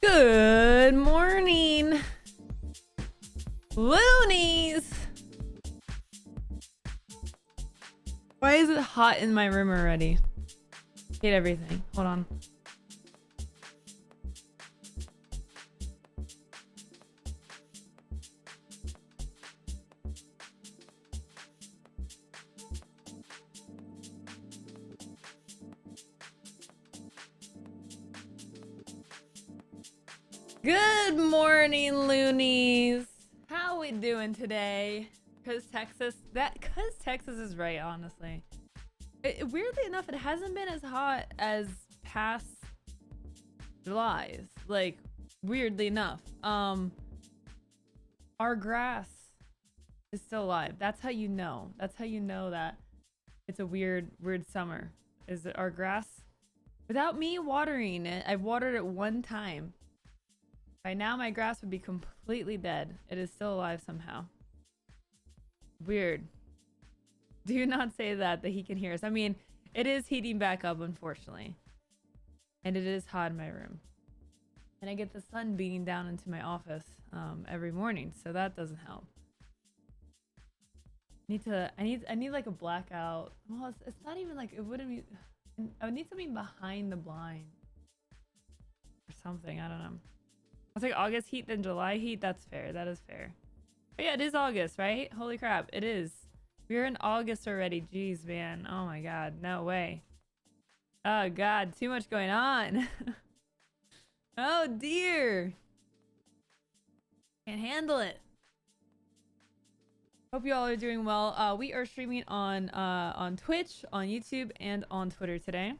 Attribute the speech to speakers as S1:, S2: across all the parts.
S1: Good morning, loonies. Why is it hot in my room already? Hate everything. Hold on. Good morning, loonies. How we doing today? Cause Texas is right, honestly. Weirdly enough, it hasn't been as hot as past Julys. Like, weirdly enough. Our grass is still alive. That's how you know. That's how you know that it's a weird summer. Is that our grass, without me watering it, I've watered it one time. By now, my grass would be completely dead. It is still alive somehow. Weird. Do not say that he can hear us. I mean, it is heating back up, unfortunately. And it is hot in my room. And I get the sun beating down into my office every morning, so that doesn't help. I need like a blackout. Well, it's not even like, it wouldn't be, I would need something behind the blind. Or something, I don't know. It's like August heat, then July heat. That's fair. That is fair. But yeah, it is August, right? Holy crap, it is. We're in August already. Jeez, man. Oh my god, no way. Oh god, too much going on. Oh dear. Can't handle it. Hope you all are doing well. We are streaming on Twitch, on YouTube, and on Twitter today.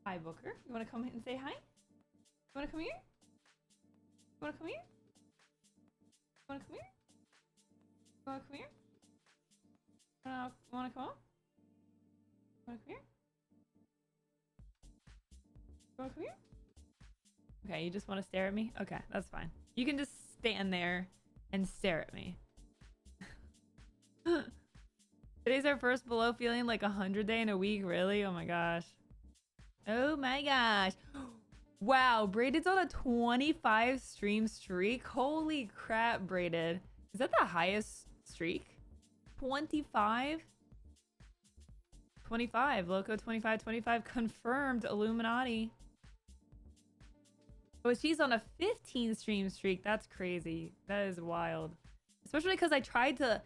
S1: Hi, Booker. You want to come and say hi? You want to come here? You wanna come here? You wanna come here? You wanna come here? Wanna come on? You wanna come here? You wanna come here? Okay, you just wanna stare at me? Okay, that's fine. You can just stand there and stare at me. Today's our first below feeling like 100 day in a week, really? Oh my gosh. Oh my gosh. Wow, Braided's on a 25 stream streak. Holy crap, Braided. Is that the highest streak? 25? 25. Lowco 25 confirmed. Illuminati. Oh, she's on a 15 stream streak. That's crazy. That is wild. Especially because I tried to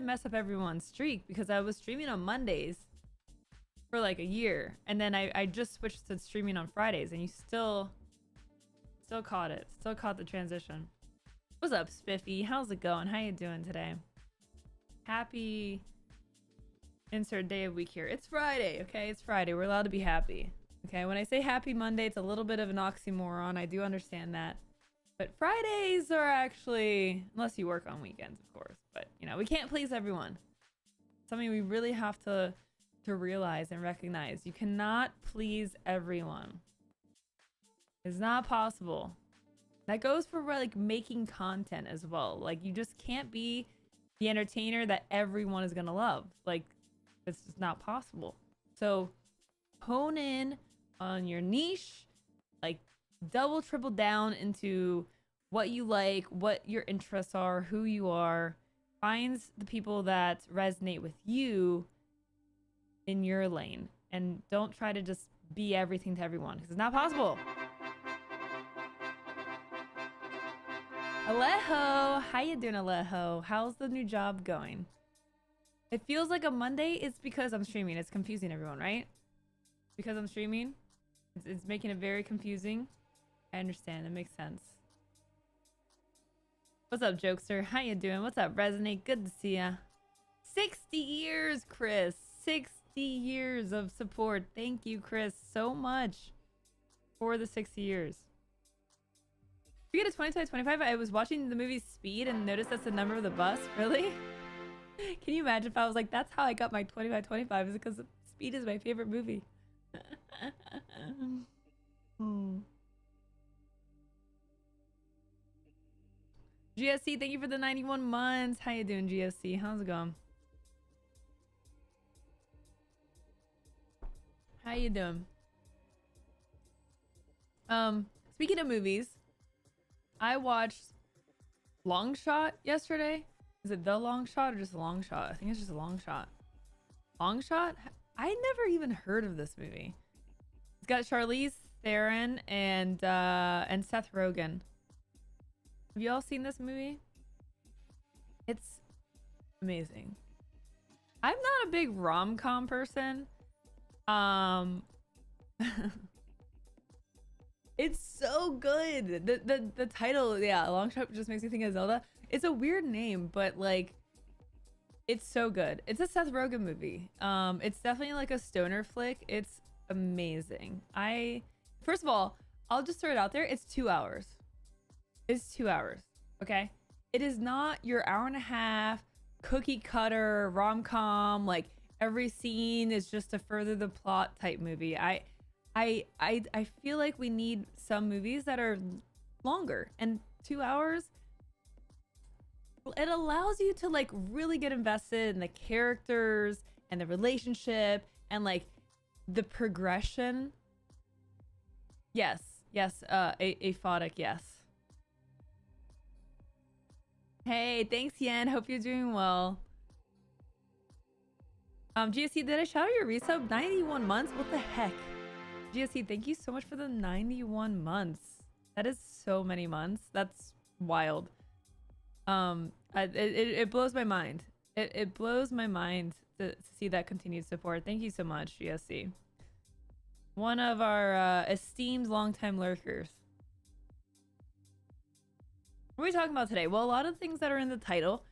S1: mess up everyone's streak because I was streaming on Mondays for like a year, and then I just switched to streaming on Fridays, and you still caught it. Still caught the transition. What's up, Spiffy? How's it going? How you doing today? Happy insert day of week here. It's Friday, okay? It's Friday. We're allowed to be happy. Okay, when I say happy Monday, it's a little bit of an oxymoron. I do understand that. But Fridays are actually, unless you work on weekends, of course. But, you know, we can't please everyone. Something we really have to realize and recognize. You cannot please everyone. It's not possible. That goes for like making content as well. Like, you just can't be the entertainer that everyone is gonna love. Like, it's just not possible. So hone in on your niche, like double triple down into what you like, what your interests are, who you are. Find the people that resonate with you in your lane, and don't try to just be everything to everyone, because it's not possible. Alejo, how you doing, Alejo? How's the new job going? It feels like a Monday. It's because I'm streaming. It's confusing everyone, right? Because I'm streaming, it's making it very confusing. I understand. It makes sense. What's up, Jokester? How you doing? What's up, Resonate? Good to see ya. 60 years, Chris. 60 years of support. Thank you, Chris, so much for the 60 years. We get a 25. I was watching the movie Speed and noticed that's the number of the bus. Really? Can you imagine if I was like, that's how I got my 25? Is it because Speed is my favorite movie? GSC, thank you for the 91 months. How you doing, GSC? How's it going? How you doing? Speaking of movies, I watched Long Shot yesterday. Is it The Long Shot or just Long Shot? I think it's just a Long Shot. Long Shot? I never even heard of this movie. It's got Charlize Theron and Seth Rogen. Have you all seen this movie? It's amazing. I'm not a big rom-com person. It's so good. The title, yeah, Long Shot just makes me think of Zelda. It's a weird name, but like it's so good. It's a Seth Rogen movie. It's definitely like a stoner flick. It's amazing. First of all, I'll just throw it out there. It's 2 hours. It's 2 hours. Okay? It is not your hour and a half cookie cutter rom-com, like every scene is just to further the plot type movie. I feel like we need some movies that are longer, and 2 hours, it allows you to like really get invested in the characters and the relationship and like the progression. Yes, aphotic, yes. Hey, thanks, Yen. Hope you're doing well. GSC, did I shout out your resub? 91 months? What the heck? GSC, thank you so much for the 91 months. That is so many months. That's wild. It blows my mind. It blows my mind to see that continued support. Thank you so much, GSC. One of our esteemed longtime lurkers. What are we talking about today? Well, a lot of things that are in the title.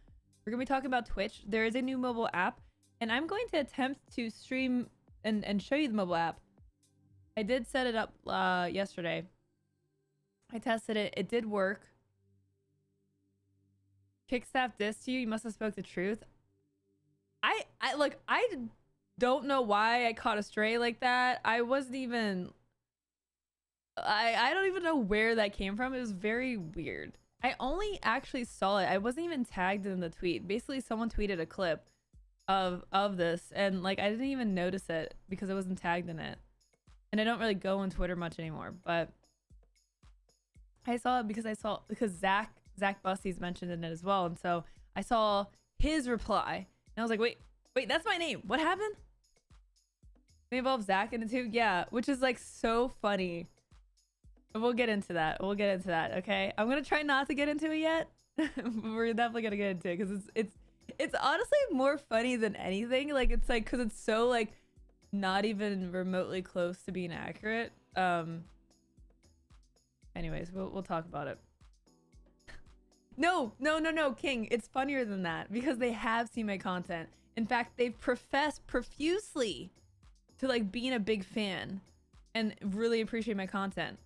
S1: We're going to be talking about Twitch. There is a new mobile app, and I'm going to attempt to stream and show you the mobile app. I did set it up yesterday. I tested it. It did work. Kickstaff dissed you. You must have spoke the truth. I don't know why I caught a stray like that. I wasn't even... I don't even know where that came from. It was very weird. I only actually saw it. I wasn't even tagged in the tweet. Basically, someone tweeted a clip of this, and like I didn't even notice it because I wasn't tagged in it. And I don't really go on Twitter much anymore, but I saw it because Zach Busty's mentioned in it as well, and so I saw his reply, and I was like, wait, that's my name. What happened? They involve Zach in it too, yeah, which is like so funny. We'll get into that. Okay, I'm gonna try not to get into it yet. We're definitely gonna get into it because it's honestly more funny than anything. Like it's like because it's so like not even remotely close to being accurate. Anyways, we'll talk about it. No, King. It's funnier than that because they have seen my content. In fact, they've professed profusely to like being a big fan and really appreciate my content.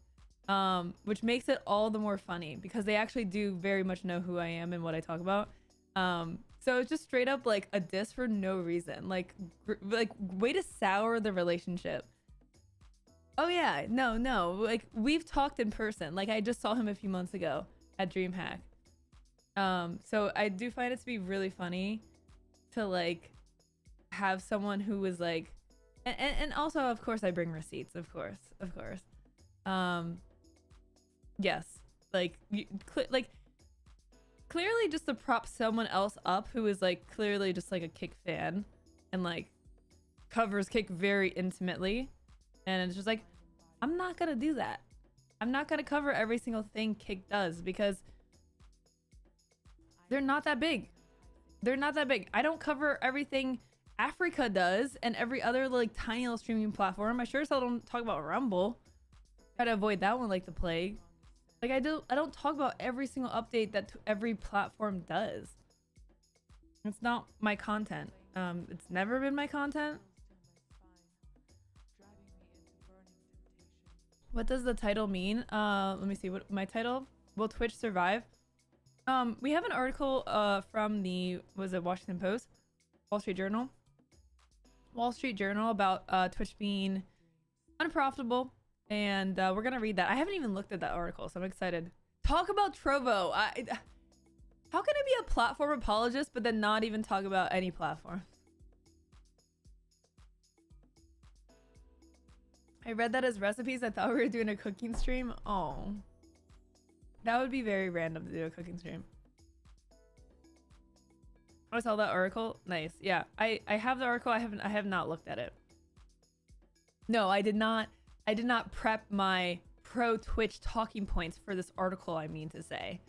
S1: Which makes it all the more funny because they actually do very much know who I am and what I talk about. So it's just straight up like a diss for no reason. Like way to sour the relationship. Oh yeah, no. Like we've talked in person. Like I just saw him a few months ago at DreamHack. So I do find it to be really funny to like have someone who was like, and also of course I bring receipts. Of course. Yes, like clearly just to prop someone else up who is like clearly just like a Kick fan and like covers Kick very intimately, and it's just like I'm not gonna do that. I'm not gonna cover every single thing Kick does because they're not that big. I don't cover everything Africa does and every other like tiny little streaming platform. I sure as hell don't talk about Rumble. Try to avoid that one like the plague. Like I don't talk about every single update that every platform does. It's not my content. It's never been my content. What does the title mean? Let me see what my title. Will Twitch survive? We have an article from the Washington Post, Wall Street Journal about Twitch being unprofitable. And we're gonna read that. I haven't even looked at that article, so I'm excited. Talk about Trovo. How can I be a platform apologist but then not even talk about any platform? I read that as recipes. I thought we were doing a cooking stream. Oh. That would be very random to do a cooking stream. I saw that article. Nice. Yeah, I have the article. I have not looked at it. No, I did not. I did not prep my pro Twitch talking points for this article. I mean to say.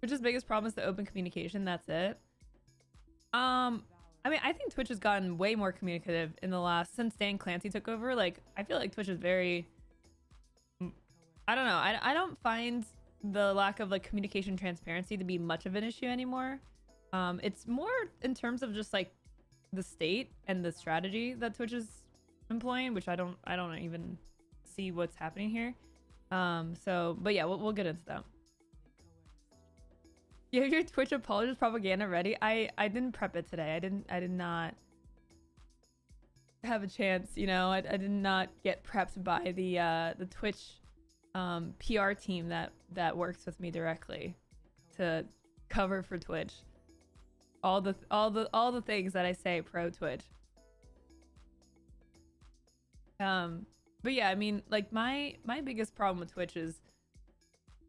S1: Twitch's biggest problem is the open communication. That's it. I mean, I think Twitch has gotten way more communicative in the last since Dan Clancy took over. Like, I feel like Twitch is very. I don't know. I don't find the lack of like communication transparency to be much of an issue anymore. It's more in terms of just like the state and the strategy that Twitch is employing, which I don't even see what's happening here. So, but yeah, we'll get into that. You have your Twitch apologist propaganda ready? I didn't prep it today. I did not have a chance, you know. I did not get prepped by the Twitch PR team that works with me directly to cover for Twitch. All the things that I say pro Twitch. But yeah, I mean, like my biggest problem with Twitch is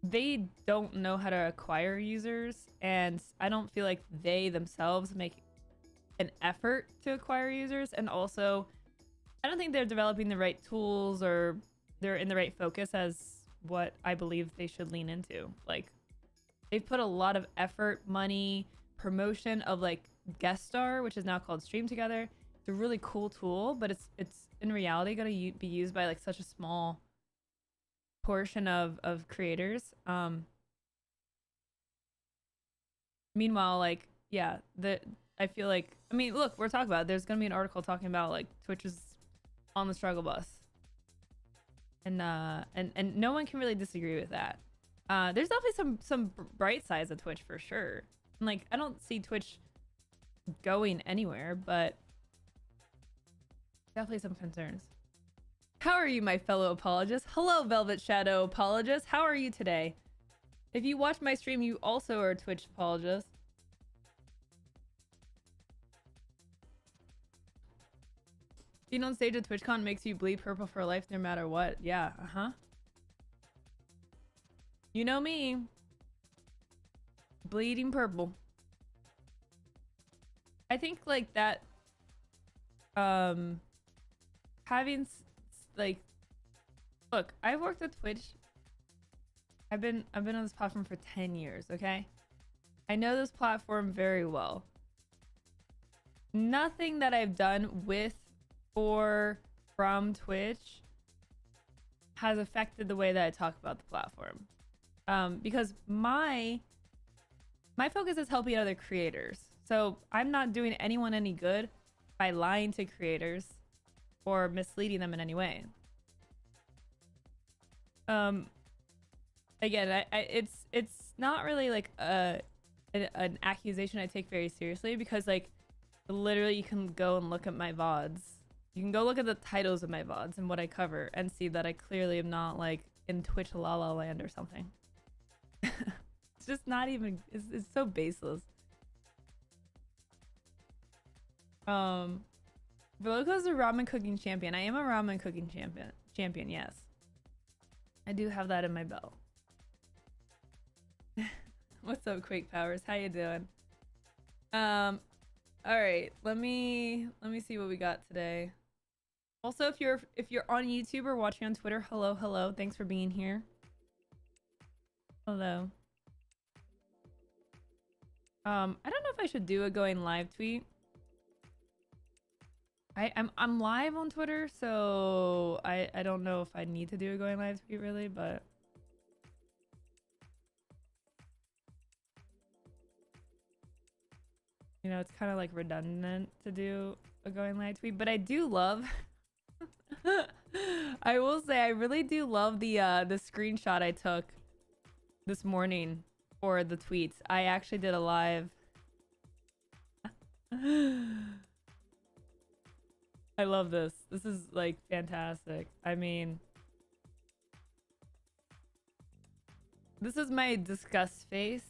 S1: they don't know how to acquire users, and I don't feel like they themselves make an effort to acquire users, and also I don't think they're developing the right tools or they're in the right focus as what I believe they should lean into. Like, they've put a lot of effort, money, promotion of like Guest Star, which is now called Stream Together. It's a really cool tool, but it's in reality going to be used by like such a small portion of creators. Meanwhile, like, yeah, I feel like, I mean, look, we're talking about it. There's gonna be an article talking about like Twitch is on the struggle bus, and no one can really disagree with that. There's definitely some bright sides of Twitch for sure, and like I don't see Twitch going anywhere, but definitely some concerns. How are you, my fellow apologists? Hello, Velvet Shadow apologist. How are you today? If you watch my stream, you also are a Twitch apologist. Being on stage at TwitchCon makes you bleed purple for life no matter what. Yeah, You know me. Bleeding purple. I think like that, having like, look, I've worked at Twitch. I've been on this platform for 10 years, okay? I know this platform very well. Nothing that I've done with or from Twitch has affected the way that I talk about the platform. Because my focus is helping other creators. So I'm not doing anyone any good by lying to creators or misleading them in any way. Again, it's not really like an accusation I take very seriously, because like literally you can go and look at my VODs. You can go look at the titles of my VODs and what I cover and see that I clearly am not like in Twitch La La Land or something. It's just not even, it's so baseless. Lowco's a ramen cooking champion. I am a ramen cooking champion, yes. I do have that in my belt. What's up, Quake Powers? How you doing? All right, let me see what we got today. Also, if you're on YouTube or watching on Twitter, hello. Thanks for being here. Hello. I don't know if I should do a going live tweet. I'm live on Twitter, so I don't know if I need to do a going live tweet really, but you know, it's kind of like redundant to do a going live tweet, but I do love I will say I really do love the screenshot I took this morning for the tweets. I actually did a live. I love this. This is like fantastic. I mean, this is my disgust face.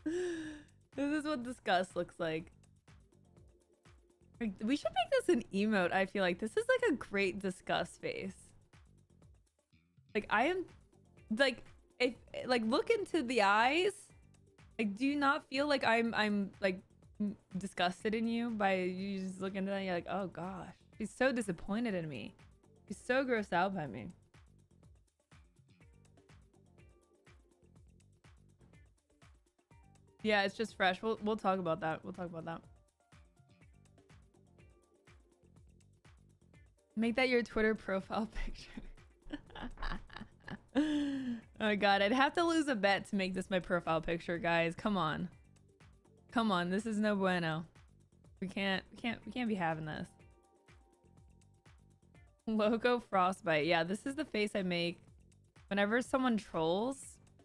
S1: This is what disgust looks like. Like, we should make this an emote. I feel like this is like a great disgust face. Like I am, like if like look into the eyes. Like, do you not feel like I'm like disgusted in you by you just looking at that? You're like, oh gosh, she's so disappointed in me. She's so grossed out by me. Yeah, it's just fresh. We'll talk about that. We'll talk about that. Make that your Twitter profile picture. Oh my god, I'd have to lose a bet to make this my profile picture, guys. Come on. Come on, this is no bueno. We can't be having this. Loco frostbite. Yeah, this is the face I make whenever someone trolls.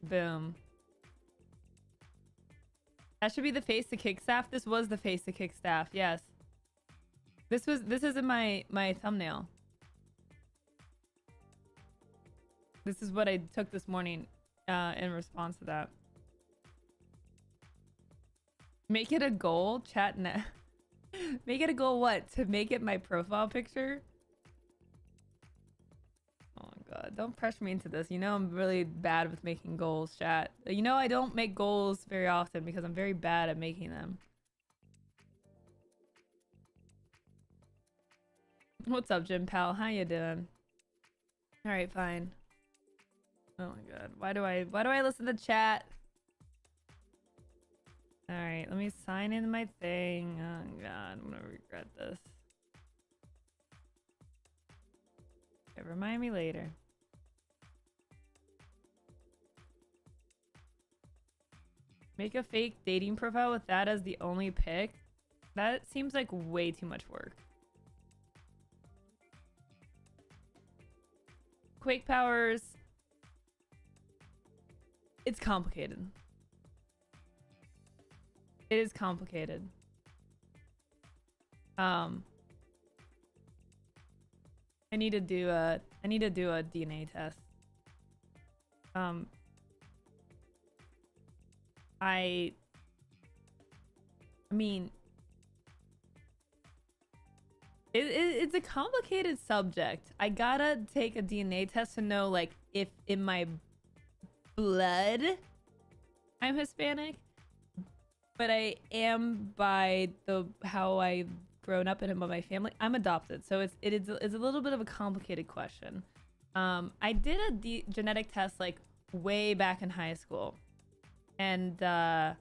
S1: Boom. That should be the face to kick staff. This was the face to kick staff. Yes. This is in my thumbnail. This is what I took this morning in response to that. Make it a goal, chat now. Make it a goal what? To make it my profile picture? Oh my god, don't pressure me into this. You know I'm really bad with making goals, chat. You know I don't make goals very often because I'm very bad at making them. What's up, Jim pal? How you doing? Alright, fine. Oh my god. Why do I listen to chat? Alright, let me sign in my thing. Oh god, I'm gonna regret this. Okay, remind me later. Make a fake dating profile with that as the only pic? That seems like way too much work. Quake powers. It's complicated. It is complicated. I need to do a DNA test. I mean, it's a complicated subject. I gotta take a DNA test to know, like, if in my blood I'm Hispanic, but I am by how I've grown up and by my family. I'm adopted, so it's a little bit of a complicated question. I did a genetic test like way back in high school, and but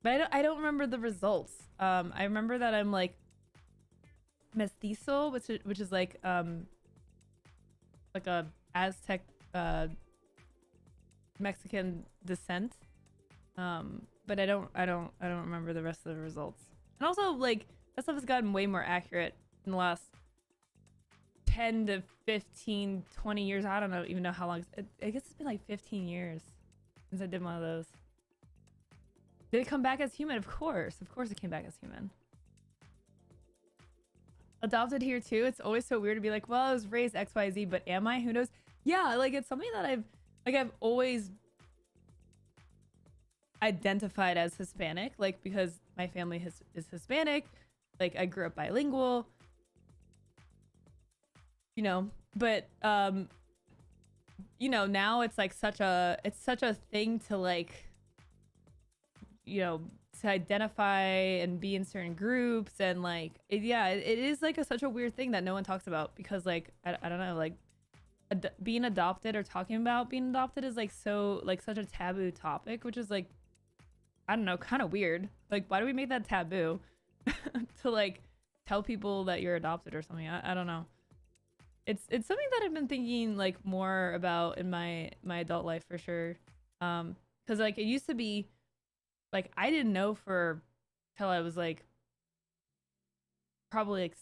S1: I don't remember the results. I remember that I'm like mestizo, which is like a Aztec Mexican descent. But I don't remember the rest of the results. And also, like, that stuff has gotten way more accurate in the last 10 to 15, 20 years. I don't even know how long. I guess it's been like 15 years since I did one of those. Did it come back as human? Of course it came back as human. Adopted here too. It's always so weird to be like, well, I was raised XYZ, but am I? Who knows? Yeah, like, it's something that I've always identified as Hispanic, like, because my family is Hispanic. Like, I grew up bilingual, you know, but you know, now it's like such a thing to, like, you know, to identify and be in certain groups, and like it is like such a weird thing that no one talks about, because like I don't know, like being adopted or talking about being adopted is like such a taboo topic, which is like, I don't know, kind of weird. Like, why do we make that taboo to like tell people that you're adopted or something? I don't know. It's something that I've been thinking like more about in my adult life for sure. Because like it used to be like I didn't know till I was like probably like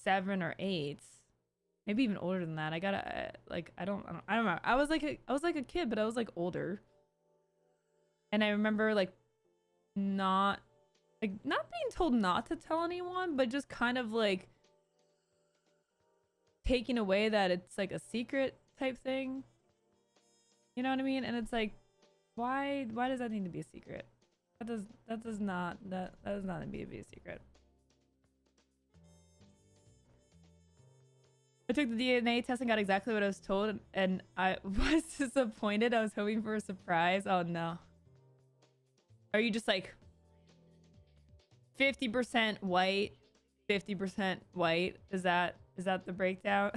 S1: 7 or 8, maybe even older than that. I gotta like I don't know. I was like a kid, but I was like older. And I remember like not being told not to tell anyone, but just kind of like taking away that it's like a secret type thing. You know what I mean? And it's like, why does that need to be a secret? That does not need to be a secret. I took the DNA test and got exactly what I was told, and I was disappointed. I was hoping for a surprise. Oh no. Are you just like 50% white, 50% white? Is that the breakdown?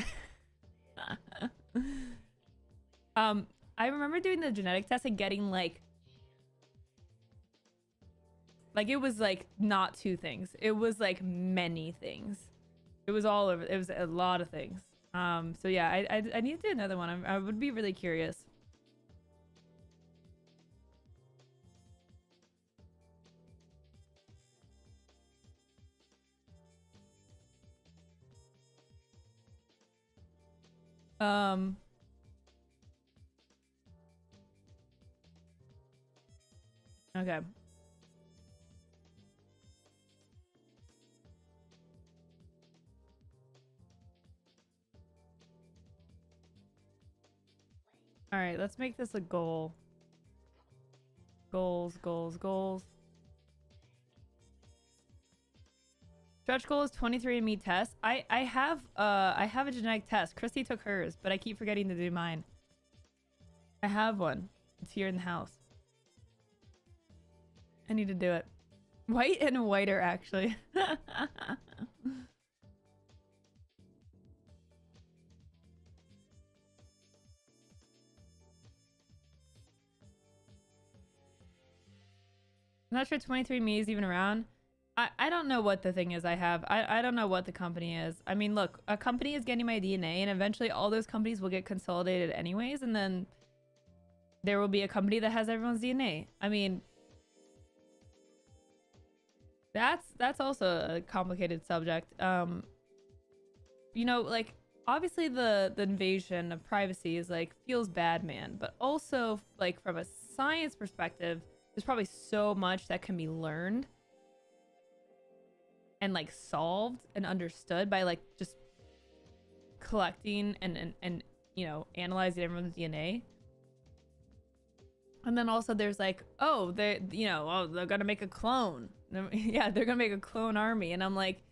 S1: I remember doing the genetic test and getting like it was like not two things. It was like many things. It was all over. It was a lot of things. So yeah, I need to do another one. I would be really curious. Okay. All right, let's make this a goal. Goals, goals, goals. Stretch goal is 23andMe test. I have a genetic test. Christy took hers, but I keep forgetting to do mine. I have one. It's here in the house. I need to do it. White and whiter, actually. I'm not sure 23andMe is even around. I don't know what the thing is I have. I don't know what the company is. I mean, look, a company is getting my DNA, and eventually all those companies will get consolidated anyways, and then there will be a company that has everyone's DNA. I mean, that's also a complicated subject. You know, like, obviously the invasion of privacy is like feels bad, man, but also like from a science perspective, there's probably so much that can be learned and like solved and understood by like just collecting and you know, analyzing everyone's DNA. And then also there's like, oh, they, you know, oh, they're gonna make a clone. Yeah, they're gonna make a clone army, and I'm like,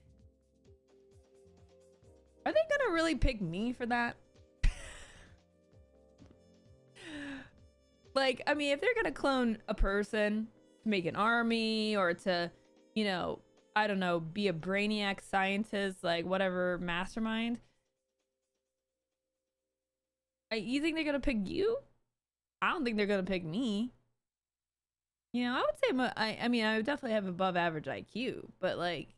S1: are they gonna really pick me for that? Like, I mean, if they're gonna clone a person to make an army or to, you know, I don't know, be a brainiac scientist, like whatever, mastermind. You think they're gonna pick you? I don't think they're gonna pick me. You know, I would say I mean, I would definitely have above average IQ, but like,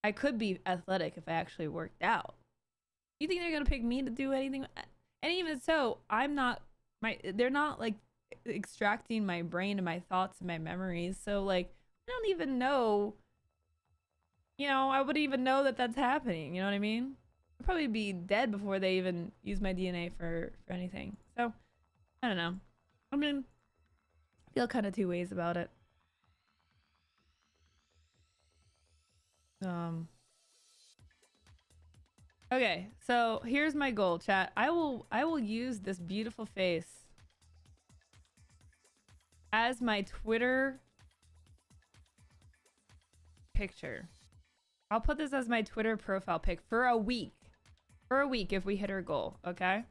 S1: I could be athletic if I actually worked out. You think they're gonna pick me to do anything? And even so, I'm not they're not like extracting my brain and my thoughts and my memories. So like, I don't even know, you know, I wouldn't even know that that's happening. You know what I mean? I'd probably be dead before they even use my DNA for anything. So, I don't know. I mean, I feel kind of two ways about it. Okay, so here's my goal, chat. I will use this beautiful face as my Twitter picture. I'll put this as my Twitter profile pic for a week. For a week if we hit our goal, okay?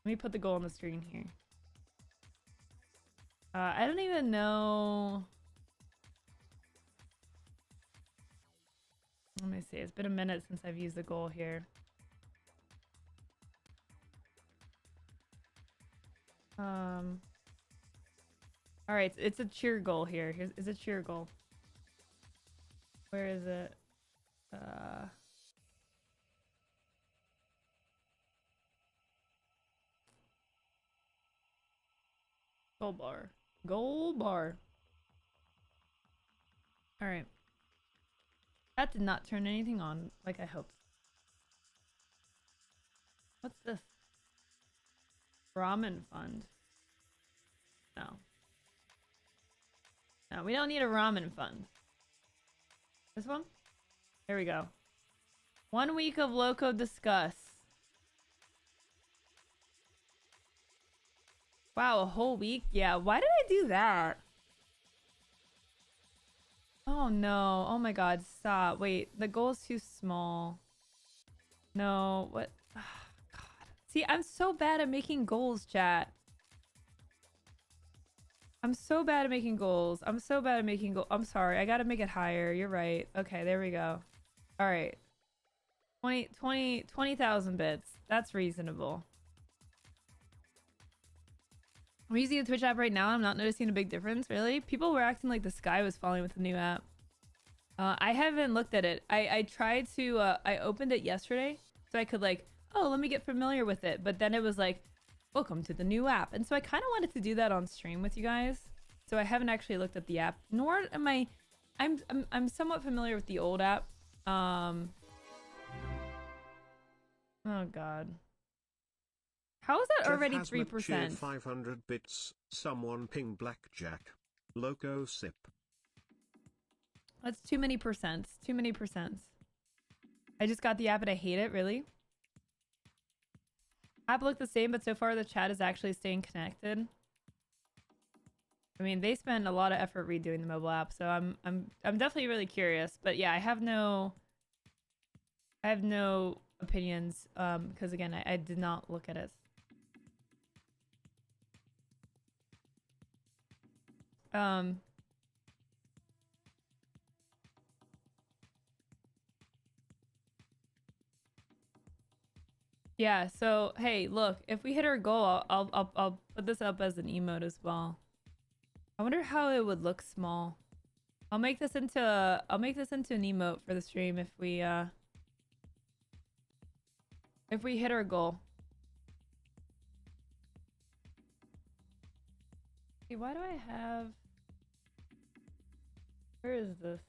S1: Let me put the goal on the screen here. I don't even know. Let me see. It's been a minute since I've used the goal here. All right, it's a cheer goal here. Is a cheer goal. Where is it? Goal bar. Goal bar. All right. That did not turn anything on like I hoped. What's this? Ramen fund. No. No, we don't need a ramen fund. This one? There we go. 1 week of Lowco discuss. Wow, a whole week? Yeah, why did I do that? Oh no. Oh my god, stop. Wait, the goal is too small. No, what? Oh, God. See, I'm so bad at making goals, chat. I'm so bad at making goals. I'm so bad at making goals. I'm sorry. I gotta make it higher. You're right. Okay, there we go. All right. 20,000 bits. That's reasonable. I'm using the Twitch app right now. I'm not noticing a big difference, really. People were acting like the sky was falling with the new app. I haven't looked at it. I tried to, I opened it yesterday so I could like, oh, let me get familiar with it. But then it was like, welcome to the new app. And so I kind of wanted to do that on stream with you guys. So I haven't actually looked at the app, nor am I'm somewhat familiar with the old app. Oh God. How is that
S2: Jeff
S1: already
S2: Hazmat
S1: 3%?
S2: 500 bits. Someone ping blackjack. Loco sip.
S1: That's too many percents. Too many percents. I just got the app and I hate it, really. App looked the same, but so far the chat is actually staying connected. I mean, they spend a lot of effort redoing the mobile app, so I'm definitely really curious. But yeah, I have no opinions because again, I did not look at it. Yeah, so hey, look, if we hit our goal, I'll put this up as an emote as well. I wonder how it would look small. I'll make this into an emote for the stream if we hit our goal. See, why do I have, where is this?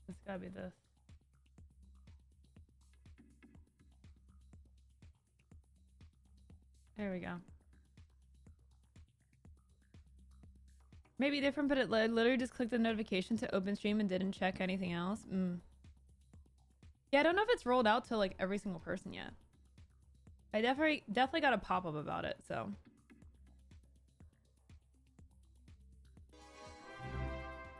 S1: It's gotta be this. There we go. Maybe different, but it literally just clicked the notification to open stream and didn't check anything else. Yeah, I don't know if it's rolled out to like every single person yet. I definitely got a pop-up about it, so.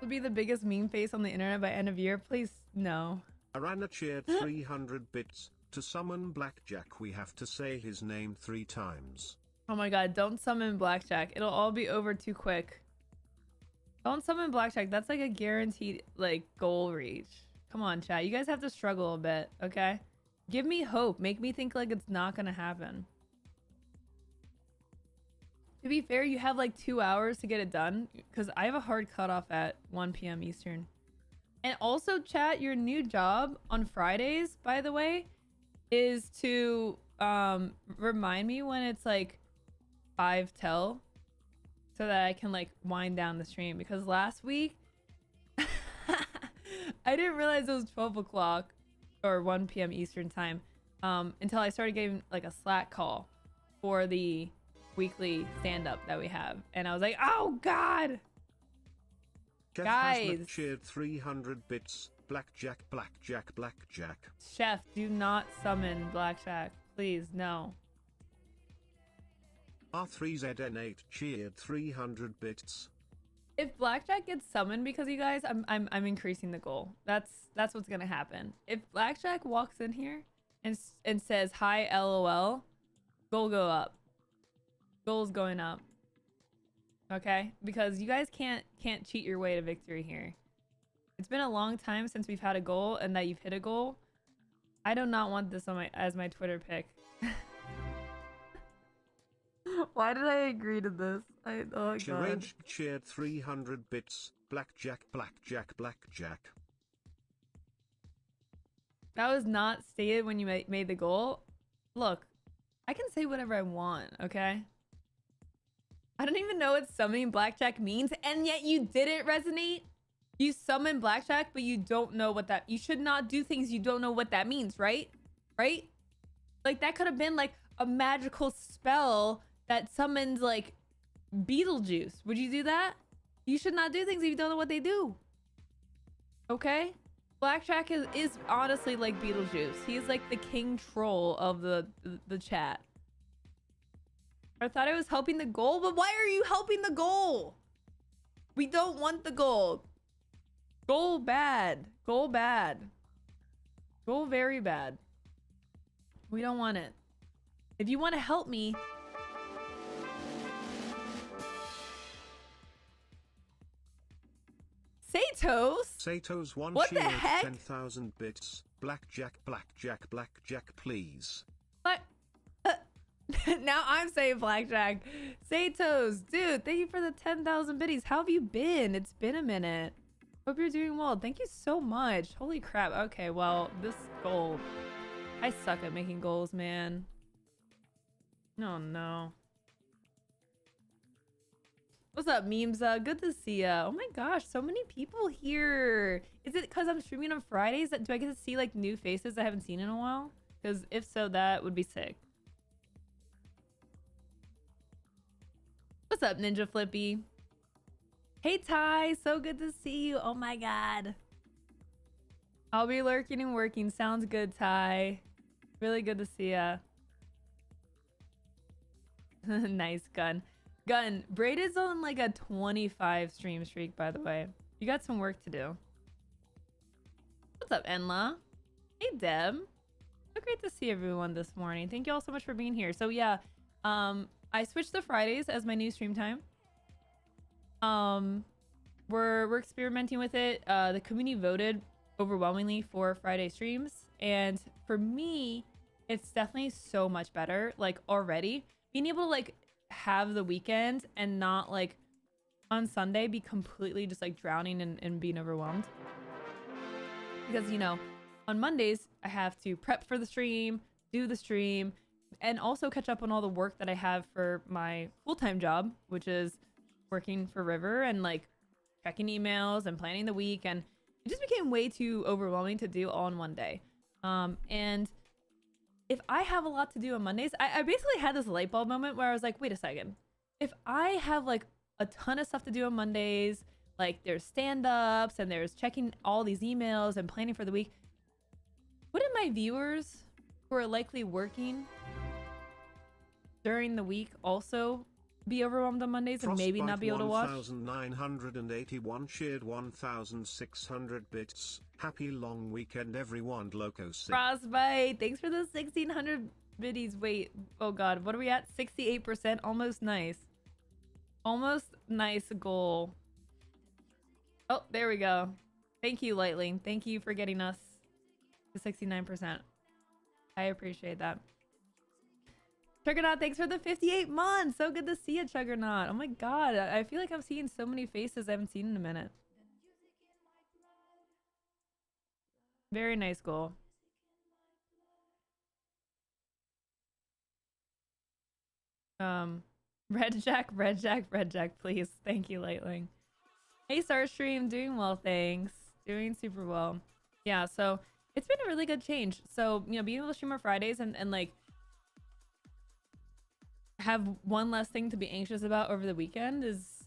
S1: Will be the biggest meme face on the internet by end of year? Please, no.
S2: Arana cheered 300 bits. To summon Blackjack, we have to say his name 3 times.
S1: Oh my god, don't summon Blackjack. It'll all be over too quick. Don't summon Blackjack. That's like a guaranteed like goal reach. Come on, chat. You guys have to struggle a bit, okay? Give me hope. Make me think like it's not gonna happen. To be fair, you have like 2 hours to get it done because I have a hard cutoff at 1 p.m. Eastern. And also, chat, your new job on Fridays, by the way, is to remind me when it's like 5 till so that I can like wind down the stream, because last week I didn't realize it was 12 o'clock or 1 p.m. Eastern time until I started getting like a Slack call for the weekly stand-up that we have, and I was like, oh god.
S2: Jeff
S1: Guys,
S2: cheered 300 bits. Blackjack, blackjack, blackjack.
S1: Chef, do not summon Blackjack, please. No.
S2: R3ZN8 cheered 300 bits.
S1: If Blackjack gets summoned because you guys, I'm increasing the goal. That's what's gonna happen. If Blackjack walks in here and says hi LOL, goal go up. Goal's going up. Okay? Because you guys can't cheat your way to victory here. It's been a long time since we've had a goal and that you've hit a goal. I do not want this on as my Twitter pick. Why did I agree to this? Oh god.
S2: Cheered 300 bits. Blackjack, blackjack, blackjack.
S1: That was not stated when you made the goal. Look, I can say whatever I want, okay? I don't even know what summoning Blackjack means, and yet you didn't resonate. You summon Blackjack, but you don't know what that... You should not do things you don't know what that means, right? Right? Like, that could have been, like, a magical spell that summons, like, Beetlejuice. Would you do that? You should not do things if you don't know what they do. Okay? Blackjack is honestly like Beetlejuice. He's like the king troll of the chat. I thought I was helping the goal, but why are you helping the goal? We don't want the goal. Goal bad. Goal bad. Goal very bad. We don't want it. If you want to help me...
S2: Sato's one
S1: what
S2: shield,
S1: the heck?
S2: 10,000 bits. Blackjack, blackjack, blackjack, please.
S1: What? Now I'm saying blackjack. Satos, dude, thank you for the 10,000 biddies. How have you been? It's been a minute. Hope you're doing well. Thank you so much. Holy crap. Okay, well, this goal. I suck at making goals, man. Oh, no. What's up, memes? Good to see ya. Oh my gosh, so many people here. Is it because I'm streaming on Fridays? Do I get to see like new faces I haven't seen in a while? Because if so, that would be sick. What's up, Ninja Flippy? Hey, Ty. So good to see you. Oh my god. I'll be lurking and working. Sounds good, Ty. Really good to see ya. Nice gun. Gun, Braid is on like a 25 stream streak, by the way. You got some work to do. What's up, Enla? Hey, Deb. So great to see everyone this morning. Thank you all so much for being here. So yeah, I switched to Fridays as my new stream time. We're experimenting with it. The community voted overwhelmingly for Friday streams, and for me, it's definitely so much better. Like already being able to like have the weekend and not like on Sunday be completely just like drowning and being overwhelmed, because you know on Mondays I have to prep for the stream, do the stream, and also catch up on all the work that I have for my full-time job, which is working for River and like checking emails and planning the week, and it just became way too overwhelming to do all in one day. And if I have a lot to do on Mondays, I basically had this light bulb moment where I was like, wait a second. If I have like a ton of stuff to do on Mondays, like there's stand-ups and there's checking all these emails and planning for the week, wouldn't my viewers who are likely working during the week also be overwhelmed on Mondays and maybe not be able to watch?
S2: 1981 shared 1,600 bits. Happy long weekend, everyone. Lowco.
S1: Frostbite, thanks for the 1,600 biddies. Wait, oh god, what are we at? 68%. Almost nice. Almost nice goal. Oh, there we go. Thank you, Lightling. Thank you for getting us to 69%. I appreciate that. Chuggernaut, thanks for the 58 months. So good to see you, Chuggernaut. Oh my god, I feel like I'm seeing so many faces I haven't seen in a minute. Very nice goal. Red Jack, Red Jack, Red Jack, please. Thank you, Lightling. Hey, Starstream, doing well, thanks. Doing super well. Yeah, so it's been a really good change. So, you know, being able to stream on Fridays and like have one less thing to be anxious about over the weekend is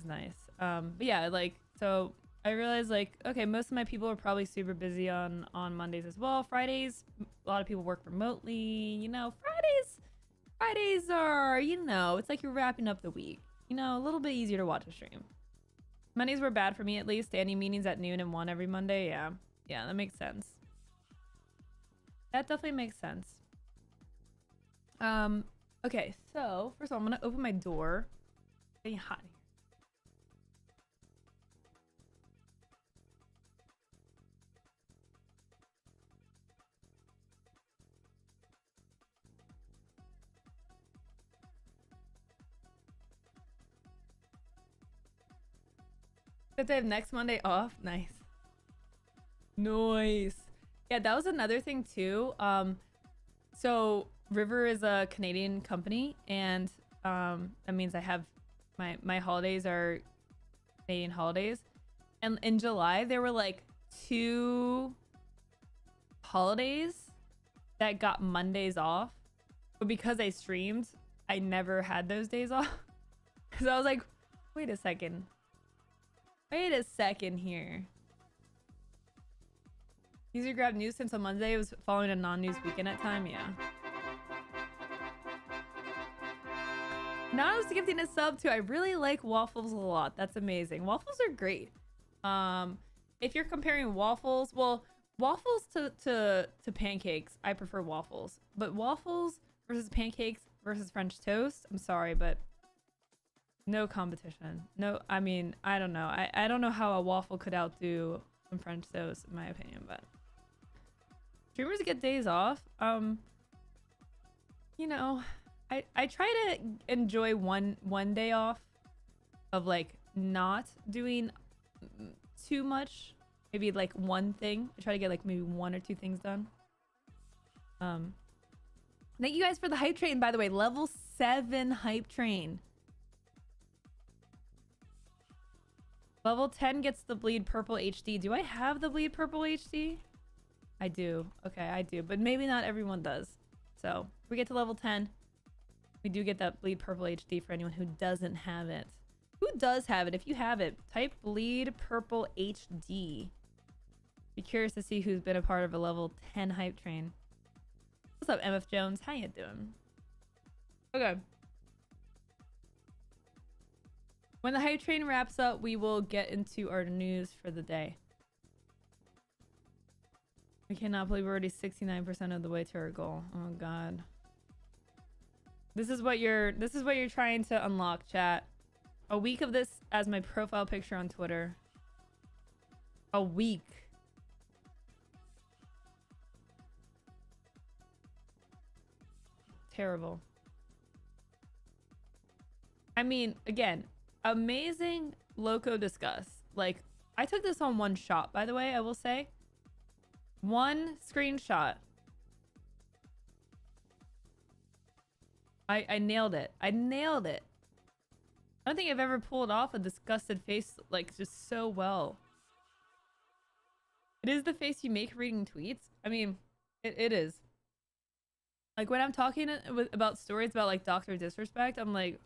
S1: nice. But yeah, like, so I realized like, okay, most of my people are probably super busy on Mondays as well. Fridays, a lot of people work remotely, you know. Fridays are, you know, it's like you're wrapping up the week, you know, a little bit easier to watch a stream. Mondays were bad for me, at least. Standing meetings at noon and 1 every Monday. Yeah, that makes sense. That definitely makes sense. Okay, so first of all, I'm gonna open my door. It's getting hot in here. Good to have next Monday off. Nice. Nice. Yeah, that was another thing too. So River is a Canadian company, and that means I have my holidays are Canadian holidays. And in July there were like 2 holidays that got Mondays off, but because I streamed, I never had those days off. So I was like, wait a second here. Easy to grab news since on Monday it was following a non-news weekend at time. Yeah. Now I was gifting a sub too. I really like waffles a lot. That's amazing. Waffles are great. If you're comparing waffles, well, waffles to pancakes, I prefer waffles. But waffles versus pancakes versus French toast, I'm sorry, but no competition. No, I mean, I don't know. I don't know how a waffle could outdo some French toast, in my opinion, but streamers get days off. You know, I try to enjoy one day off of like not doing too much. Maybe like one thing. I try to get like maybe 1 or 2 things done. Thank you guys for the hype train, by the way. Level 7 hype train. Level 10 gets the bleed purple HD. Do I have the bleed purple HD? I do. Okay, I do. But maybe not everyone does. So if we get to level 10, we do get that bleed purple HD for anyone who doesn't have it. Who does have it? If you have it, type bleed purple HD. Be curious to see who's been a part of a level 10 hype train. What's up, MF Jones? How you doing? Okay. When the hype train wraps up, we will get into our news for the day. I cannot believe we're already 69% of the way to our goal. Oh god. This is what you're trying to unlock, chat. A week of this as my profile picture on Twitter. A week. Terrible. I mean, again, amazing Lowco discuss. Like, I took this on one shot, by the way, I will say. One screenshot. I nailed it. I nailed it. I don't think I've ever pulled off a disgusted face like just so well. It is the face you make reading tweets. I mean, it is. Like when I'm talking about stories about like DrDisrespect, I'm like,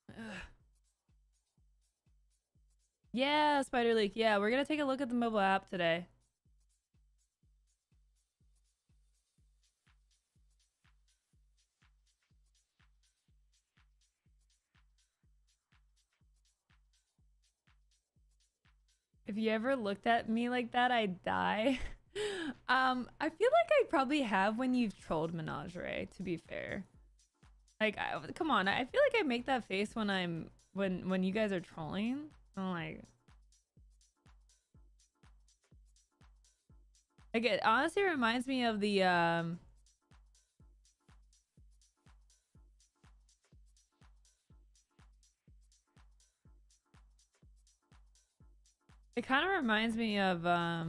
S1: ugh. Yeah, Spider Leak. Yeah, we're gonna take a look at the mobile app today. If you ever looked at me like that, I'd die. I feel like I probably have when you've trolled Menagerie, to be fair. Like, come on, I feel like I make that face when I'm when you guys are trolling. I'm like it honestly reminds me of the it kind of reminds me of I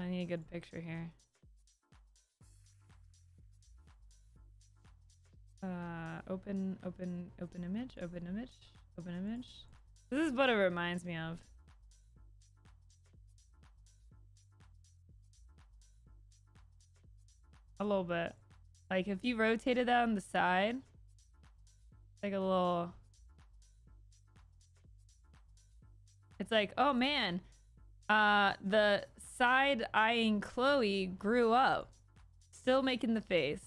S1: need a good picture here. Open image. This is what it reminds me of. A little bit. Like if you rotated that on the side, like a little. It's like, oh man, the side eyeing Chloe grew up. Still making the face.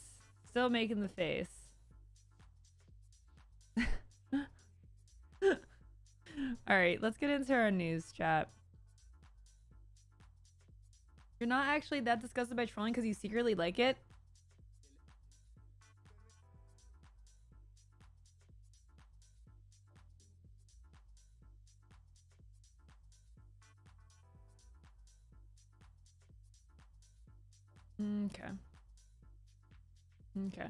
S1: Still making the face. Alright, let's get into our news, chat. You're not actually that disgusted by trolling because you secretly like it? Okay. Okay.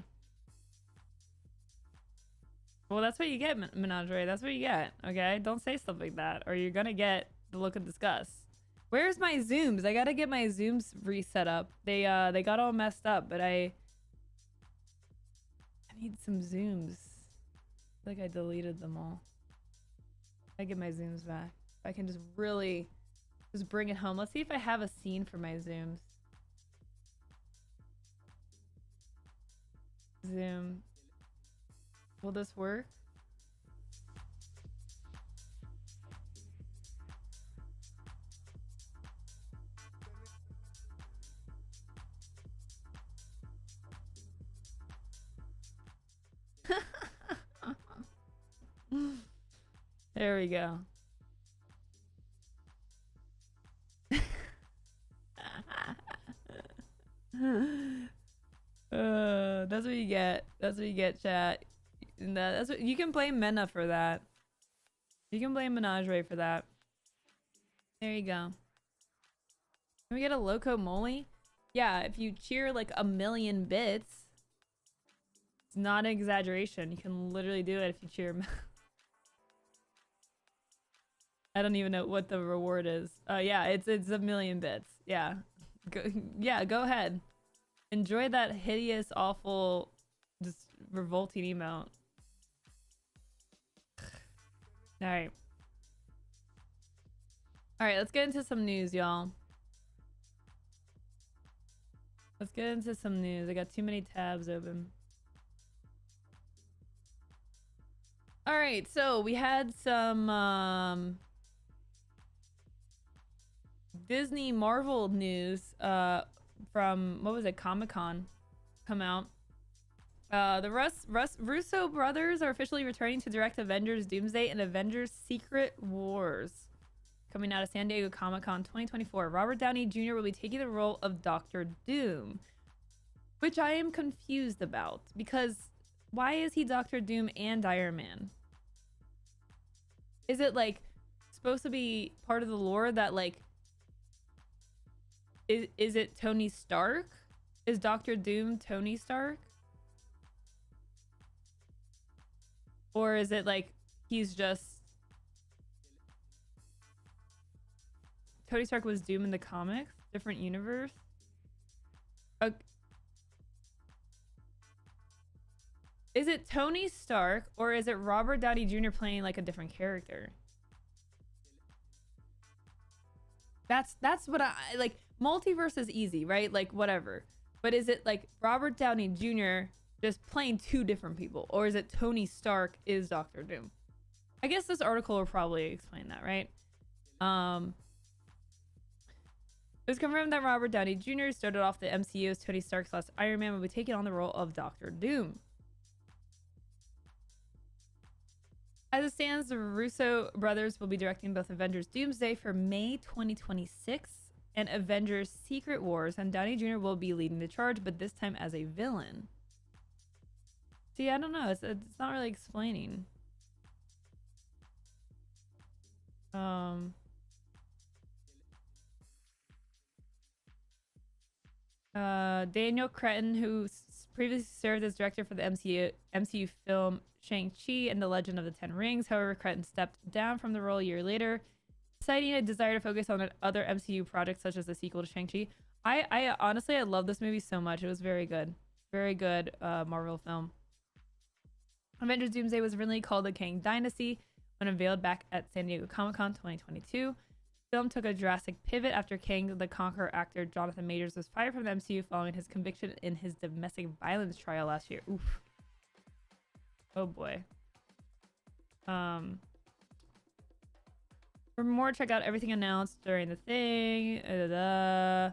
S1: Well, that's what you get, Menagerie. That's what you get, okay? Don't say stuff like that, or you're gonna get the look of disgust. Where's my zooms? I gotta get my zooms reset up. They got all messed up, but I need some zooms. I feel like I deleted them all. I get my zooms back. I can just really just bring it home. Let's see if I have a scene for my zooms. Zoom. Will this work? There we go. That's what you get. That's what you get, chat. That's what you can blame Mena for that. You can blame Menagerie for that. There you go. Can we get a Lowco Moly? Yeah, if you cheer like 1,000,000 bits, it's not an exaggeration. You can literally do it if you cheer. I don't even know what the reward is. Yeah, it's 1,000,000 bits. Yeah, go ahead. Enjoy that hideous, awful, just revolting emote. All right. All right, let's get into some news, y'all. Let's get into some news. I got too many tabs open. All right, so we had some Disney Marvel news from, what was it, Comic-Con come out. The Russo brothers are officially returning to direct Avengers Doomsday and Avengers Secret Wars, coming out of San Diego Comic-Con 2024. Robert Downey Jr. will be taking the role of Doctor Doom, which I am confused about, because why is he Doctor Doom and Iron Man? Is it like supposed to be part of the lore that like is it Tony Stark? Is Doctor Doom Tony Stark? Or is it like he's just Tony Stark was Doom in the comics? Different universe? Is it Tony Stark or is it Robert Downey Jr. playing like a different character? That's what I like. Multiverse is easy, right? Like whatever. But is it like Robert Downey Jr. just playing two different people, or is it Tony Stark is Doctor Doom? I guess this article will probably explain that, right? It was confirmed that Robert Downey Jr. started off the MCU as Tony Stark / Iron Man, will be taking on the role of Doctor Doom. As it stands, the Russo brothers will be directing both Avengers Doomsday for May 2026 and Avengers Secret Wars, and Downey Jr. will be leading the charge, but this time as a villain. See, I don't know. It's not really explaining. Daniel Cretton, who previously served as director for the MCU film Shang-Chi and the Legend of the Ten Rings. However, Cretton stepped down from the role a year later, citing a desire to focus on other MCU projects such as the sequel to Shang-Chi. I honestly, I love this movie so much. It was very good. Very good Marvel film. Avengers Doomsday was originally called the Kang Dynasty when unveiled back at San Diego Comic-Con 2022. The film took a drastic pivot after Kang the Conqueror actor Jonathan Majors was fired from the MCU following his conviction in his domestic violence trial last year. Oof. Oh boy. For more, check out everything announced during the thing. I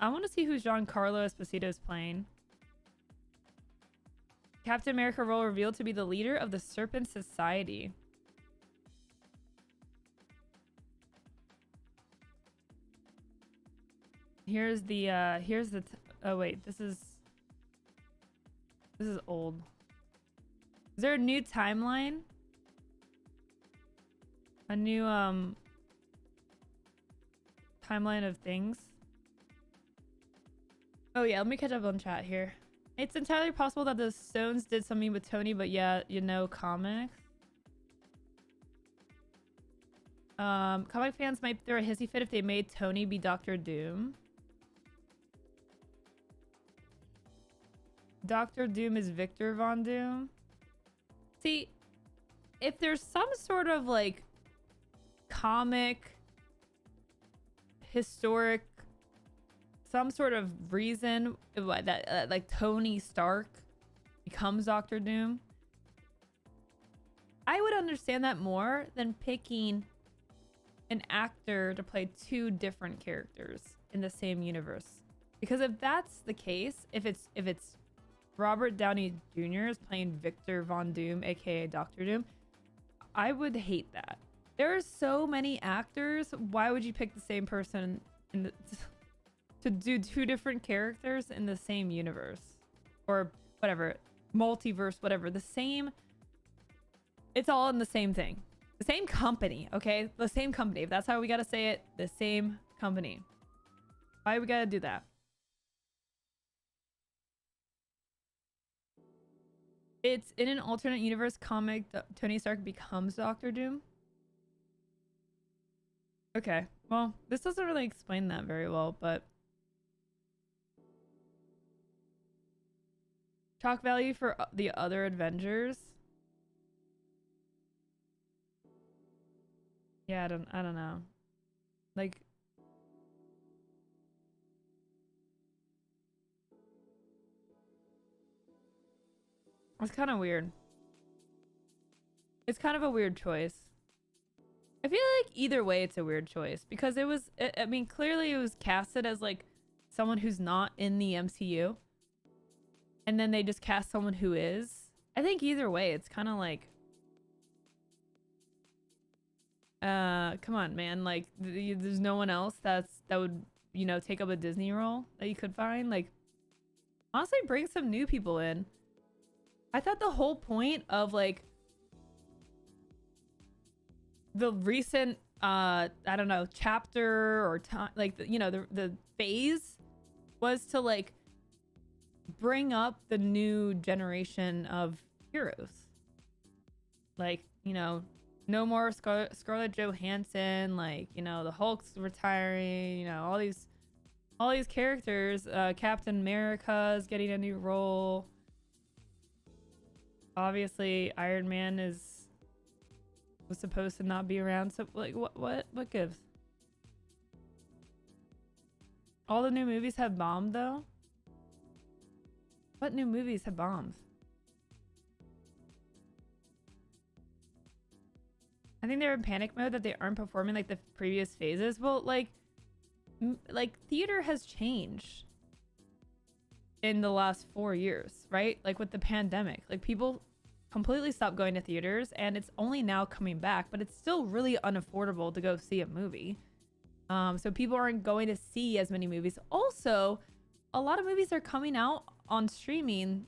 S1: want to see who Giancarlo Esposito is playing. Captain America role revealed to be the leader of the Serpent Society. Here's the oh wait, this is old. Is there a new timeline? A new timeline of things? Oh yeah, let me catch up on chat here. It's entirely possible that the Stones did something with Tony, but yeah, you know, comics. Comic fans might throw a hissy fit if they made Tony be Doctor Doom. Doctor Doom is Victor Von Doom. See, if there's some sort of like comic, historic, some sort of reason that like Tony Stark becomes Doctor Doom, I would understand that more than picking an actor to play two different characters in the same universe. Because if that's the case, if it's Robert Downey Jr. is playing Victor Von Doom, aka Doctor Doom, I would hate that. There are so many actors. Why would you pick the same person in the, to do two different characters in the same universe? Or whatever. Multiverse, whatever. The same. It's all in the same thing. The same company, okay? The same company. If that's how we gotta say it, the same company. Why we gotta do that? It's in an alternate universe comic. Tony Stark becomes Doctor Doom. Okay, well, this doesn't really explain that very well, but shock value for the other Avengers. Yeah, I don't know. Like, it's kind of weird. It's kind of a weird choice. I feel like either way it's a weird choice because it was, I mean, clearly it was casted as like someone who's not in the MCU. And then they just cast someone who is. I think either way it's kind of like, come on, man. Like, there's no one else that would, you know, take up a Disney role that you could find. Like, honestly, bring some new people in. I thought the whole point of like the recent I don't know, chapter or time, like you know, the phase was to like bring up the new generation of heroes. Like, you know, no more Scarlett Johansson, like, you know, the Hulk's retiring, you know, all these characters. Captain America's getting a new role. Obviously, Iron Man was supposed to not be around. So, like, what gives? All the new movies have bombed, though. What new movies have bombed? I think they're in panic mode that they aren't performing like the previous phases. Well, like theater has changed in the last 4 years, right? Like with the pandemic, like people completely stopped going to theaters and it's only now coming back, but it's still really unaffordable to go see a movie. So people aren't going to see as many movies. Also, a lot of movies are coming out on streaming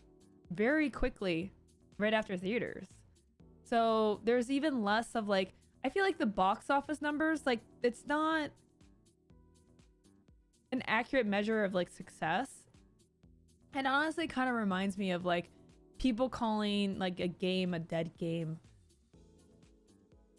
S1: very quickly right after theaters. So there's even less of like, I feel like the box office numbers, like it's not an accurate measure of like success. And honestly kind of reminds me of like people calling like a game a dead game.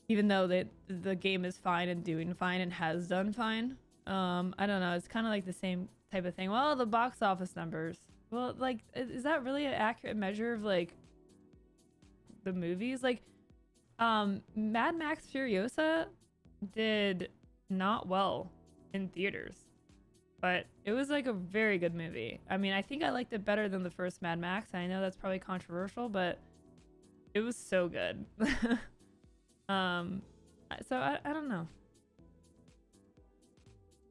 S1: Even though the game is fine and doing fine and has done fine. I don't know. It's kind of like the same type of thing. Well, the box office numbers. Well, like, is that really an accurate measure of like the movies? Like, Mad Max Furiosa did not well in theaters, but it was like a very good movie. I mean, I think I liked it better than the first Mad Max. I know that's probably controversial, but it was so good. So I don't know.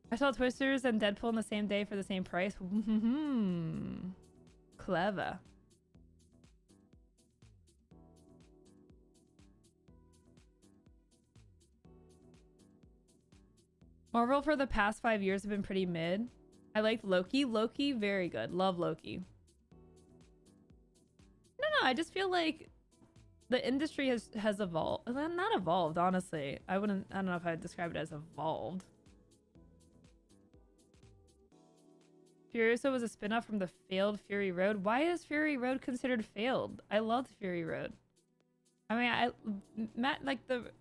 S1: I saw Twisters and Deadpool on the same day for the same price. Clever. Marvel for the past 5 years have been pretty mid. I liked Loki. Loki, very good. Love Loki. No, I just feel like the industry has evolved. Not evolved, honestly. I don't know if I'd describe it as evolved. Furiosa was a spin-off from the failed Fury Road. Why is Fury Road considered failed? I loved Fury Road. I mean, like the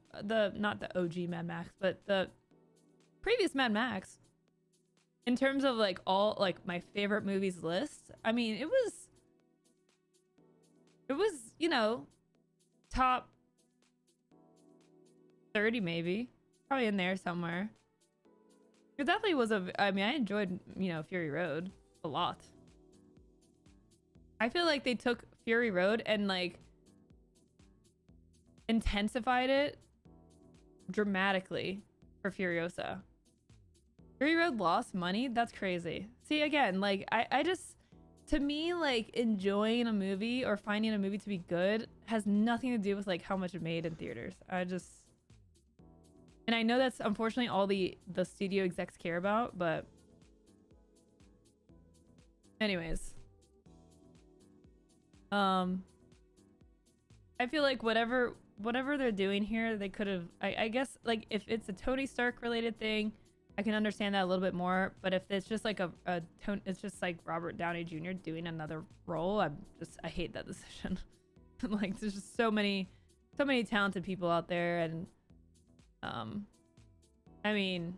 S1: not the OG Mad Max, but the previous Mad Max. In terms of like all like my favorite movies list, I mean, it was, you know, top 30 maybe. Probably in there somewhere. It definitely was I mean, I enjoyed, you know, Fury Road a lot. I feel like they took Fury Road and like intensified it dramatically for Furiosa. Fury Road lost money? That's crazy. See, again, like I just to me, like, enjoying a movie or finding a movie to be good has nothing to do with like how much it made in theaters. And I know that's unfortunately all the studio execs care about, but anyways, I feel like whatever they're doing here, they could have, I guess, like, if it's a Tony Stark related thing, I can understand that a little bit more. But if it's just like it's just like Robert Downey Jr. doing another role, I hate that decision. Like, there's just so many talented people out there, and I mean,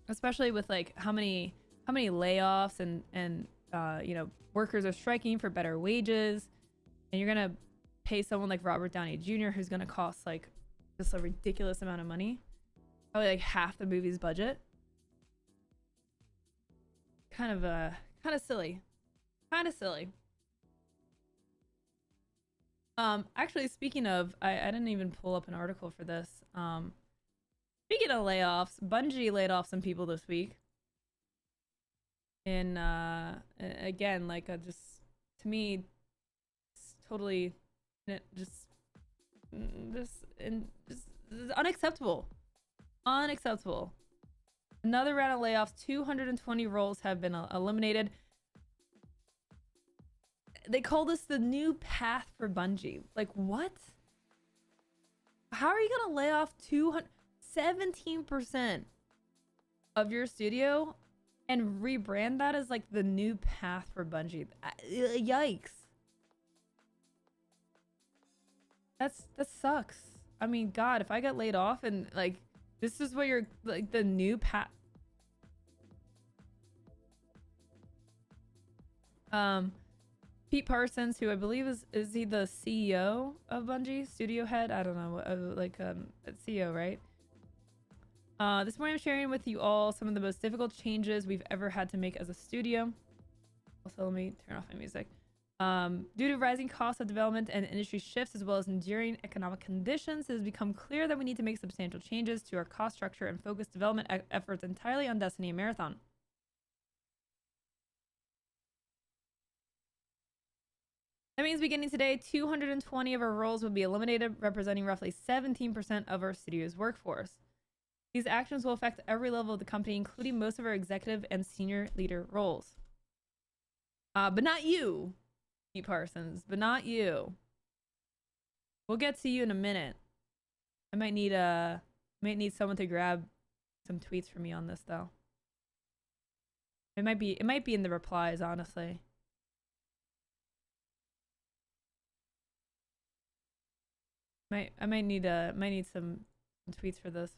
S1: especially with like how many layoffs and you know, workers are striking for better wages, and you're gonna pay someone like Robert Downey Jr., who's gonna cost like just a ridiculous amount of money, probably like half the movie's budget. Kind of silly. Actually, speaking of, I didn't even pull up an article for this. Speaking of layoffs, Bungie laid off some people this week. And again, like, just to me, it's totally just unacceptable. Unacceptable. Another round of layoffs. 220 roles have been eliminated. They call this the new path for Bungie. Like, what? How are you gonna lay off 17% of your studio and rebrand that as like the new path for Bungie? Yikes. That sucks. I mean, God, if I got laid off and like this is what you're like the new path. Pete Parsons, who I believe is he the CEO of Bungie, studio head? I don't know, like CEO, right? This morning I'm sharing with you all some of the most difficult changes we've ever had to make as a studio. Also, let me turn off my music. Due to rising costs of development and industry shifts, as well as enduring economic conditions, it has become clear that we need to make substantial changes to our cost structure and focus development efforts entirely on Destiny and Marathon. That means beginning today, 220 of our roles will be eliminated, representing roughly 17% of our studio's workforce. These actions will affect every level of the company, including most of our executive and senior leader roles. But not you, Pete Parsons, but not you. We'll get to you in a minute. I might need someone to grab some tweets from me on this though. It might be in the replies, honestly. I might need some tweets for this.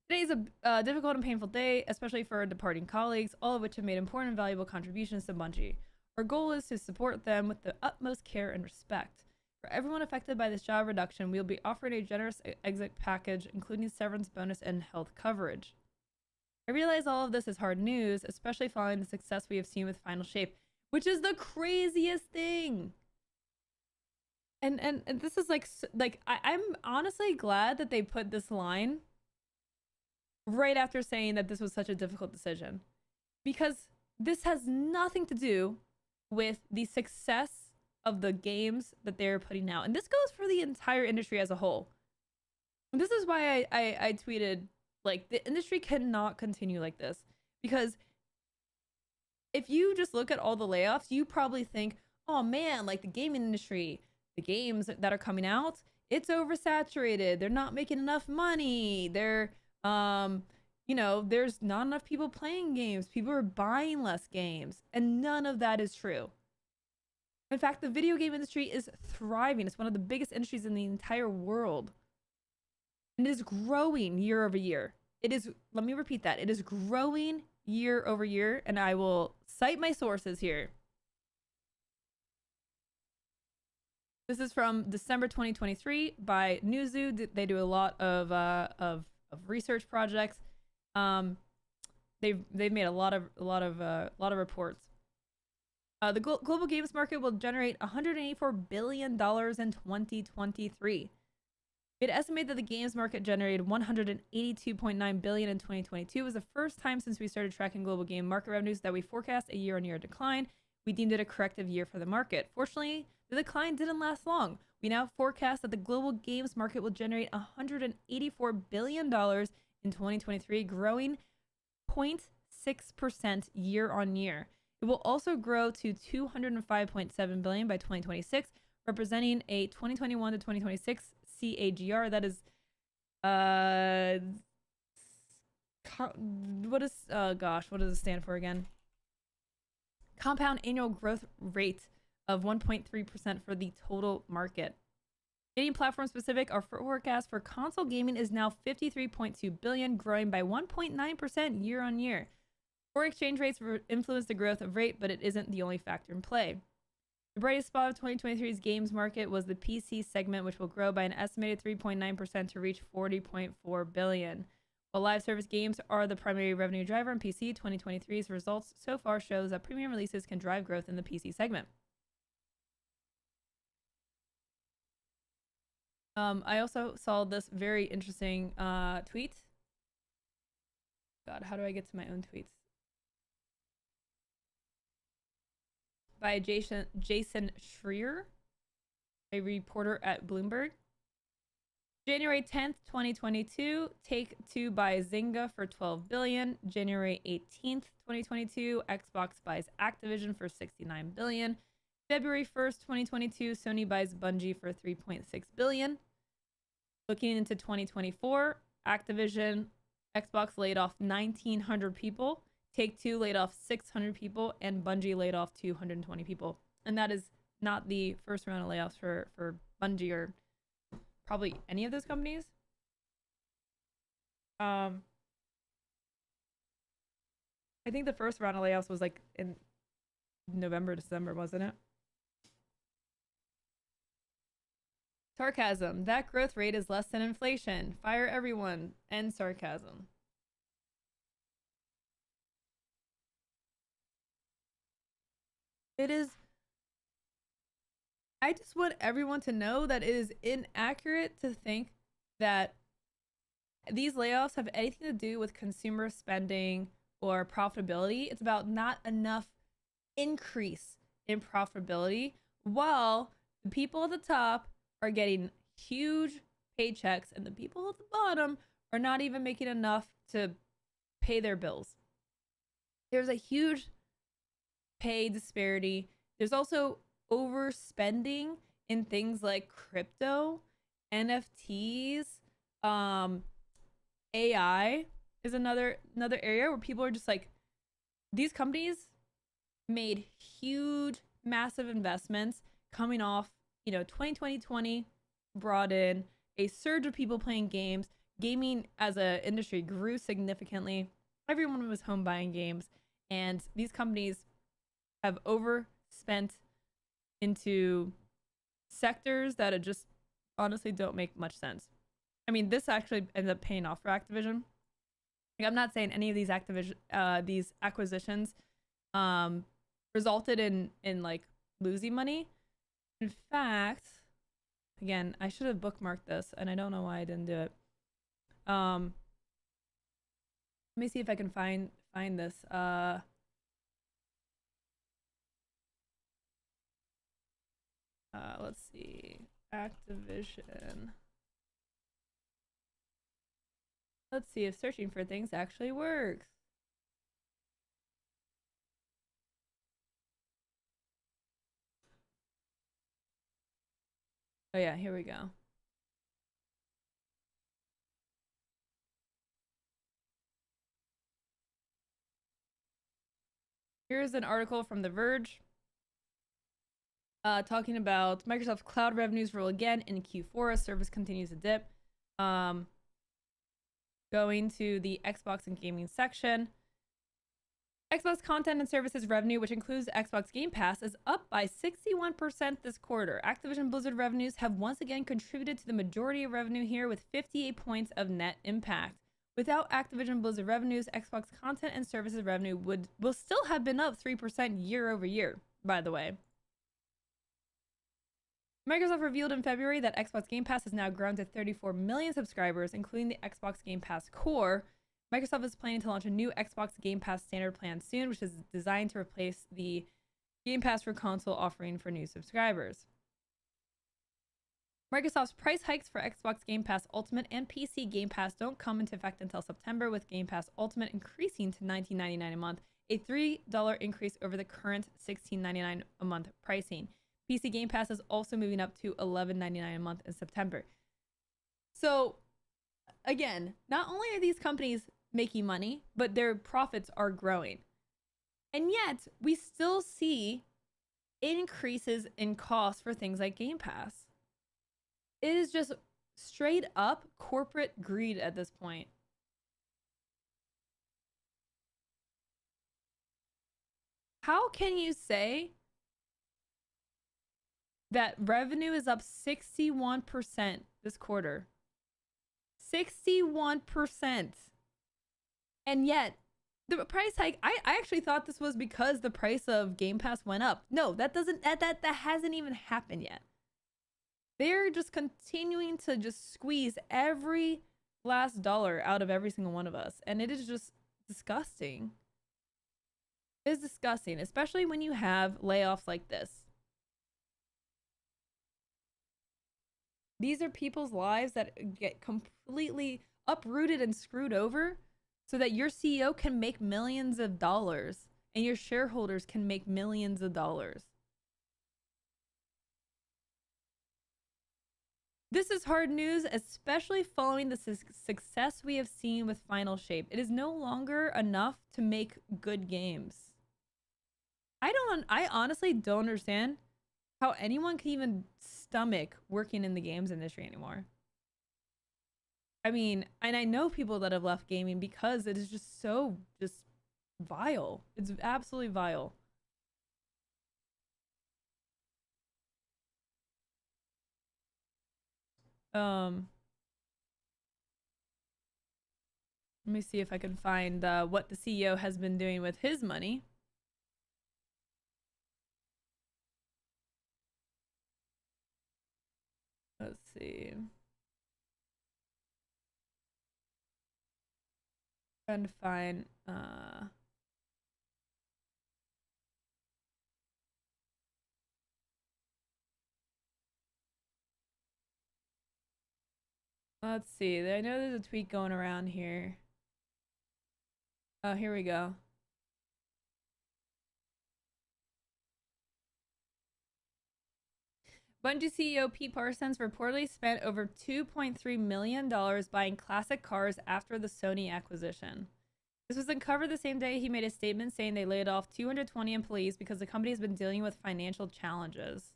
S1: Today is a difficult and painful day, especially for our departing colleagues, all of which have made important and valuable contributions to Bungie. Our goal is to support them with the utmost care and respect. For everyone affected by this job reduction, we will be offering a generous exit package, including severance bonus and health coverage. I realize all of this is hard news, especially following the success we have seen with Final Shape, which is the craziest thing. And this is like I'm honestly glad that they put this line right after saying that this was such a difficult decision, because this has nothing to do with the success of the games that they're putting out, and this goes for the entire industry as a whole. And this is why I tweeted, like, the industry cannot continue like this, because if you just look at all the layoffs, you probably think, oh man, like the gaming industry, the games that are coming out, it's oversaturated. They're not making enough money. They're, you know, there's not enough people playing games. People are buying less games. And none of that is true. In fact, the video game industry is thriving. It's one of the biggest industries in the entire world. And it is growing year over year. It is, let me repeat that. It is growing year over year. And I will cite my sources here. This is from December 2023 by Newzoo. They do a lot of research projects. They've made a lot of reports. The global games market will generate $184 billion in 2023. It estimated that the games market generated 182.9 billion in 2022. It was the first time since we started tracking global game market revenues that we forecast a year-on-year decline. We deemed it a corrective year for the market. Fortunately, the decline didn't last long. We now forecast that the global games market will generate $184 billion in 2023, growing 0.6% year on year. It will also grow to 205.7 billion by 2026, representing a 2021 to 2026 CAGR that is what does it stand for again? Compound annual growth rate of 1.3% for the total market. Getting platform specific, our forecast for console gaming is now 53.2 billion, growing by 1.9% year on year. Foreign exchange rates influence the growth of rate, but it isn't the only factor in play. The brightest spot of 2023's games market was the PC segment, which will grow by an estimated 3.9% to reach 40.4 billion. While live service games are the primary revenue driver on PC, 2023's results so far shows that premium releases can drive growth in the PC segment. I also saw this very interesting tweet. God, how do I get to my own tweets? By Jason Schreier, a reporter at Bloomberg. January 10th, 2022, Take-Two buys Zynga for $12 billion. January 18th, 2022, Xbox buys Activision for $69 billion. February 1st, 2022, Sony buys Bungie for $3.6 billion. Looking into 2024, Activision, Xbox laid off 1,900 people. Take-Two laid off 600 people, and Bungie laid off 220 people. And that is not the first round of layoffs for Bungie or probably any of those companies. I think the first round of layoffs was like in November, December, wasn't it? Sarcasm. That growth rate is less than inflation. Fire everyone. End sarcasm. It is. I just want everyone to know that it is inaccurate to think that these layoffs have anything to do with consumer spending or profitability. It's about not enough increase in profitability while the people at the top are getting huge paychecks and the people at the bottom are not even making enough to pay their bills. There's a huge pay disparity. There's also overspending in things like crypto, NFTs, AI is another area where people are just like, these companies made huge, massive investments coming off, 2020 brought in a surge of people playing games. Gaming as an industry grew significantly. Everyone was home buying games, and these companies have overspent into sectors that just honestly don't make much sense. I mean, this actually ended up paying off for Activision. Like, I'm not saying any of these these acquisitions resulted in like losing money. In fact, again, I should have bookmarked this, and I don't know why I didn't do it. Let me see if I can find this. Let's see. Activision. Let's see if searching for things actually works. Oh yeah, here we go. Here's an article from The Verge talking about Microsoft Cloud revenues roll again in Q4 as service continues to dip. Going to the Xbox and gaming section. Xbox content and services revenue, which includes Xbox Game Pass, is up by 61% this quarter. Activision Blizzard revenues have once again contributed to the majority of revenue here with 58 points of net impact. Without Activision Blizzard revenues, Xbox content and services revenue will still have been up 3% year over year, by the way. Microsoft revealed in February that Xbox Game Pass has now grown to 34 million subscribers, including the Xbox Game Pass Core. Microsoft is planning to launch a new Xbox Game Pass standard plan soon, which is designed to replace the Game Pass for console offering for new subscribers. Microsoft's price hikes for Xbox Game Pass Ultimate and PC Game Pass don't come into effect until September, with Game Pass Ultimate increasing to $19.99 a month, a $3 increase over the current $16.99 a month pricing. PC Game Pass is also moving up to $11.99 a month in September. So, again, not only are these companies making money, but their profits are growing. And yet, we still see increases in costs for things like Game Pass. It is just straight up corporate greed at this point. How can you say that revenue is up 61% this quarter? 61%. And yet, the price hike, I actually thought this was because the price of Game Pass went up. No, that hasn't even happened yet. They're just continuing to just squeeze every last dollar out of every single one of us. And it is just disgusting. It is disgusting, especially when you have layoffs like this. These are people's lives that get completely uprooted and screwed over so that your CEO can make millions of dollars and your shareholders can make millions of dollars. This is hard news, especially following the success we have seen with Final Shape. It is no longer enough to make good games. I honestly don't understand how anyone can even stomach working in the games industry anymore. I mean, and I know people that have left gaming because it is just so just vile. It's absolutely vile. Let me see if I can find what the CEO has been doing with his money. Let's see. Trying to find let's see. I know there's a tweet going around here. Oh, here we go. Bungie CEO Pete Parsons reportedly spent over $2.3 million buying classic cars after the Sony acquisition. This was uncovered the same day he made a statement saying they laid off 220 employees because the company has been dealing with financial challenges.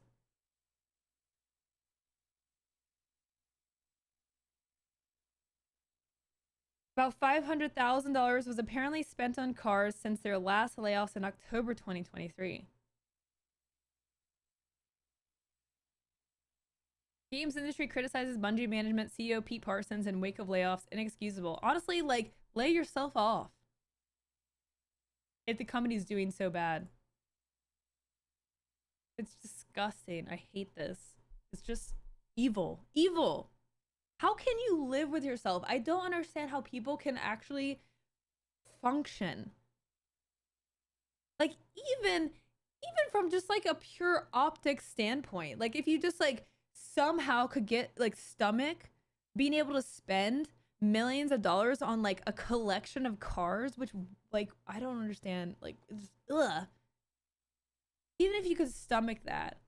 S1: About $500,000 was apparently spent on cars since their last layoffs in October 2023. Games industry criticizes Bungie management CEO Pete Parsons in wake of layoffs. Inexcusable. Honestly, like, lay yourself off if the company's doing so bad. It's disgusting. I hate this. It's just evil. Evil. How can you live with yourself? I don't understand how people can actually function. Like, even from just like a pure optics standpoint, like if you just like somehow could get like stomach being able to spend millions of dollars on like a collection of cars, which like I don't understand, like it's ugh. Even if you could stomach that,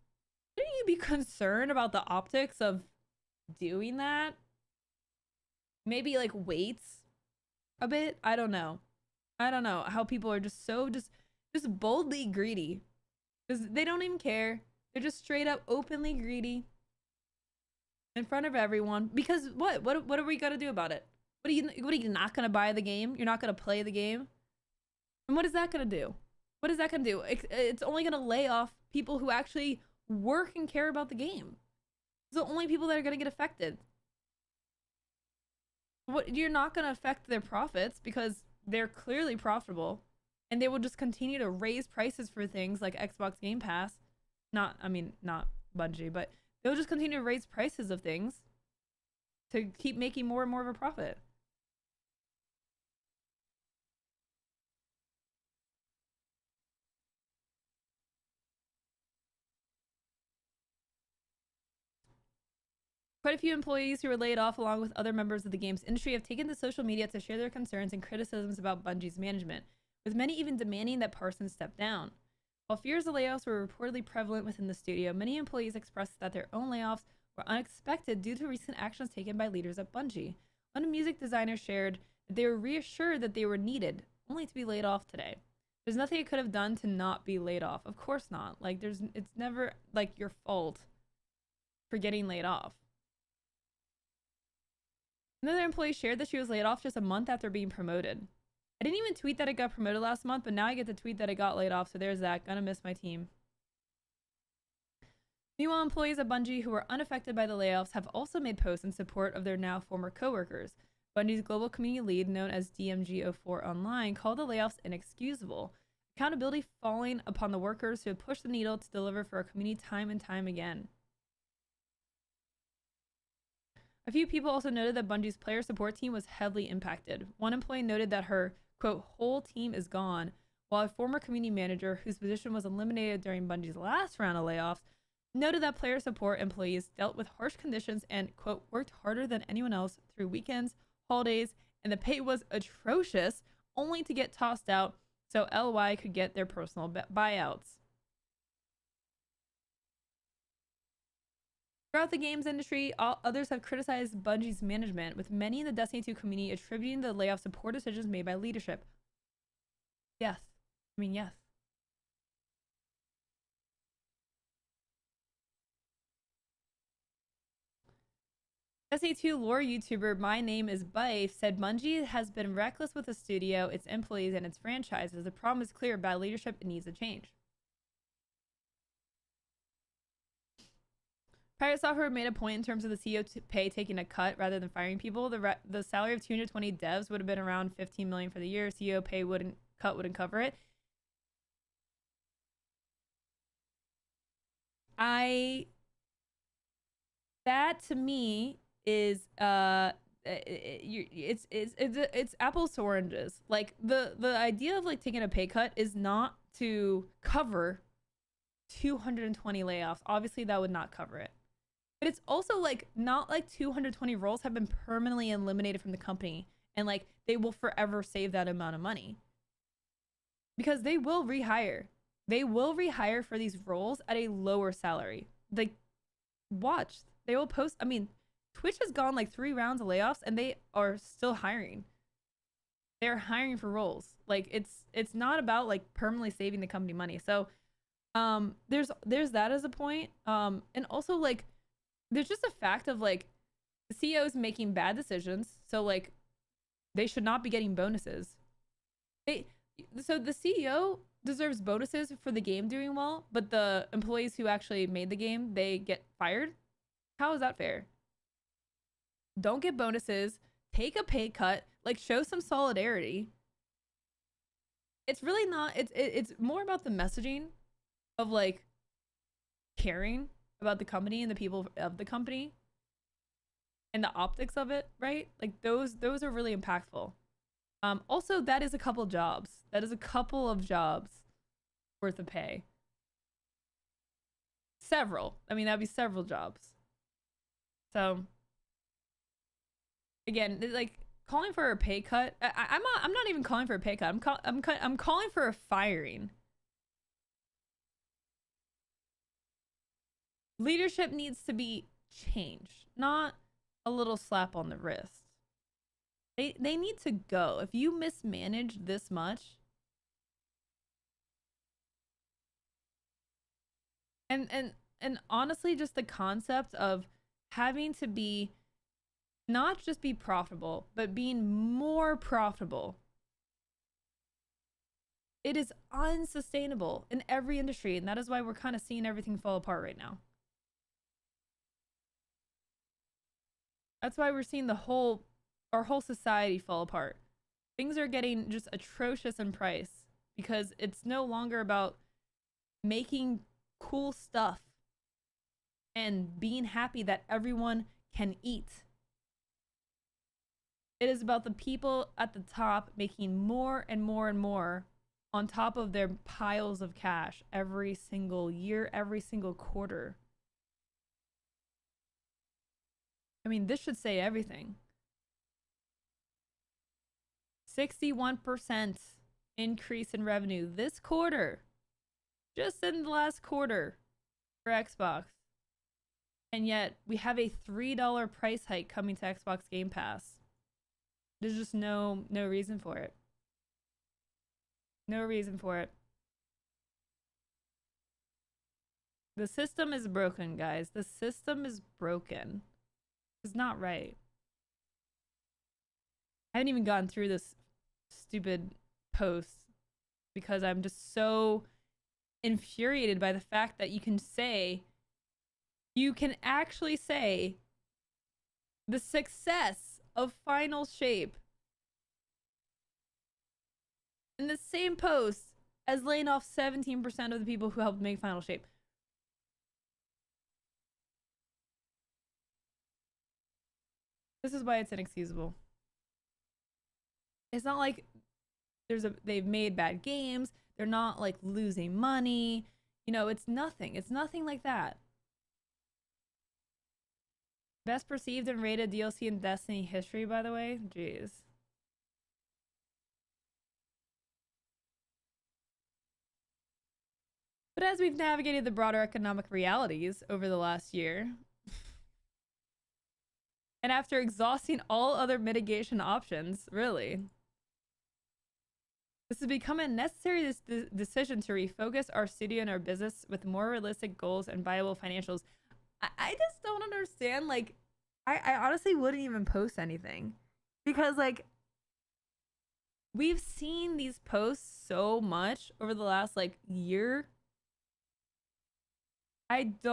S1: shouldn't you be concerned about the optics of doing that? Maybe like weights a bit. I don't know how people are just so just boldly greedy, because they don't even care. They're just straight up openly greedy in front of everyone. Because what are we gonna do about it? What are you not gonna buy the game? You're not gonna play the game? And what is that gonna do? What is that gonna do? It's only gonna lay off people who actually work and care about the game. It's the only people that are gonna get affected. You're not gonna affect their profits because they're clearly profitable, and they will just continue to raise prices for things like Xbox Game Pass. Not Bungie, but They'll just continue to raise prices of things to keep making more and more of a profit. Quite a few employees who were laid off, along with other members of the game's industry, have taken to social media to share their concerns and criticisms about Bungie's management, with many even demanding that Parsons step down. While fears of layoffs were reportedly prevalent within the studio, many employees expressed that their own layoffs were unexpected due to recent actions taken by leaders at Bungie. One music designer shared that they were reassured that they were needed, only to be laid off today. There's nothing I could have done to not be laid off. Of course not. Like, it's never like your fault for getting laid off. Another employee shared that she was laid off just a month after being promoted. I didn't even tweet that I got promoted last month, but now I get to tweet that I got laid off, so there's that. Gonna miss my team. Meanwhile, employees at Bungie who were unaffected by the layoffs have also made posts in support of their now former coworkers. Bungie's global community lead, known as DMG04 Online, called the layoffs inexcusable. Accountability falling upon the workers who have pushed the needle to deliver for our community time and time again. A few people also noted that Bungie's player support team was heavily impacted. One employee noted that her, quote, whole team is gone, while a former community manager whose position was eliminated during Bungie's last round of layoffs noted that player support employees dealt with harsh conditions and, quote, worked harder than anyone else through weekends, holidays, and the pay was atrocious, only to get tossed out so LY could get their personal buyouts. Throughout the games industry, others have criticized Bungie's management, with many in the Destiny 2 community attributing the layoffs to poor decisions made by leadership. Yes. I mean, yes. Destiny 2 lore YouTuber My Name is Bife said Bungie has been reckless with the studio, its employees, and its franchises. The problem is clear: bad leadership needs a change. Pirate Software made a point in terms of the CEO pay taking a cut rather than firing people. The salary of 220 devs would have been around 15 million for the year. CEO pay wouldn't cover it. That to me is it's apples to oranges. Like the idea of like taking a pay cut is not to cover 220 layoffs. Obviously that would not cover it. But it's also like not like 220 roles have been permanently eliminated from the company and like they will forever save that amount of money. Because they will rehire. They will rehire for these roles at a lower salary. Like, watch. They will post. I mean, Twitch has gone like 3 rounds of layoffs and they are still hiring. They're hiring for roles. Like it's not about like permanently saving the company money. So there's that as a point. And also like there's just a fact of like the CEOs making bad decisions. So like they should not be getting bonuses. So the CEO deserves bonuses for the game doing well, but the employees who actually made the game, they get fired. How is that fair? Don't get bonuses, take a pay cut, like show some solidarity. It's really not, it's more about the messaging of like caring about the company and the people of the company and the optics of it, right? Like those are really impactful. Also, that is a couple jobs. That is a couple of jobs worth of pay. Several. I mean, that'd be several jobs. So again, like calling for a pay cut. I'm not even calling for a pay cut. I'm calling for a firing. Leadership needs to be changed, not a little slap on the wrist. They need to go. If you mismanage this much, and honestly, just the concept of having to be not just be profitable, but being more profitable. It is unsustainable in every industry, and that is why we're kind of seeing everything fall apart right now. That's why we're seeing our whole society fall apart. Things are getting just atrocious in price because it's no longer about making cool stuff. and being happy that everyone can eat. It is about the people at the top making more and more and more on top of their piles of cash every single year, every single quarter. I mean, this should say everything. 61% increase in revenue this quarter, just in the last quarter for Xbox. And yet we have a $3 price hike coming to Xbox Game Pass. There's just no reason for it. No reason for it. The system is broken, guys. The system is broken. It's not right. I haven't even gotten through this stupid post because I'm just so infuriated by the fact that you can actually say the success of Final Shape in the same post as laying off 17% of the people who helped make Final Shape. This is why it's inexcusable. It's not like they've made bad games. They're not like losing money. You know, it's nothing. It's nothing like that. Best perceived and rated DLC in Destiny history, by the way. Jeez. But as we've navigated the broader economic realities over the last year, and after exhausting all other mitigation options, really, this has become a necessary decision to refocus our studio and our business with more realistic goals and viable financials. I just don't understand. Like, I honestly wouldn't even post anything because, like, we've seen these posts so much over the last, like, year. It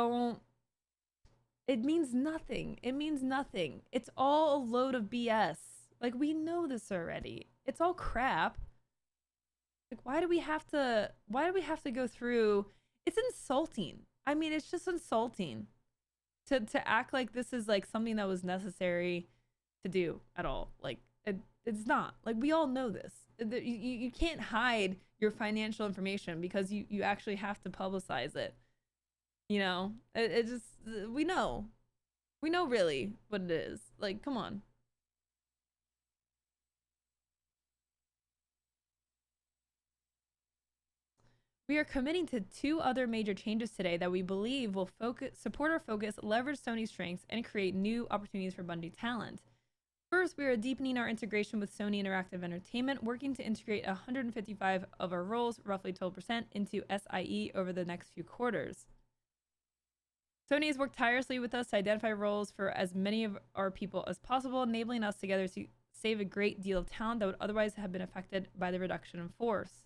S1: means nothing. It means nothing. It's all a load of BS. Like, we know this already. It's all crap. Like, why do we have to go through? It's insulting. I mean, it's just insulting to act like this is like something that was necessary to do at all. Like, it's not. Like, we all know this. You can't hide your financial information because you actually have to publicize it. You know, it just, we know really what it is. Like, come on. We are committing to 2 other major changes today that we believe will support our focus, leverage Sony's strengths, and create new opportunities for Bungie talent. First, we are deepening our integration with Sony Interactive Entertainment, working to integrate 155 of our roles, roughly 12%, into SIE over the next few quarters. Sony has worked tirelessly with us to identify roles for as many of our people as possible, enabling us together to save a great deal of talent that would otherwise have been affected by the reduction in force.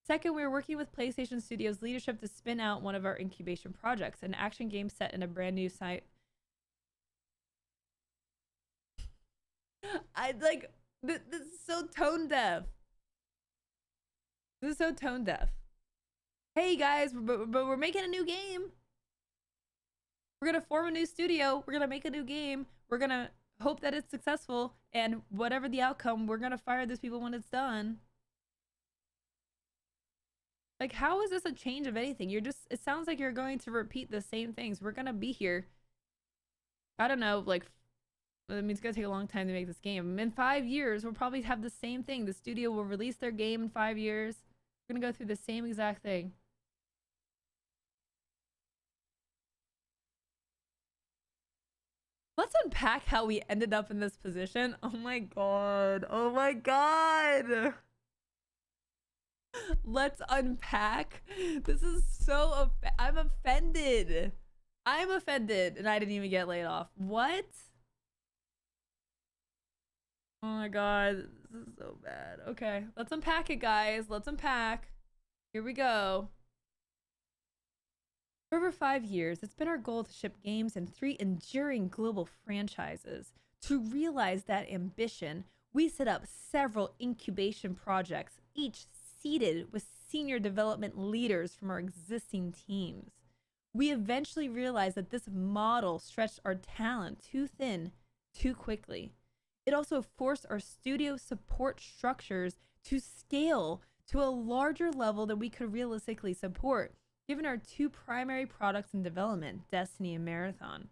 S1: Second, we are working with PlayStation Studios leadership to spin out one of our incubation projects, an action game set in a brand new site. This is so tone deaf. This is so tone deaf. Hey guys, but we're making a new game. We're gonna form a new studio. We're gonna make a new game. We're gonna hope that it's successful, and whatever the outcome, we're gonna fire these people when it's done. Like, how is this a change of anything? It sounds like you're going to repeat the same things. We're gonna be here. I don't know, like, I mean, it's gonna take a long time to make this game. In 5 years, we'll probably have the same thing. The studio will release their game in 5 years. We're gonna go through the same exact thing. Let's unpack how we ended up in this position. Oh my god. Oh my god. Let's unpack. This is so I'm offended. I'm offended and I didn't even get laid off. What? Oh my god. This is so bad. Okay, let's unpack it, guys. Let's unpack. Here we go. For over 5 years, it's been our goal to ship games in 3 enduring global franchises. To realize that ambition, we set up several incubation projects, each seated with senior development leaders from our existing teams. We eventually realized that this model stretched our talent too thin too quickly. It also forced our studio support structures to scale to a larger level than we could realistically support, given our two primary products in development, Destiny and Marathon.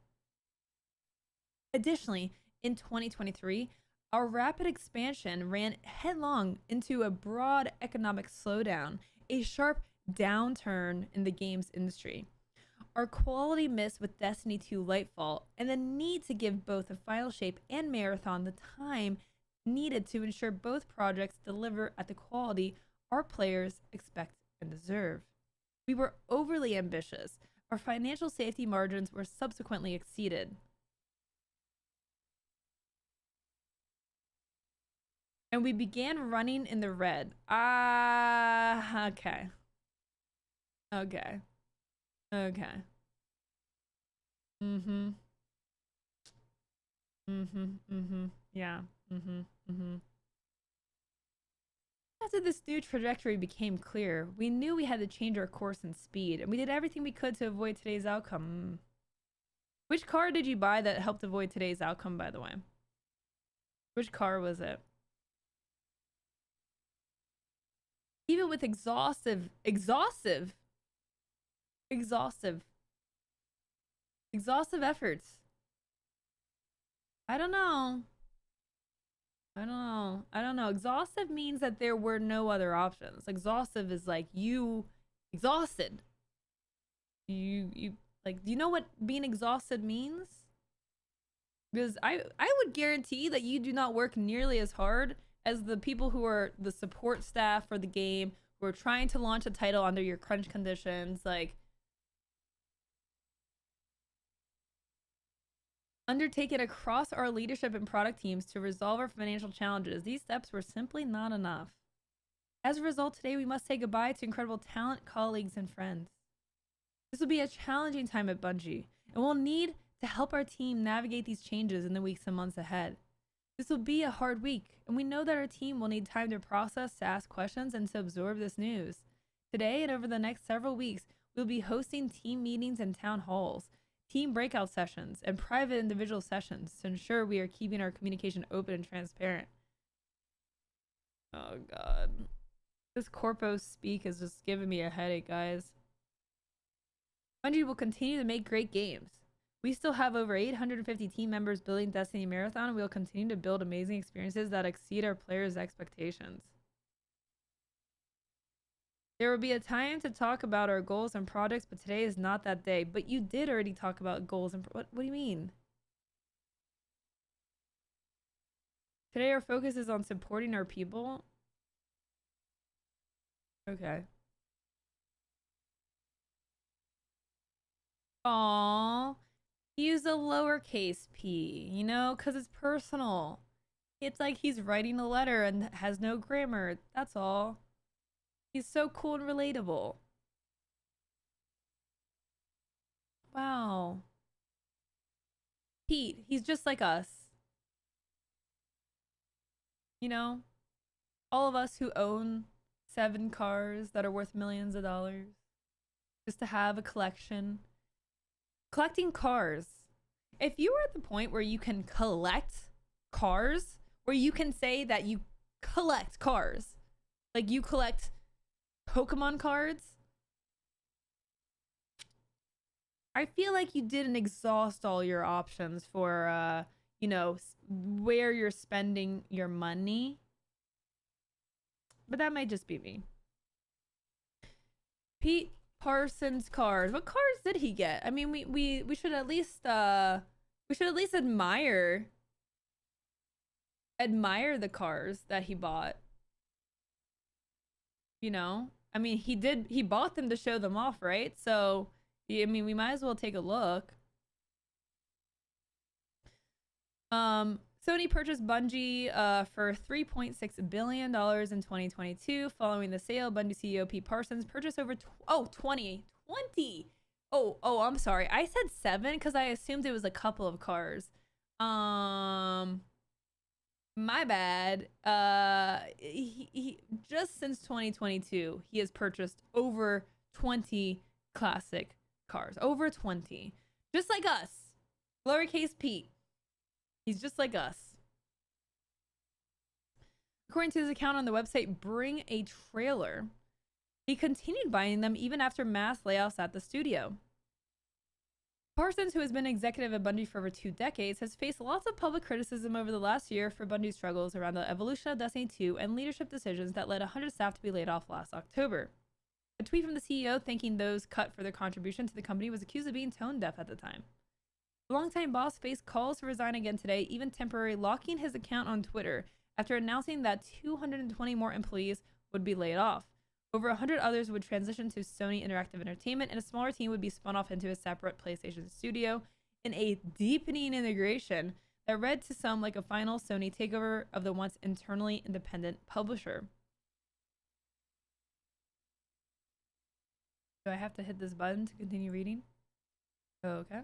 S1: Additionally, in 2023, our rapid expansion ran headlong into a broad economic slowdown, a sharp downturn in the games industry. Our quality missed with Destiny 2 Lightfall, and the need to give both the Final Shape and Marathon the time needed to ensure both projects deliver at the quality our players expect and deserve. We were overly ambitious. Our financial safety margins were subsequently exceeded. And we began running in the red. Okay. Okay. Okay. Mm-hmm. Mm-hmm. Mm-hmm. Yeah. Mm-hmm. Mm-hmm. After this new trajectory became clear, we knew we had to change our course and speed, and we did everything we could to avoid today's outcome. Which car did you buy that helped avoid today's outcome, by the way? Which car was it? Even with exhaustive efforts. I don't know. Exhaustive means that there were no other options. Exhaustive is like you exhausted. You like, do you know what being exhausted means? Because I would guarantee that you do not work nearly as hard as the people who are the support staff for the game, who are trying to launch a title under your crunch conditions, like undertaken across our leadership and product teams to resolve our financial challenges. These steps were simply not enough. As a result, today we must say goodbye to incredible talent, colleagues, and friends. This will be a challenging time at Bungie, and we'll need to help our team navigate these changes in the weeks and months ahead. This will be a hard week, and we know that our team will need time to process, to ask questions, and to absorb this news. Today and over the next several weeks, we'll be hosting team meetings and town halls, team breakout sessions, and private individual sessions to ensure we are keeping our communication open and transparent. Oh god. This corpo speak is just giving me a headache, guys. Bungie will continue to make great games. We still have over 850 team members building Destiny Marathon, and we will continue to build amazing experiences that exceed our players' expectations. There will be a time to talk about our goals and projects, but today is not that day. But you did already talk about goals and... What do you mean? Today our focus is on supporting our people. Okay. Aww. Use a lowercase p, you know, because it's personal. It's like he's writing a letter and has no grammar. That's all. He's so cool and relatable. Wow. Pete, he's just like us. You know? All of us who own 7 cars that are worth millions of dollars. Just to have a collection. Collecting cars. If you are at the point where you can collect cars, where you can say that you collect cars, like you collect Pokemon cards, I feel like you didn't exhaust all your options for, you know, where you're spending your money. But that might just be me. Pete Parsons cars. What cars did he get? I mean, we should at least admire the cars that he bought. You know? I mean, he bought them to show them off, right? So, I mean, we might as well take a look. Sony purchased Bungie for $3.6 billion in 2022. Following the sale, Bungie CEO Pete Parsons purchased over 20. Oh, I'm sorry. I said 7 because I assumed it was a couple of cars. My bad. He just since 2022, he has purchased over 20 classic cars. Over 20. Just like us. Lowercase Pete. He's just like us. According to his account on the website Bring a Trailer, he continued buying them even after mass layoffs at the studio. Parsons, who has been executive at Bungie for over 2 decades, has faced lots of public criticism over the last year for Bungie's struggles around the evolution of Destiny 2 and leadership decisions that led 100 staff to be laid off last October. A tweet from the CEO thanking those cut for their contribution to the company was accused of being tone deaf at the time. The longtime boss faced calls to resign again today, even temporarily locking his account on Twitter after announcing that 220 more employees would be laid off. Over 100 others would transition to Sony Interactive Entertainment, and a smaller team would be spun off into a separate PlayStation studio in a deepening integration that read to some like a final Sony takeover of the once internally independent publisher. Do I have to hit this button to continue reading? Okay.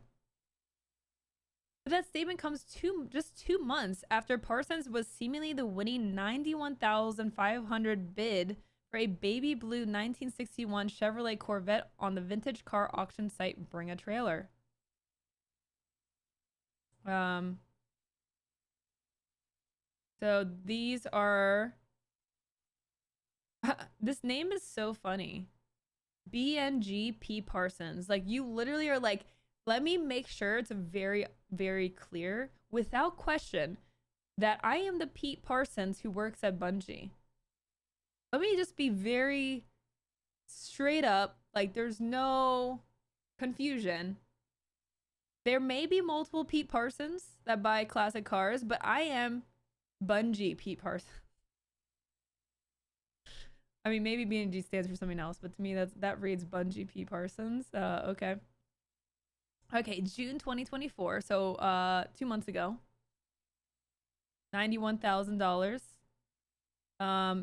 S1: But that statement comes just 2 months after Parsons was seemingly the winning $91,500 bid for a baby blue 1961 Chevrolet Corvette on the vintage car auction site Bring a Trailer. So these are... this name is so funny. BNGP Parsons. Like, you literally are like, let me make sure it's very, very clear, without question, that I am the Pete Parsons who works at Bungie. Let me just be very straight up. Like, there's no confusion. There may be multiple Pete Parsons that buy classic cars, but I am Bungie Pete Parsons. I mean, maybe BNG stands for something else, but to me, that reads Bungie Pete Parsons. Okay. Okay, June 2024, so 2 months ago. $91,000.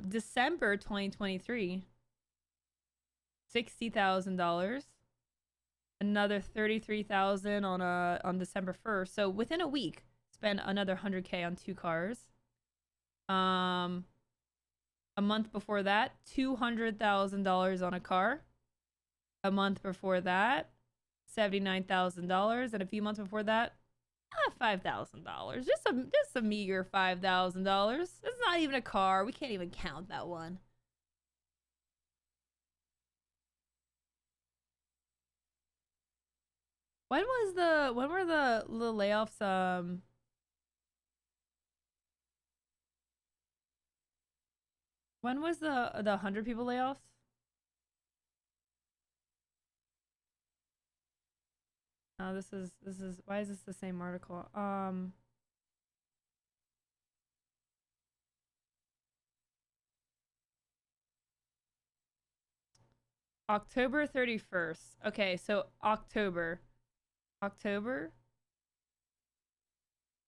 S1: December 2023, $60,000. Another $33,000 on December 1st. So within a week, spent another $100K on 2 cars. A month before that, $200,000 on a car. A month before that, $79,000, and a few months before that, $5,000. Just a meager $5,000. It's not even a car. We can't even count that one. When were the layoffs? When was the 100 people layoffs? This is why is this the same article? October 31st. Okay, so October.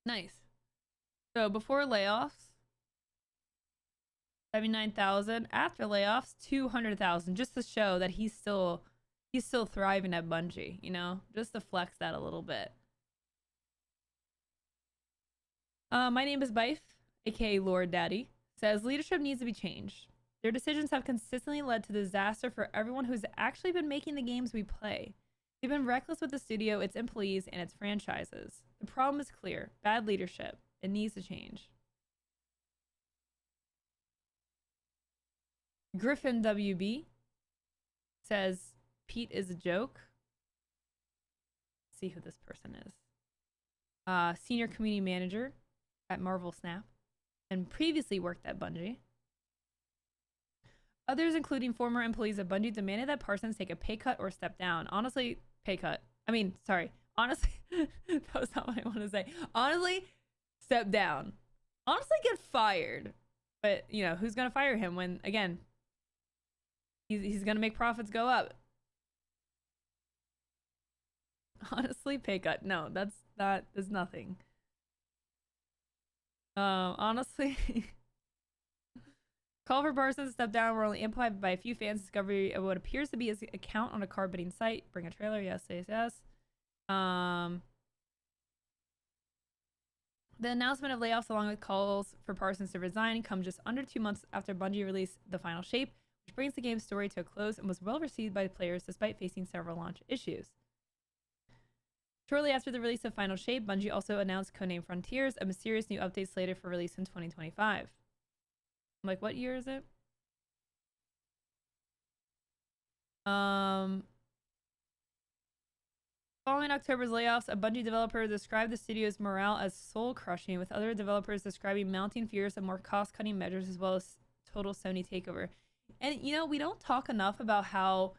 S1: Nice. So before layoffs, 79,000. After layoffs, 200,000. Just to show that he's still thriving at Bungie, you know? Just to flex that a little bit. My name is Bife, aka Lord Daddy, says leadership needs to be changed. Their decisions have consistently led to disaster for everyone who's actually been making the games we play. They've been reckless with the studio, its employees, and its franchises. The problem is clear. Bad leadership. It needs to change. Griffin WB says Pete is a joke. Let's see who this person is. Senior community manager at Marvel Snap and previously worked at Bungie. Others, including former employees of Bungie, demanded that Parsons take a pay cut or step down. Honestly, pay cut. I mean, sorry. Honestly, that was not what I want to say. Honestly, step down. Honestly, get fired. But, you know, who's going to fire him when, again, he's going to make profits go up? Honestly, pay cut. No, that is nothing. Honestly... Call for Parsons to step down were only amplified by a few fans' discovery of what appears to be his account on a car bidding site. Bring a trailer, yes. The announcement of layoffs along with calls for Parsons to resign come just under 2 months after Bungie released The Final Shape, which brings the game's story to a close and was well received by players despite facing several launch issues. Shortly after the release of Final Shape, Bungie also announced codename Frontiers, a mysterious new update slated for release in 2025. I'm like, what year is it? Following October's layoffs, a Bungie developer described the studio's morale as soul-crushing, with other developers describing mounting fears of more cost-cutting measures as well as total Sony takeover. And you know, we don't talk enough about how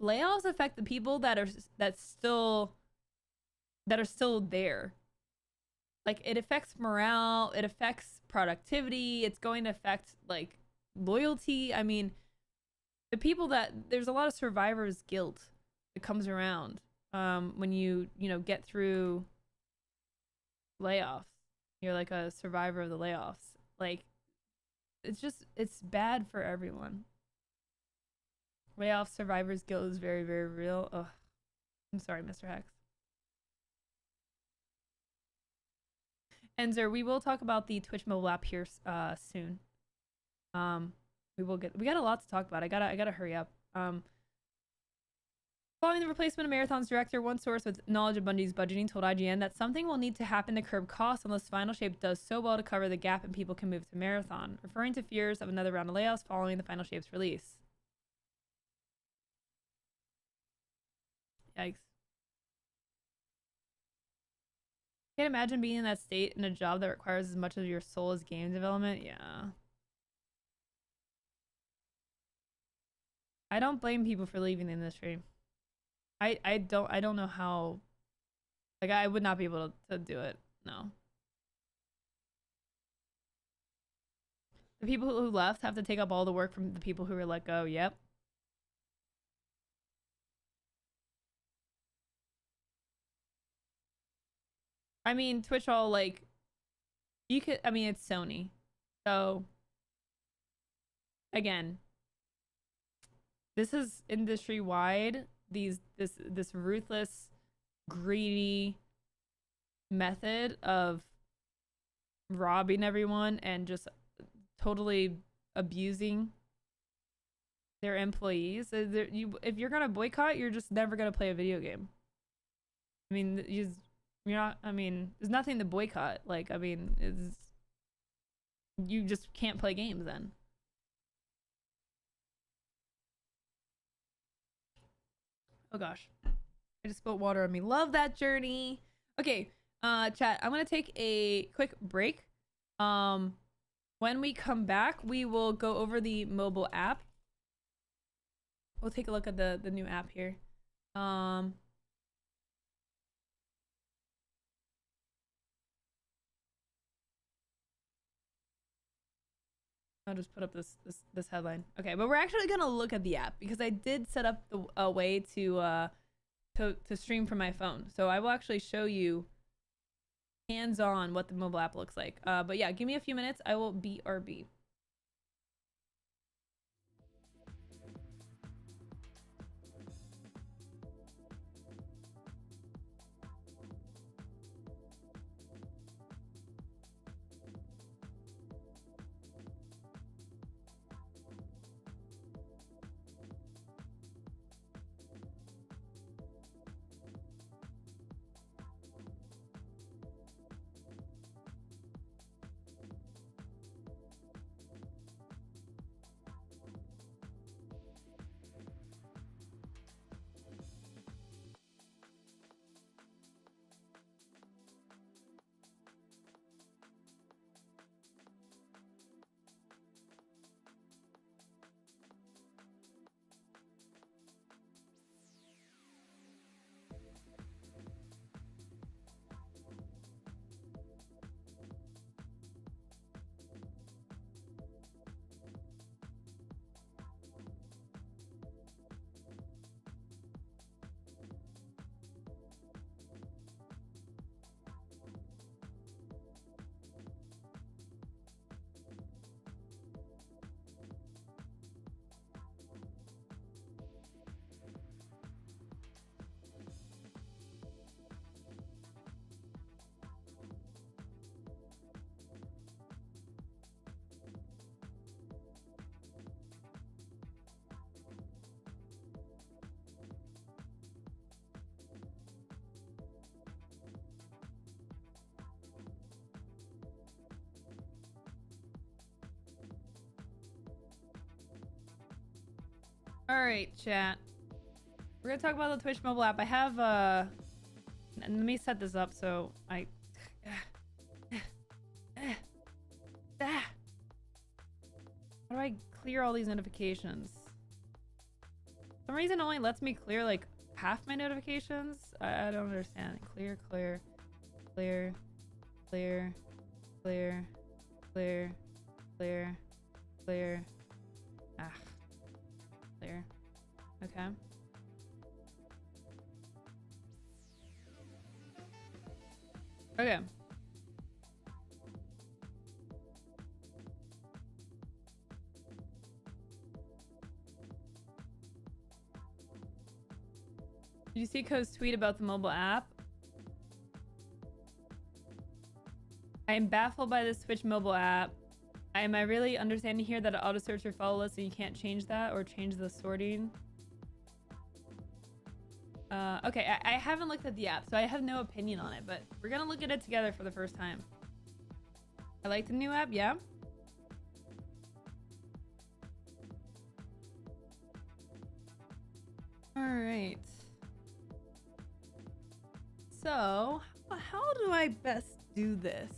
S1: layoffs affect the people that are still there. Like, it affects morale, it affects productivity, it's going to affect like loyalty. I mean, the people that there's a lot of survivor's guilt that comes around when you get through layoffs. You're like a survivor of the layoffs. Like, it's bad for everyone. Layoff survivor's guilt is very, very real. Ugh. I'm sorry, Mr. Hex. Enzer, we will talk about the Twitch mobile app here soon. We got a lot to talk about. I gotta hurry up. Following the replacement of Marathon's director, one source with knowledge of Bungie's budgeting told IGN that something will need to happen to curb costs unless Final Shape does so well to cover the gap and people can move to Marathon, referring to fears of another round of layoffs following the Final Shape's release. Yikes. Can't imagine being in that state in a job that requires as much of your soul as game development. Yeah. I don't blame people for leaving the industry. I don't know how, like, I would not be able to do it. No. The people who left have to take up all the work from the people who were let go. Yep. I mean, Twitch all, like, you could, I mean, it's Sony. So, again, this is industry-wide. This ruthless, greedy method of robbing everyone and just totally abusing their employees. If you're gonna boycott, you're just never gonna play a video game. I mean, you're not. I mean, there's nothing to boycott. Like, I mean, you just can't play games then. Oh gosh, I just spilled water on me. Love that journey. Okay, chat, I'm gonna take a quick break. When we come back, we will go over the mobile app. We'll take a look at the new app here. I'll just put up this headline. Okay, but we're actually gonna look at the app because I did set up a way to stream from my phone. So I will actually show you hands-on what the mobile app looks like. But yeah, give me a few minutes. I will BRB. All right, chat. We're gonna talk about the Twitch mobile app. I have and let me set this up so I. How do I clear all these notifications? For some reason, it only lets me clear like half my notifications. I don't understand. Clear, clear, clear, clear, clear, clear, clear, clear. Ah, clear. Okay. Okay. Did you see Ko's tweet about the mobile app? I am baffled by this Twitch mobile app. Am I really understanding here that it auto search your follow list so you can't change that or change the sorting? Okay, I haven't looked at the app, so I have no opinion on it, but we're gonna look at it together for the first time. I like the new app, yeah. All right. So, how do I best do this?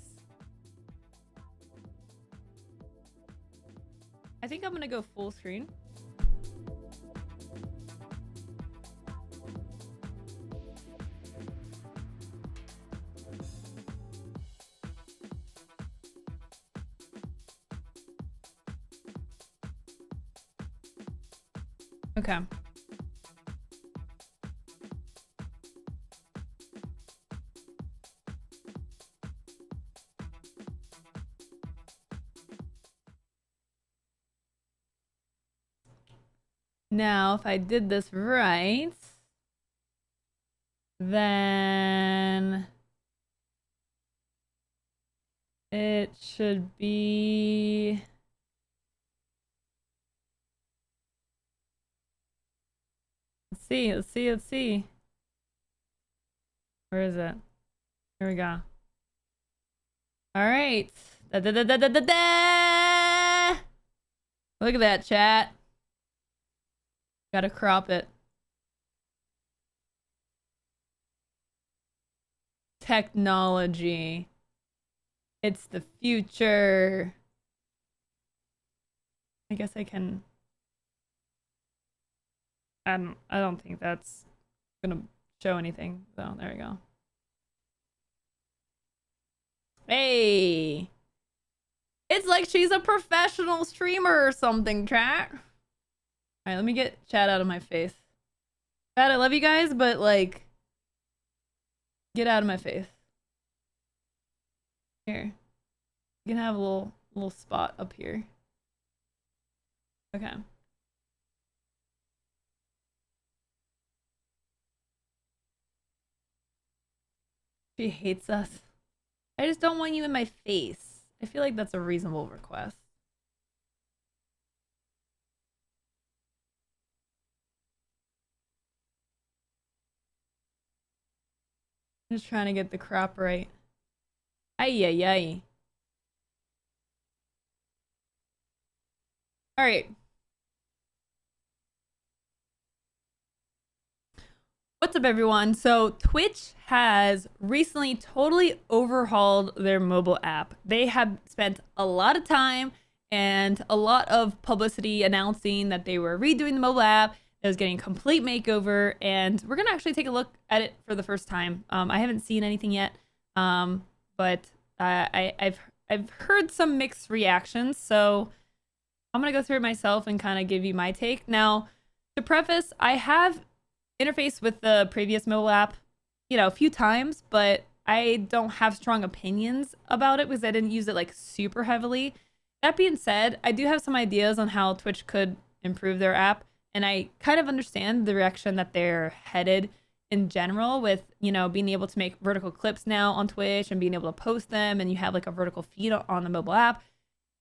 S1: I think I'm gonna go full screen. Okay. Now, if I did this right, then it should be... Let's see. Where is it? Here we go. All right. Da, da, da, da, da, da, da. Look at that, chat. Gotta crop it. Technology. It's the future. I guess I can... I don't think that's gonna show anything. So there we go. Hey! It's like she's a professional streamer or something, chat. Alright, let me get chat out of my face. Chat, I love you guys, but like... Get out of my face. Here. You can have a little spot up here. Okay. She hates us. I just don't want you in my face. I feel like that's a reasonable request. I'm just trying to get the crop right. Ay, ay, ay. All right. What's up, everyone? So Twitch has recently totally overhauled their mobile app. They have spent a lot of time and a lot of publicity announcing that they were redoing the mobile app. It was getting a complete makeover, and we're gonna actually take a look at it for the first time. I haven't seen anything yet, but I've heard some mixed reactions, so I'm gonna go through it myself and kind of give you my take. Now, to preface, I have interfaced with the previous mobile app, you know, a few times, but I don't have strong opinions about it because I didn't use it like super heavily. That being said, I do have some ideas on how Twitch could improve their app, and I kind of understand the direction that they're headed in general with, you know, being able to make vertical clips now on Twitch and being able to post them, and you have like a vertical feed on the mobile app.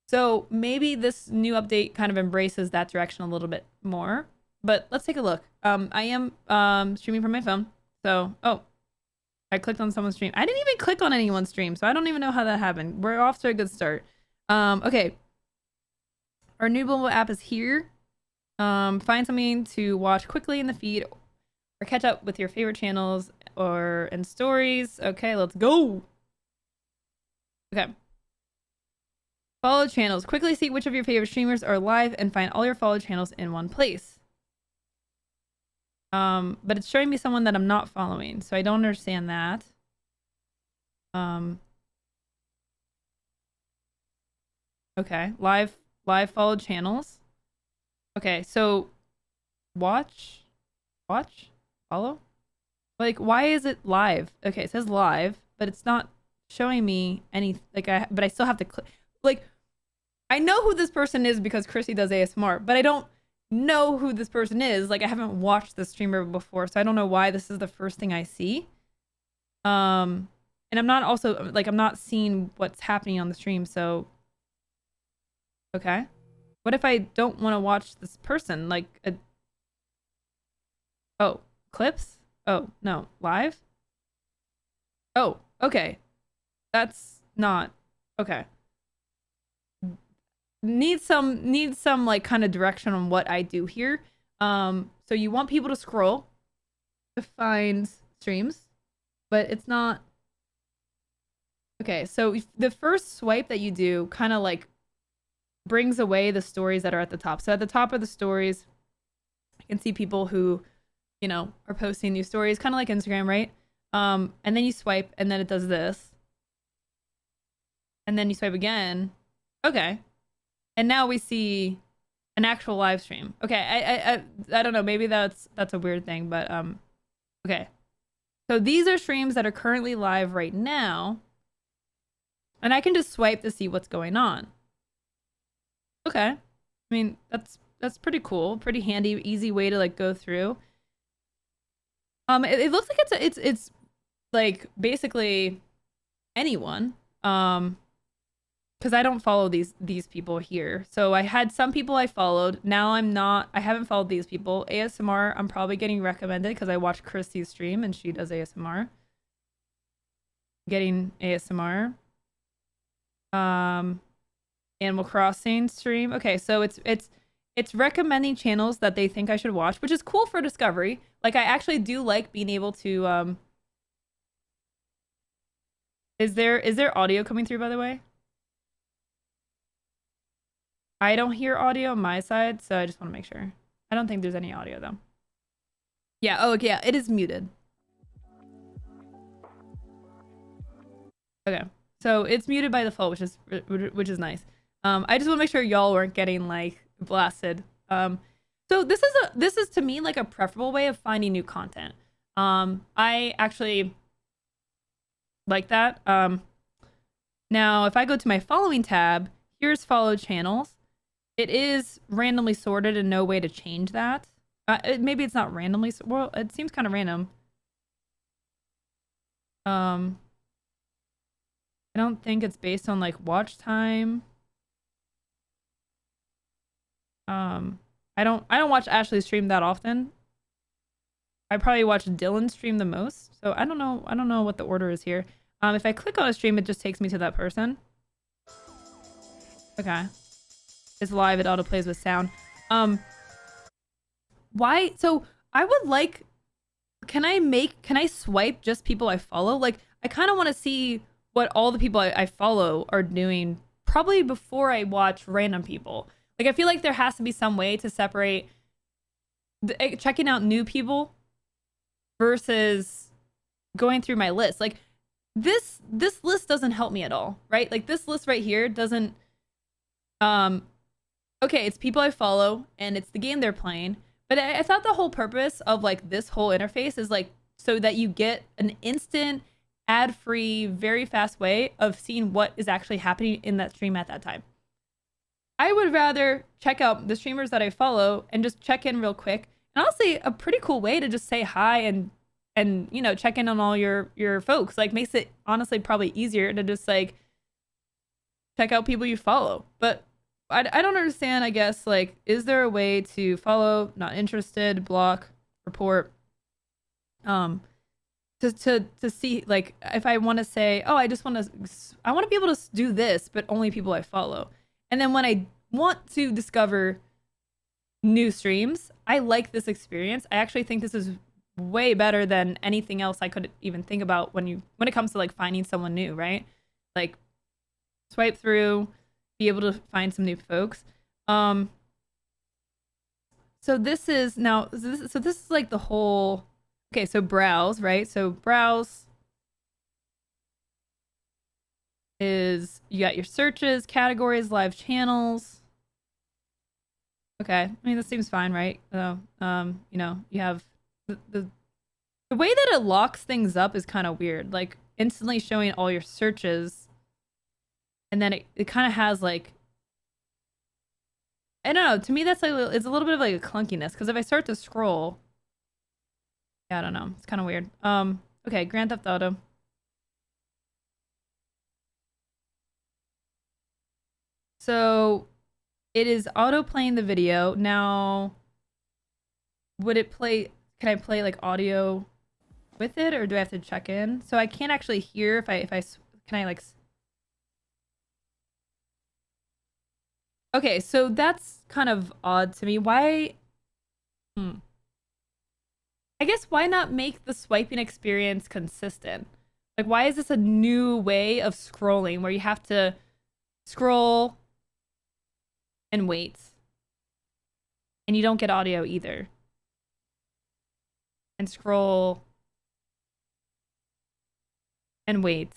S1: So maybe this new update kind of embraces that direction a little bit more. But let's take a look. I am streaming from my phone. So, oh, I clicked on someone's stream. I didn't even click on anyone's stream, so I don't even know how that happened. We're off to a good start. Okay. Our new mobile app is here. Find something to watch quickly in the feed or catch up with your favorite channels or in stories. Okay, let's go. Okay. Follow channels. Quickly see which of your favorite streamers are live and find all your followed channels in one place. But it's showing me someone that I'm not following, so I don't understand that. Okay. Live followed channels. Okay, so watch, follow. Like, why is it live? Okay, it says live, but it's not showing me any, like, but I still have to click. Like, I know who this person is because Chrissy does ASMR, but I don't know who this person is. Like, I haven't watched the streamer before, so I don't know why this is the first thing I see. And I'm not also, like, I'm not seeing what's happening on the stream, so. Okay. What if I don't want to watch this person? Like, oh, clips? Oh, no, live? Oh, okay. That's not, okay. Need some like kind of direction on what I do here. So you want people to scroll to find streams, but it's not. Okay, so the first swipe that you do kind of like brings away the stories that are at the top. So at the top of the stories, I can see people who, you know, are posting new stories, kind of like Instagram, right? And then you swipe, and then it does this. And then you swipe again. Okay. And now we see an actual live stream. Okay, I don't know. Maybe that's a weird thing, but okay. So these are streams that are currently live right now, and I can just swipe to see what's going on. Okay, I mean that's pretty cool, pretty handy, easy way to like go through. It looks like it's like basically anyone. Because I don't follow these people here. So I had some people I followed. Now I haven't followed these people. ASMR, I'm probably getting recommended because I watch Christy's stream and she does ASMR. Getting ASMR. Animal Crossing stream. Okay, so it's recommending channels that they think I should watch, which is cool for discovery. Like, I actually do like being able to Is there audio coming through, by the way? I don't hear audio on my side, so I just want to make sure. I don't think there's any audio, though. Yeah, oh, yeah, it is muted. Okay, so it's muted by default, which is nice. I just want to make sure y'all weren't getting, like, blasted. So this is to me, like, a preferable way of finding new content. I actually like that. Now, if I go to my following tab, here's followed channels. It is randomly sorted and no way to change that. Maybe it's not randomly. Well, it seems kind of random. I don't think it's based on like watch time. I don't watch Ashley's stream that often. I probably watch Dylan's stream the most. So I don't know what the order is here. If I click on a stream, it just takes me to that person. Okay. It's live, it auto plays with sound. Why? So I would like, can I swipe just people I follow? Like, I kind of want to see what all the people I follow are doing probably before I watch random people. Like, I feel like there has to be some way to separate checking out new people versus going through my list. Like, this list doesn't help me at all, right? Like, this list right here doesn't, okay, it's people I follow and it's the game they're playing. But I thought the whole purpose of like this whole interface is like so that you get an instant, ad-free, very fast way of seeing what is actually happening in that stream at that time. I would rather check out the streamers that I follow and just check in real quick. And honestly, a pretty cool way to just say hi and you know, check in on all your folks. Like, makes it honestly probably easier to just like check out people you follow. But I don't understand, I guess, like, is there a way to follow, not interested, block, report, to see, like, if I want to say, oh, I want to be able to do this, but only people I follow. And then when I want to discover new streams. I like this experience. I actually think this is way better than anything else I could even think about when it comes to like finding someone new, right? Like swipe through, be able to find some new folks. So this is now so this is like the whole. Okay, so browse, right? So browse is you got your searches, categories, live channels. Okay, I mean this seems fine, right? You know, you have the way that it locks things up is kind of weird. Like instantly showing all your searches, and then it kind of has like, I don't know. To me, that's like it's a little bit of like a clunkiness because if I start to scroll, yeah, I don't know. It's kind of weird. Okay, Grand Theft Auto. So it is auto playing the video. Now, would it play? Can I play like audio with it, or do I have to check in? So I can't actually hear if I can I like. Okay, so that's kind of odd to me. Why? I guess why not make the swiping experience consistent? Like, why is this a new way of scrolling where you have to scroll and wait, and you don't get audio either, and scroll and wait?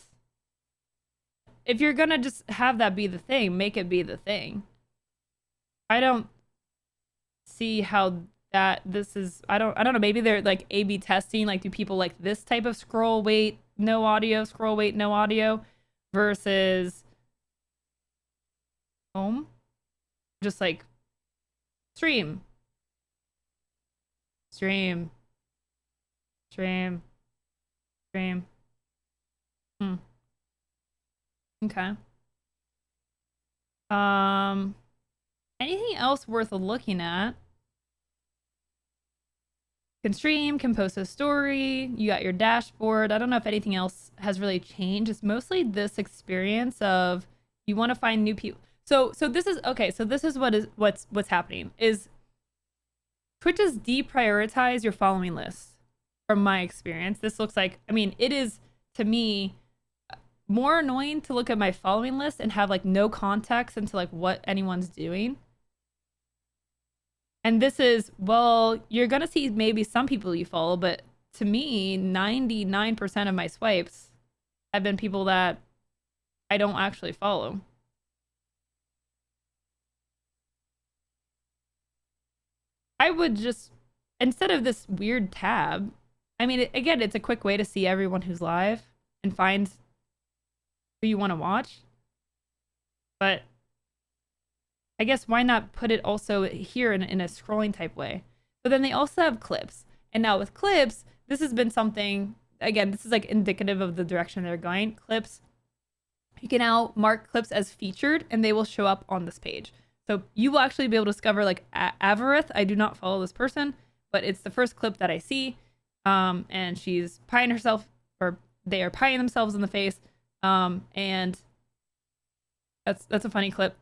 S1: If you're gonna just have that be the thing, make it be the thing. I don't see how that this is. I don't know, maybe they're like A/B testing, like do people like this type of scroll wait no audio, scroll wait no audio versus home, just like stream stream stream stream. Okay. Anything else worth looking at? Can stream, can post a story, you got your dashboard. I don't know if anything else has really changed. It's mostly this experience of you want to find new people. So this is okay, so this is what's happening is Twitch has deprioritized your following list from my experience. This looks like, I mean, it is to me more annoying to look at my following list and have like no context into like what anyone's doing. And this is, well, you're gonna see maybe some people you follow, but to me, 99% of my swipes have been people that I don't actually follow. I would just, instead of this weird tab, I mean, again, it's a quick way to see everyone who's live and find who you want to watch. But I guess why not put it also here in a scrolling type way? But then they also have clips. And now with clips, this has been something, again, this is like indicative of the direction they're going. Clips, you can now mark clips as featured and they will show up on this page. So you will actually be able to discover like Avarith. I do not follow this person, but it's the first clip that I see. And she's pieing herself, or they are pieing themselves in the face. And that's a funny clip.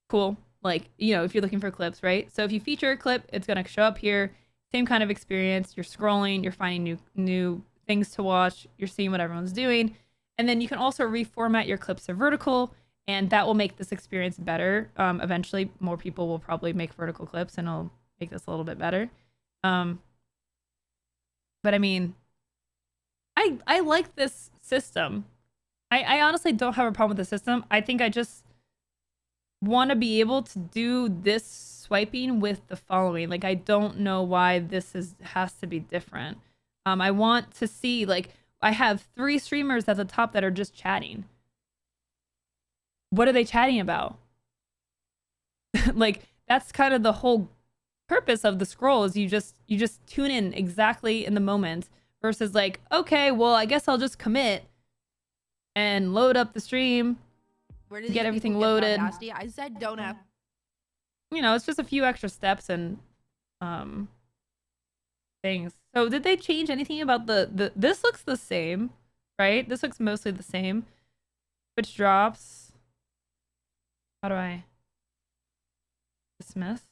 S1: Cool. Like, you know, if you're looking for clips, right? So if you feature a clip, it's going to show up here. Same kind of experience. You're scrolling, you're finding new things to watch, you're seeing what everyone's doing. And then you can also reformat your clips to vertical, and that will make this experience better. Eventually, more people will probably make vertical clips, and it'll make this a little bit better. But I mean, I like this system. I honestly don't have a problem with the system. I think I just want to be able to do this swiping with the following. Like, I don't know why this has to be different. I want to see, like, I have 3 streamers at the top that are just chatting. What are they chatting about? Like, that's kind of the whole purpose of the scroll, is you just tune in exactly in the moment versus like, okay, well, I guess I'll just commit and load up the stream, get everything loaded.
S3: I said don't have.
S1: You know, it's just a few extra steps and things. So did they change anything about the this looks the same, right? This looks mostly the same. Which drops? How do I dismiss?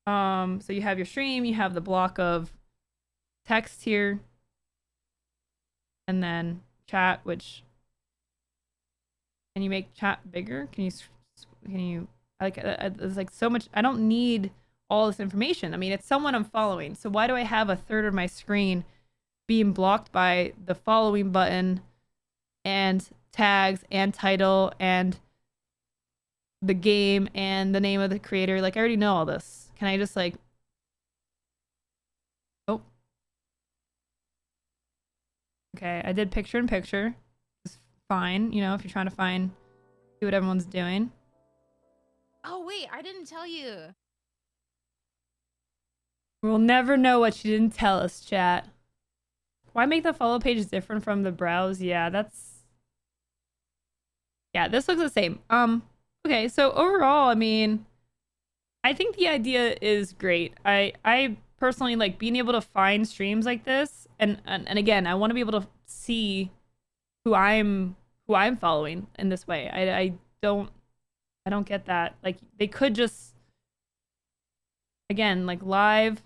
S1: So you have your stream, you have the block of text here, and then chat, which can you make chat bigger? Can you like there's like so much. I don't need all this information. I mean, it's someone I'm following. So why do I have a third of my screen being blocked by the following button and tags and title and the game and the name of the creator? Like, I already know all this. Can I just like, oh, okay, I did picture in picture. It's fine, you know, if you're trying to see what everyone's doing.
S3: Oh wait, I didn't tell you.
S1: We'll never know what she didn't tell us, chat. Why make the follow page different from the browse? Yeah, this looks the same. Okay, so overall, I mean, I think the idea is great. I personally like being able to find streams like this, and again, I want to be able to see who I'm following in this way. I don't get that. Like, they could just, again, like live,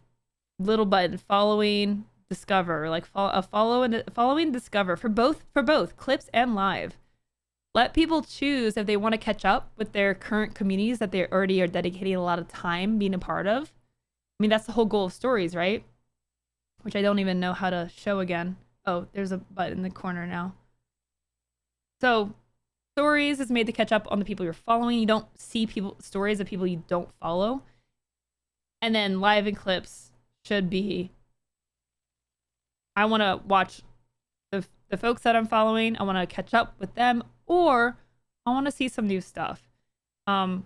S1: little button, following, discover, like following, discover for both clips and live. Let people choose if they want to catch up with their current communities that they already are dedicating a lot of time being a part of. I mean, that's the whole goal of stories, right? Which I don't even know how to show again. Oh, there's a button in the corner now. So stories is made to catch up on the people you're following. You don't see stories of people you don't follow. And then live and clips should be, I want to watch the folks that I'm following. I want to catch up with them, or I want to see some new stuff. Even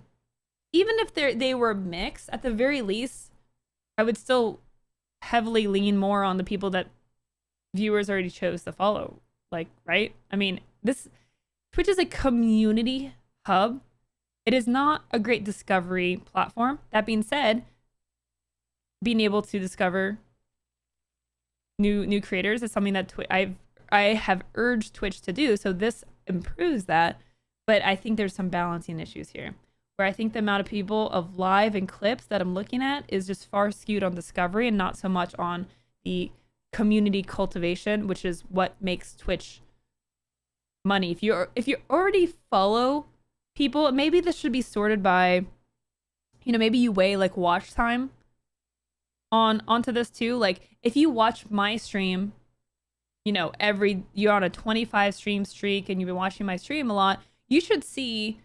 S1: if they were mixed, at the very least, I would still heavily lean more on the people that viewers already chose to follow. Like, right? I mean, Twitch is a community hub. It is not a great discovery platform. That being said, being able to discover new creators is something that I have urged Twitch to do. So this improves that. But I think there's some balancing issues here, where I think the amount of people of live and clips that I'm looking at is just far skewed on discovery and not so much on the community cultivation, which is what makes Twitch money. If you already follow people, maybe this should be sorted by, you know, maybe you weigh like watch time onto this too. Like, if you watch my stream, you know, you're on a 25 stream streak and you've been watching my stream a lot, you should see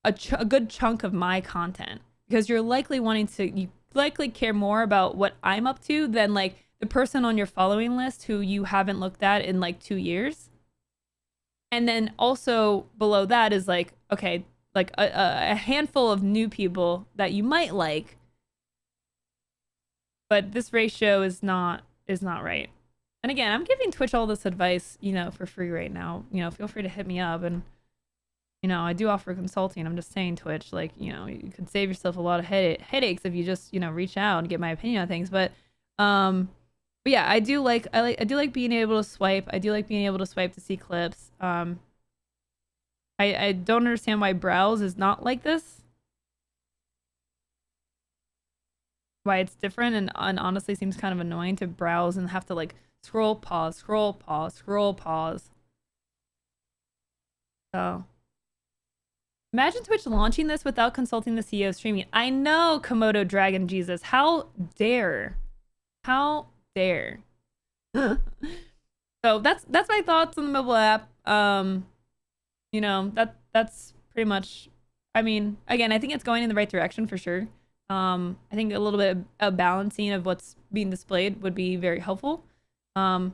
S1: a good chunk of my content, because you likely care more about what I'm up to than like the person on your following list who you haven't looked at in like 2 years. And then also below that is like, okay, like a handful of new people that you might like, but this ratio is not right. And again, I'm giving Twitch all this advice, you know, for free right now. You know, feel free to hit me up, and you know, I do offer consulting. I'm just saying, Twitch, like, you know, you could save yourself a lot of headaches if you just, you know, reach out and get my opinion on things. But yeah, I do like being able to swipe. I do like being able to swipe to see clips. I don't understand why browse is not like this. Why it's different, and honestly seems kind of annoying to browse and have to like scroll, pause, scroll, pause, scroll, pause. So imagine Twitch launching this without consulting the CEO of streaming. I know, Komodo Dragon Jesus. How dare? How dare? So that's my thoughts on the mobile app. You know, that's pretty much, I mean, again, I think it's going in the right direction for sure. I think a little bit of balancing of what's being displayed would be very helpful. And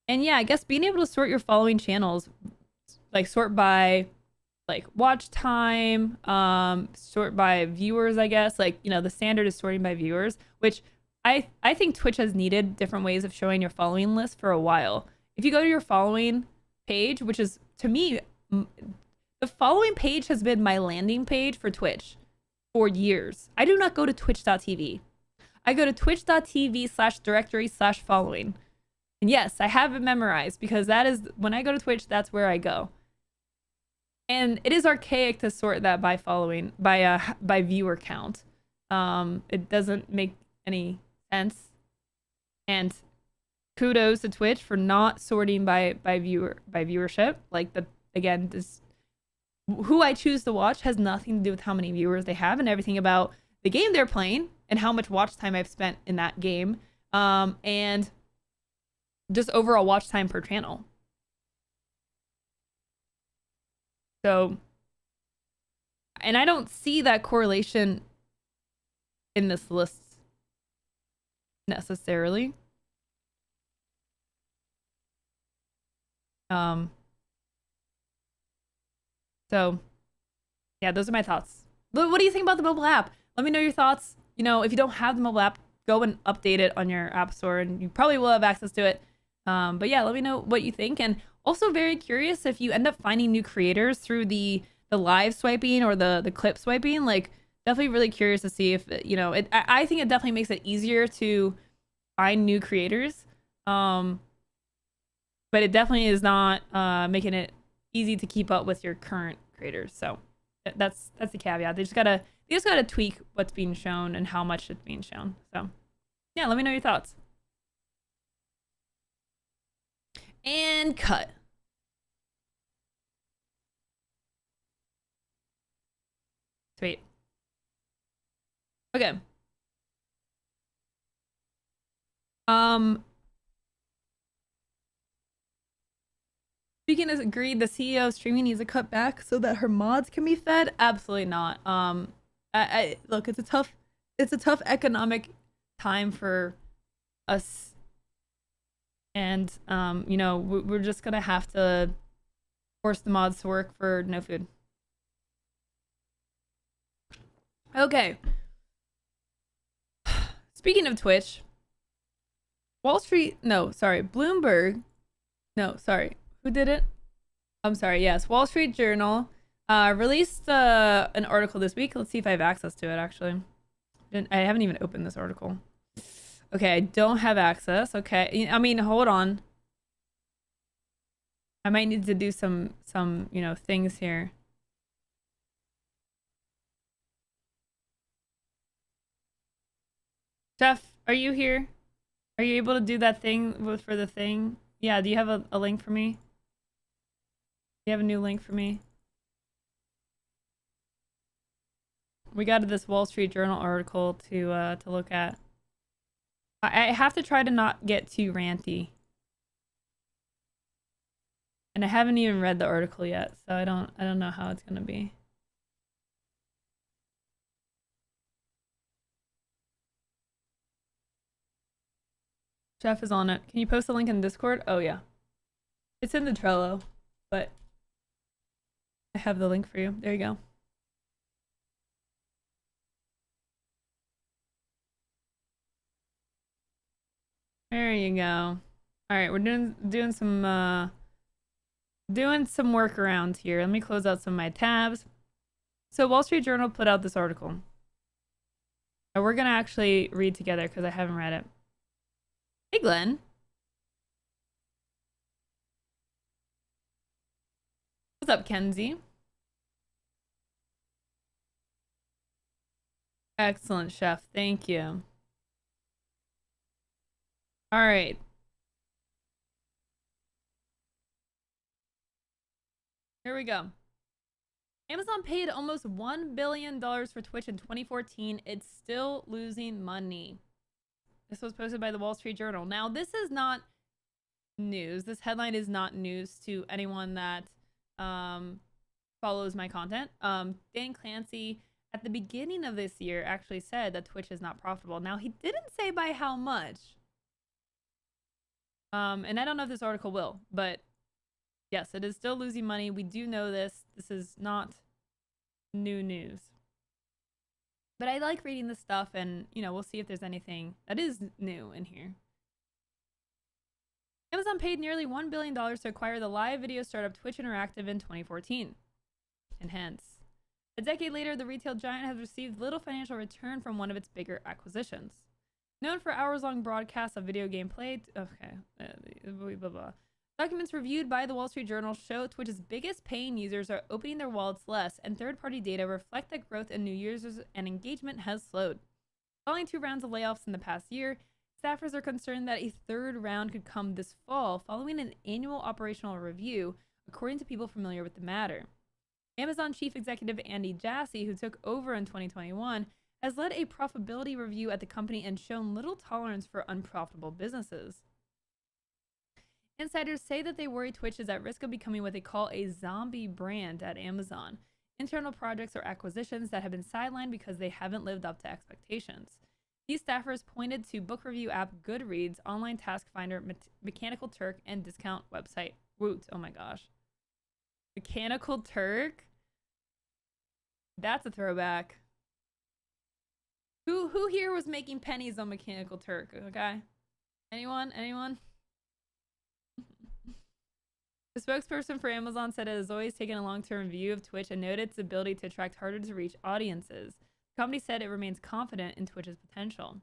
S1: yeah, I guess being able to sort your following channels, like sort by like watch time, sort by viewers, I guess. Like, you know, the standard is sorting by viewers, which I think Twitch has needed different ways of showing your following list for a while. If you go to your following page, which is, to me, the following page has been my landing page for Twitch for years. I do not go to twitch.tv. I go to twitch.tv/directory/following. And yes, I have it memorized, because that is, when I go to Twitch, that's where I go. And it is archaic to sort that by following by viewer count. It doesn't make any sense. And kudos to Twitch for not sorting by viewership. Like again, this who I choose to watch has nothing to do with how many viewers they have and everything about the game they're playing and how much watch time I've spent in that game. And just overall watch time per channel. So, and I don't see that correlation in this list necessarily. So, yeah, those are my thoughts. But what do you think about the mobile app? Let me know your thoughts. You know, if you don't have the mobile app, go and update it on your app store, and you probably will have access to it. But yeah, let me know what you think. And also very curious if you end up finding new creators through the live swiping or the clip swiping. Like, definitely really curious to see if, you know, I think it definitely makes it easier to find new creators. But it definitely is not making it easy to keep up with your current creators. So that's the caveat. They just gotta tweak what's being shown and how much it's being shown. So yeah, let me know your thoughts. And cut. Sweet. Okay. Speaking as agreed, the CEO of streaming needs to cut back so that her mods can be fed. Absolutely not. I look, it's a tough economic time for us, and you know, we're just gonna have to force the mods to work for no food. Okay. Speaking of Twitch, Bloomberg. No, sorry. Who did it? I'm sorry. Yes, Wall Street Journal released an article this week. Let's see if I have access to it, actually. I haven't even opened this article. Okay, I don't have access. Okay. I mean, hold on. I might need to do some you know, things here. Jeff, are you here? Are you able to do that thing for the thing? Yeah, do you have a link for me? Do you have a new link for me? We got this Wall Street Journal article to look at. I have to try to not get too ranty. And I haven't even read the article yet, so I don't know how it's gonna be. Jeff is on it. Can you post a link in Discord? Oh yeah. It's in the Trello, but I have the link for you. There you go. There you go. All right, we're doing some work around here. Let me close out some of my tabs. So Wall Street Journal put out this article. And we're gonna actually read together because I haven't read it. Hey, Glenn. What's up, Kenzie? Excellent, Chef. Thank you. All right. Here we go. Amazon paid almost $1 billion for Twitch in 2014. It's still losing money. This was posted by the Wall Street Journal. Now, this is not news. This headline is not news to anyone that follows my content. Dan Clancy, at the beginning of this year, actually said that Twitch is not profitable. Now, he didn't say by how much. And I don't know if this article will, but yes, it is still losing money. We do know this. This is not new news. But I like reading this stuff, and, you know, we'll see if there's anything that is new in here. Amazon paid nearly $1 billion to acquire the live video startup Twitch Interactive in 2014. And hence, a decade later, the retail giant has received little financial return from one of its bigger acquisitions. Known for hours-long broadcasts of video gameplay, Documents reviewed by the Wall Street Journal show Twitch's biggest paying users are opening their wallets less, and third-party data reflect that growth in new users and engagement has slowed. Following 2 rounds of layoffs in the past year, staffers are concerned that a 3rd round could come this fall following an annual operational review, according to people familiar with the matter. Amazon chief executive Andy Jassy, who took over in 2021, has led a profitability review at the company and shown little tolerance for unprofitable businesses. Insiders say that they worry Twitch is at risk of becoming what they call a zombie brand at Amazon, internal projects or acquisitions that have been sidelined because they haven't lived up to expectations. These staffers pointed to book review app Goodreads, online task finder Mechanical Turk, and discount website Woot. Oh my gosh. Mechanical Turk? That's a throwback. Who here was making pennies on Mechanical Turk? Okay. Anyone? The spokesperson for Amazon said it has always taken a long-term view of Twitch and noted its ability to attract harder to reach audiences. The company said it remains confident in Twitch's potential.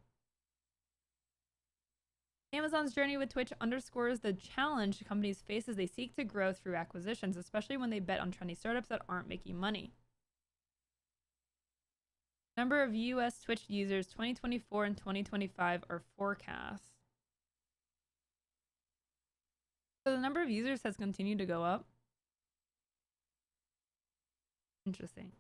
S1: Amazon's journey with Twitch underscores the challenge companies face as they seek to grow through acquisitions, especially when they bet on trendy startups that aren't making money. Number of US Twitch users 2024 and 2025 are forecasts. So the number of users has continued to go up. Interesting.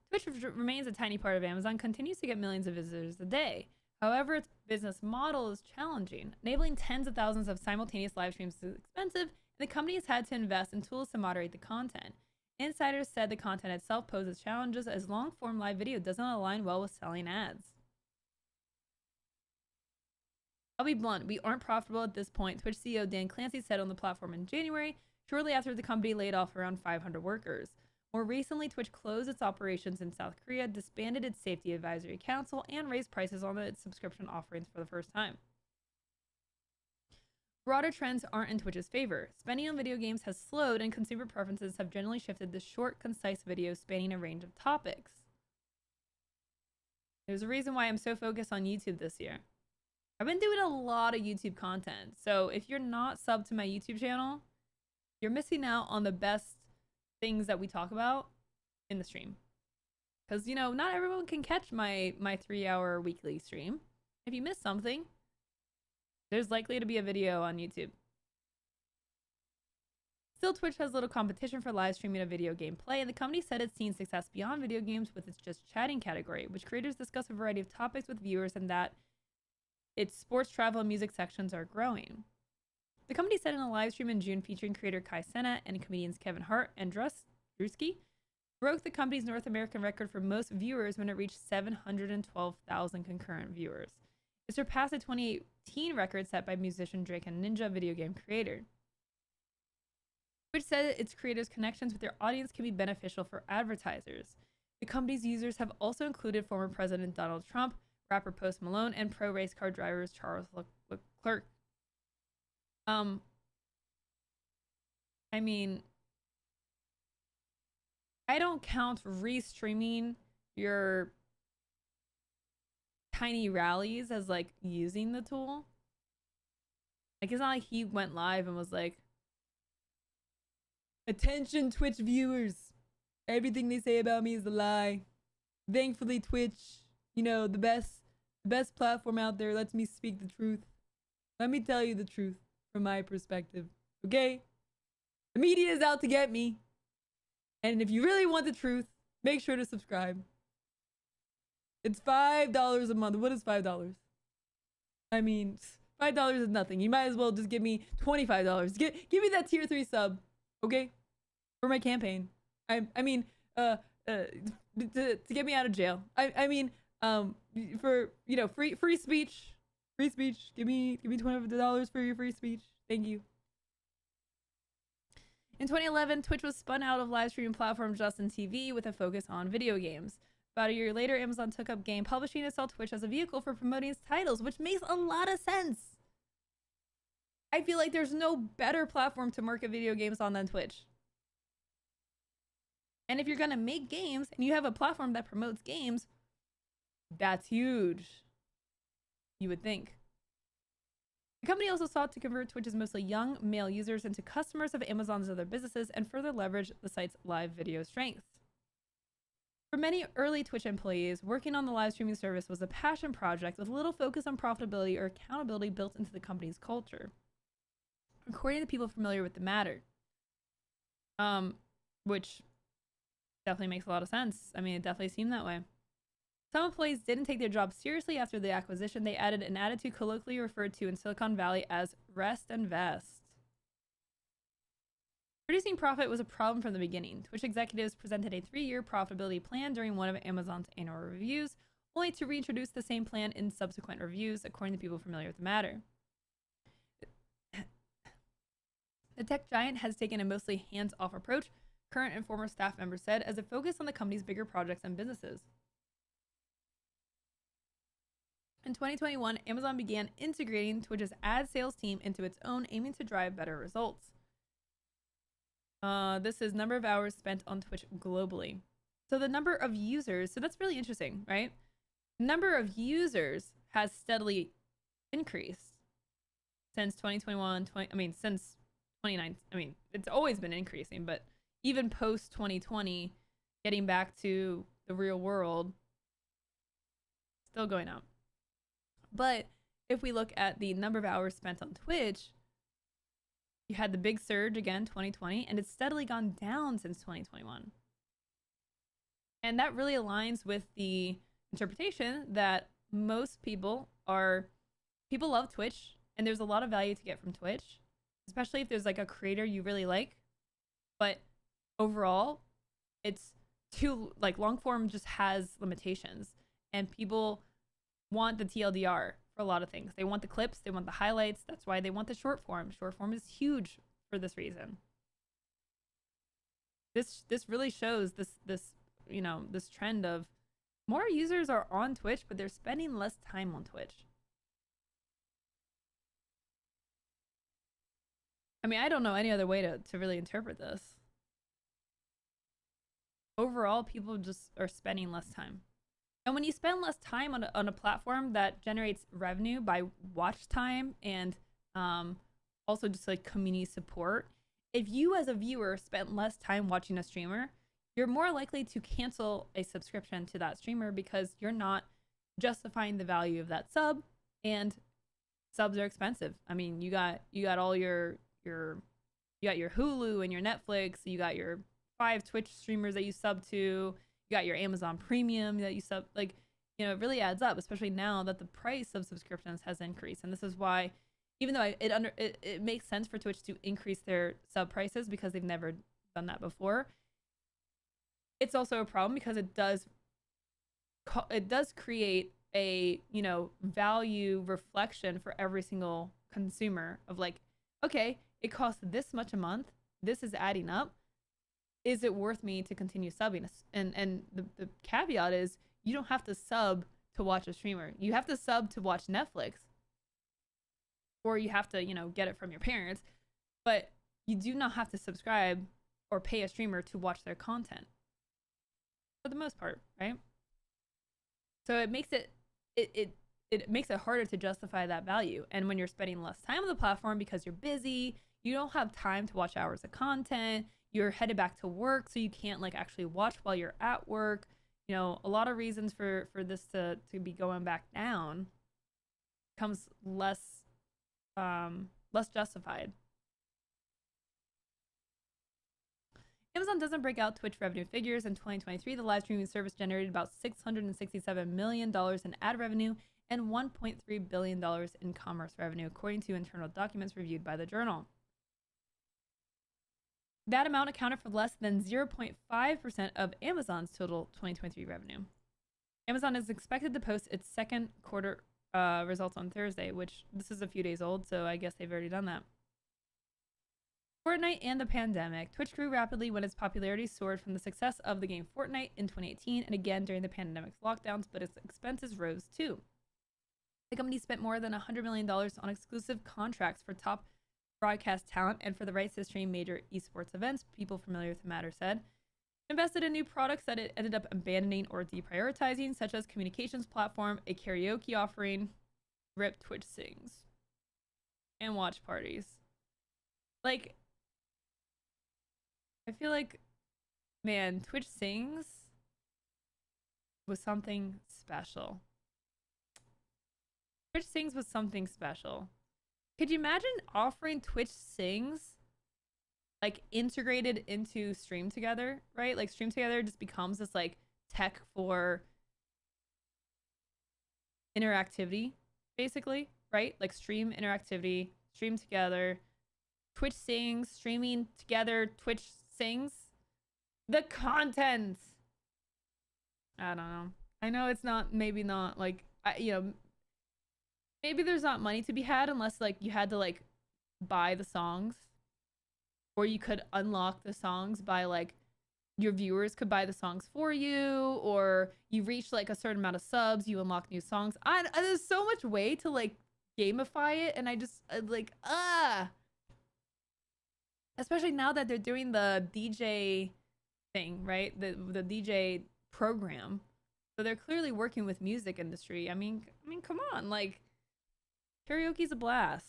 S1: Twitch remains a tiny part of Amazon, continues to get millions of visitors a day. However, its business model is challenging. Enabling tens of thousands of simultaneous live streams is expensive, and the company has had to invest in tools to moderate the content. Insiders said the content itself poses challenges as long-form live video doesn't align well with selling ads. I'll be blunt, we aren't profitable at this point, Twitch CEO Dan Clancy said on the platform in January, shortly after the company laid off around 500 workers. More recently, Twitch closed its operations in South Korea, disbanded its safety advisory council, and raised prices on its subscription offerings for the first time. Broader trends aren't in Twitch's favor. Spending on video games has slowed, and consumer preferences have generally shifted to short, concise videos spanning a range of topics. There's a reason why I'm so focused on YouTube this year. I've been doing a lot of YouTube content, so if you're not subbed to my YouTube channel, you're missing out on the best things that we talk about in the stream. Because, you know, not everyone can catch my 3-hour weekly stream. If you miss something, there's likely to be a video on YouTube. Still, Twitch has little competition for live streaming of video gameplay, and the company said it's seen success beyond video games with its Just Chatting category, which creators discuss a variety of topics with viewers, and that its sports, travel, and music sections are growing. The company said in a live stream in June featuring creator Kai Cenat and comedians Kevin Hart and Drewski, broke the company's North American record for most viewers when it reached 712,000 concurrent viewers. It surpassed a 2018 record set by musician Drake and Ninja, video game creator. Which said its creators' connections with their audience can be beneficial for advertisers. The company's users have also included former President Donald Trump, rapper Post Malone, and pro race car drivers Charles Leclerc. I mean, I don't count restreaming your tiny rallies as like using the tool. Like, it's not like he went live and was like, "Attention Twitch viewers, everything they say about me is a lie. Thankfully Twitch, you know, the best platform out there, lets me speak the truth. Let me tell you the truth from my perspective, okay? The media is out to get me. And if you really want the truth, make sure to subscribe. It's $5 a month. What is $5? I mean, $5 is nothing. You might as well just give me $25. Give me that tier 3 sub, okay? For my campaign. I mean, to get me out of jail. I mean, for, you know, free speech. Free speech. Give me $20 for your free speech. Thank you. In 2011, Twitch was spun out of live streaming platform Justin TV with a focus on video games. About a year later, Amazon took up game publishing and saw Twitch as a vehicle for promoting its titles, which makes a lot of sense. I feel like there's no better platform to market video games on than Twitch. And if you're gonna make games and you have a platform that promotes games, that's huge. You would think. The company also sought to convert Twitch's mostly young male users into customers of Amazon's other businesses and further leverage the site's live video strengths. For many early Twitch employees, working on the live streaming service was a passion project with little focus on profitability or accountability built into the company's culture, according to people familiar with the matter. Which definitely makes a lot of sense. I mean, it definitely seemed that way. Some employees didn't take their job seriously after the acquisition. They added an attitude colloquially referred to in Silicon Valley as rest and vest. Producing profit was a problem from the beginning. Twitch executives presented a 3-year profitability plan during one of Amazon's annual reviews, only to reintroduce the same plan in subsequent reviews, according to people familiar with the matter. The tech giant has taken a mostly hands-off approach, current and former staff members said, as it focused on the company's bigger projects and businesses. In 2021, Amazon began integrating Twitch's ad sales team into its own, aiming to drive better results. This is number of hours spent on Twitch globally. So the number of users, so that's really interesting, right? Number of users has steadily increased since 2021, since 2019. It's always been increasing, but even post 2020, getting back to the real world, still going up. But if we look at the number of hours spent on Twitch, you had the big surge again, 2020, and it's steadily gone down since 2021. And that really aligns with the interpretation that most people love Twitch, and there's a lot of value to get from Twitch, especially if there's like a creator you really like. But overall, it's too, like, long form just has limitations, and people want the TLDR for a lot of things. They want the clips, they want the highlights. That's why they want the short form. Short form is huge for this reason. This really shows this trend of more users are on Twitch, but they're spending less time on Twitch. I mean, I don't know any other way to really interpret this. Overall, people just are spending less time. And when you spend less time on a platform that generates revenue by watch time and also just like community support, if you as a viewer spent less time watching a streamer, you're more likely to cancel a subscription to that streamer because you're not justifying the value of that sub, and subs are expensive. I mean, you got all your you got your Hulu and your Netflix, you got your 5 Twitch streamers that you sub to, you got your Amazon Premium that you sub, like, you know, it really adds up, especially now that the price of subscriptions has increased. And this is why, even though it makes sense for Twitch to increase their sub prices because they've never done that before, it's also a problem because it does create a, you know, value reflection for every single consumer of like, okay, it costs this much a month, this is adding up, is it worth me to continue subbing? And the caveat is you don't have to sub to watch a streamer. You have to sub to watch Netflix, or you have to, you know, get it from your parents, but you do not have to subscribe or pay a streamer to watch their content for the most part, right? So it makes it makes it harder to justify that value. And when you're spending less time on the platform because you're busy, you don't have time to watch hours of content, you're headed back to work, so you can't like actually watch while you're at work. You know, a lot of reasons for this to be going back down becomes less justified. Amazon doesn't break out Twitch revenue figures. In 2023, the live streaming service generated about $667 million in ad revenue and $1.3 billion in commerce revenue, according to internal documents reviewed by the Journal. That amount accounted for less than 0.5% of Amazon's total 2023 revenue. Amazon is expected to post its second quarter results on Thursday, which this is a few days old, so I guess they've already done that. Fortnite and the pandemic. Twitch grew rapidly when its popularity soared from the success of the game Fortnite in 2018 and again during the pandemic's lockdowns, but its expenses rose too. The company spent more than $100 million on exclusive contracts for top broadcast talent and for the rights to stream major esports events, people familiar with the matter said. Invested in new products that it ended up abandoning or deprioritizing, such as communications platform, a karaoke offering, RIP Twitch Sings. and watch parties. Like, I feel like, man, Twitch Sings was something special. Twitch Sings was something special. Could you imagine offering Twitch Sings like integrated into Stream Together, right? Like Stream Together just becomes this like tech for interactivity, basically, right? Like stream interactivity, Stream Together, Twitch Sings, streaming together, Twitch Sings. The content. I don't know. I know it's not, maybe not like, maybe there's not money to be had unless like you had to like buy the songs, or you could unlock the songs by like your viewers could buy the songs for you, or you reach like a certain amount of subs, you unlock new songs. There's so much way to like gamify it, and I just like especially now that they're doing the DJ thing, right? The DJ program. So they're clearly working with music industry. I mean, come on, like karaoke's a blast.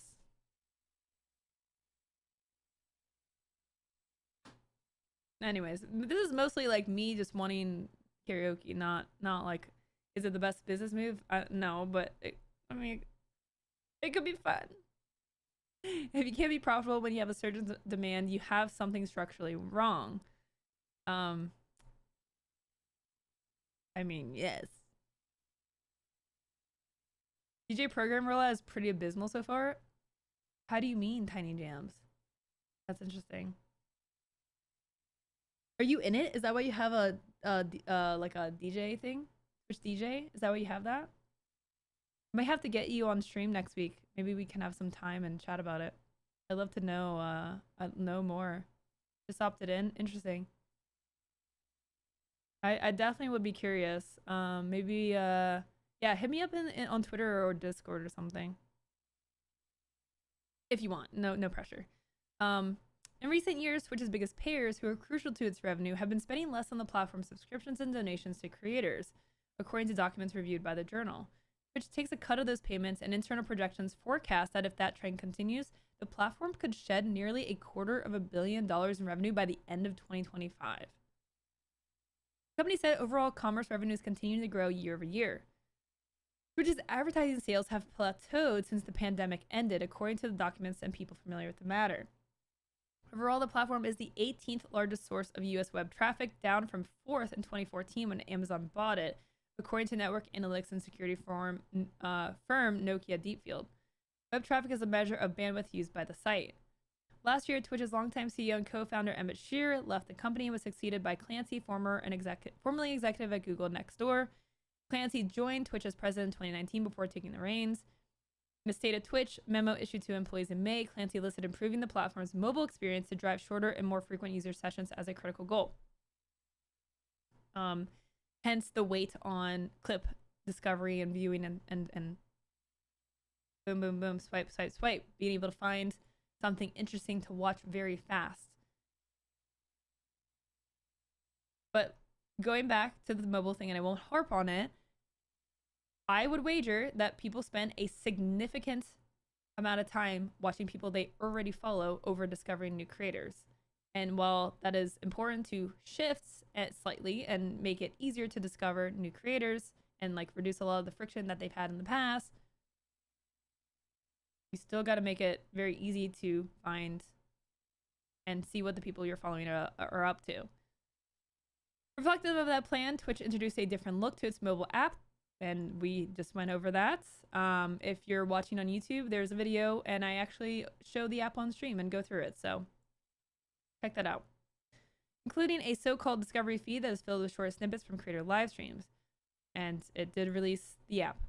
S1: Anyways, this is mostly like me just wanting karaoke, not like, is it the best business move? No, but I mean, it could be fun. If you can't be profitable when you have a surge in demand, you have something structurally wrong. I mean, yes. DJ program rollout is pretty abysmal so far. How do you mean, Tiny Jams? That's interesting. Are you in it? Is that why you have a like a DJ thing? Twitch DJ? Is that why you have that? I might have to get you on stream next week. Maybe we can have some time and chat about it. I'd love to know more. Just opted in. Interesting. I definitely would be curious. Maybe yeah, hit me up on Twitter or Discord or something. If you want. No pressure. In recent years, Twitch's biggest payers, who are crucial to its revenue, have been spending less on the platform's subscriptions and donations to creators, according to documents reviewed by the Journal. Twitch takes a cut of those payments, and internal projections forecast that if that trend continues, the platform could shed nearly $250 million in revenue by the end of 2025. The company said overall commerce revenues continue to grow year over year. Twitch's advertising sales have plateaued since the pandemic ended, according to the documents and people familiar with the matter. Overall, the platform is the 18th largest source of US web traffic, down from 4th in 2014 when Amazon bought it, according to network analytics and security firm Nokia Deepfield. Web traffic is a measure of bandwidth used by the site. Last year, Twitch's longtime CEO and co-founder Emmett Shear left the company and was succeeded by Clancy, formerly executive at Google Nextdoor. Clancy joined Twitch as president in 2019 before taking the reins. In a state of Twitch memo issued to employees in May, Clancy listed improving the platform's mobile experience to drive shorter and more frequent user sessions as a critical goal. Hence the weight on clip discovery and viewing and boom, boom, boom, swipe, swipe, swipe, being able to find something interesting to watch very fast. But going back to the mobile thing, and I won't harp on it, I would wager that people spend a significant amount of time watching people they already follow over discovering new creators. And while that is important to shift it slightly and make it easier to discover new creators and like reduce a lot of the friction that they've had in the past, you still got to make it very easy to find and see what the people you're following are up to. Reflective of that plan, Twitch introduced a different look to its mobile app, and we just went over that. If you're watching on YouTube, there's a video, and I actually show the app on stream and go through it, so check that out. Including a so-called discovery feed that is filled with short snippets from creator live streams, and it did release the app.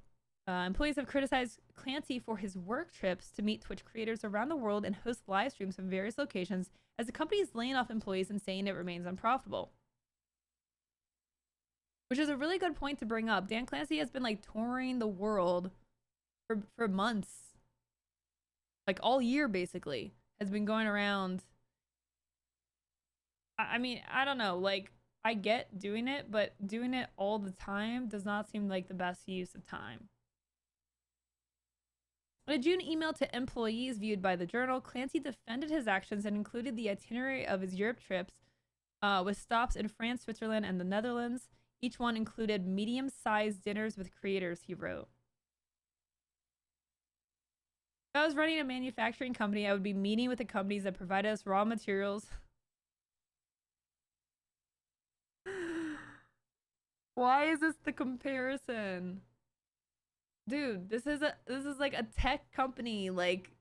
S1: Employees have criticized Clancy for his work trips to meet Twitch creators around the world and host live streams from various locations, as the company is laying off employees and saying it remains unprofitable. Which is a really good point to bring up. Dan Clancy has been like touring the world for months. Like all year basically. Has been going around. I mean, I don't know. Like, I get doing it, but doing it all the time does not seem like the best use of time. In a June email to employees viewed by the Journal, Clancy defended his actions and included the itinerary of his Europe trips with stops in France, Switzerland, and the Netherlands. Each one included medium-sized dinners with creators, he wrote. If I was running a manufacturing company, I would be meeting with the companies that provide us raw materials. Why is this the comparison? Dude, this is like a tech company like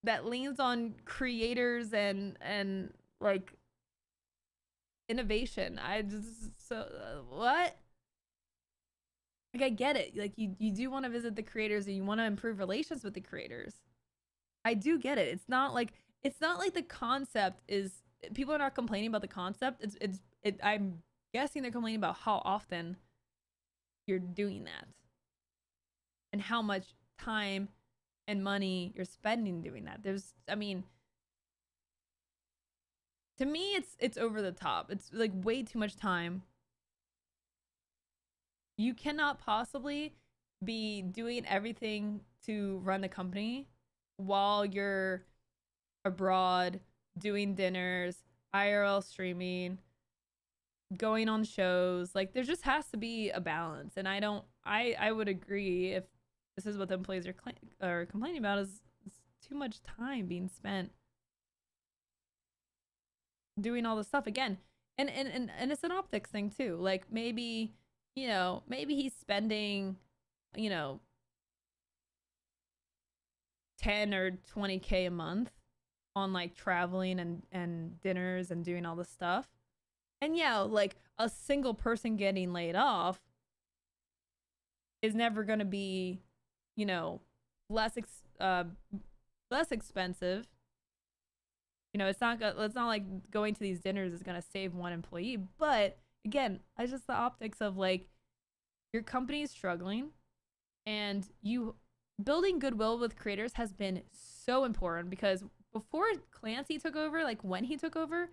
S1: that leans on creators and like innovation. I just what? Like I get it. Like you do want to visit the creators and you want to improve relations with the creators. I do get it. It's not like the concept is people are not complaining about the concept. I'm guessing they're complaining about how often you're doing that. And how much time and money you're spending doing that. I mean, to me, it's over the top. It's like way too much time. You cannot possibly be doing everything to run the company while you're abroad, doing dinners, IRL streaming, going on shows. Like, there just has to be a balance. And I would agree if this is what the employees are complaining about is too much time being spent doing all this stuff again. And it's an optics thing too. Like maybe he's spending, 10 or 20K a month on like traveling and dinners and doing all this stuff. And yeah, like a single person getting laid off is never going to be, less expensive. It's not like going to these dinners is going to save one employee. But again, it's just the optics of like your company is struggling and you building goodwill with creators has been so important because before Clancy took over, like when he took over,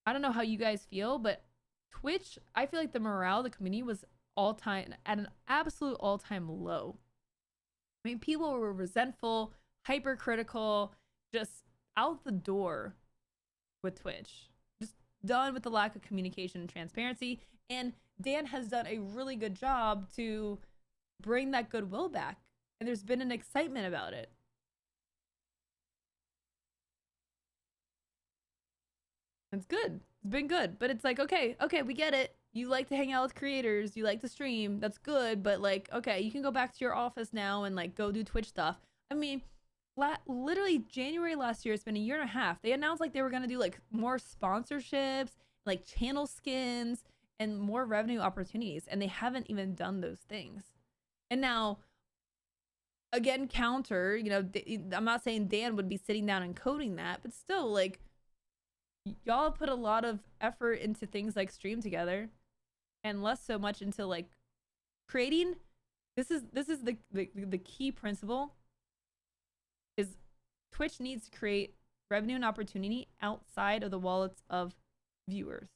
S1: I don't know how you guys feel, but Twitch, I feel like the morale of the community was at an absolute all-time low. I mean, people were resentful, hypercritical, just out the door with Twitch. Just done with the lack of communication and transparency. And Dan has done a really good job to bring that goodwill back. And there's been an excitement about it. It's good. It's been good. But it's like, okay, we get it. You like to hang out with creators. You like to stream. That's good. But like, okay, you can go back to your office now and like go do Twitch stuff. I mean, literally January last year, it's been a year and a half. They announced like they were going to do like more sponsorships, like channel skins and more revenue opportunities. And they haven't even done those things. And now, again, counter, I'm not saying Dan would be sitting down and coding that, but still like, y'all put a lot of effort into things like Stream Together and less so much into like creating. This is the key principle is Twitch needs to create revenue and opportunity outside of the wallets of viewers.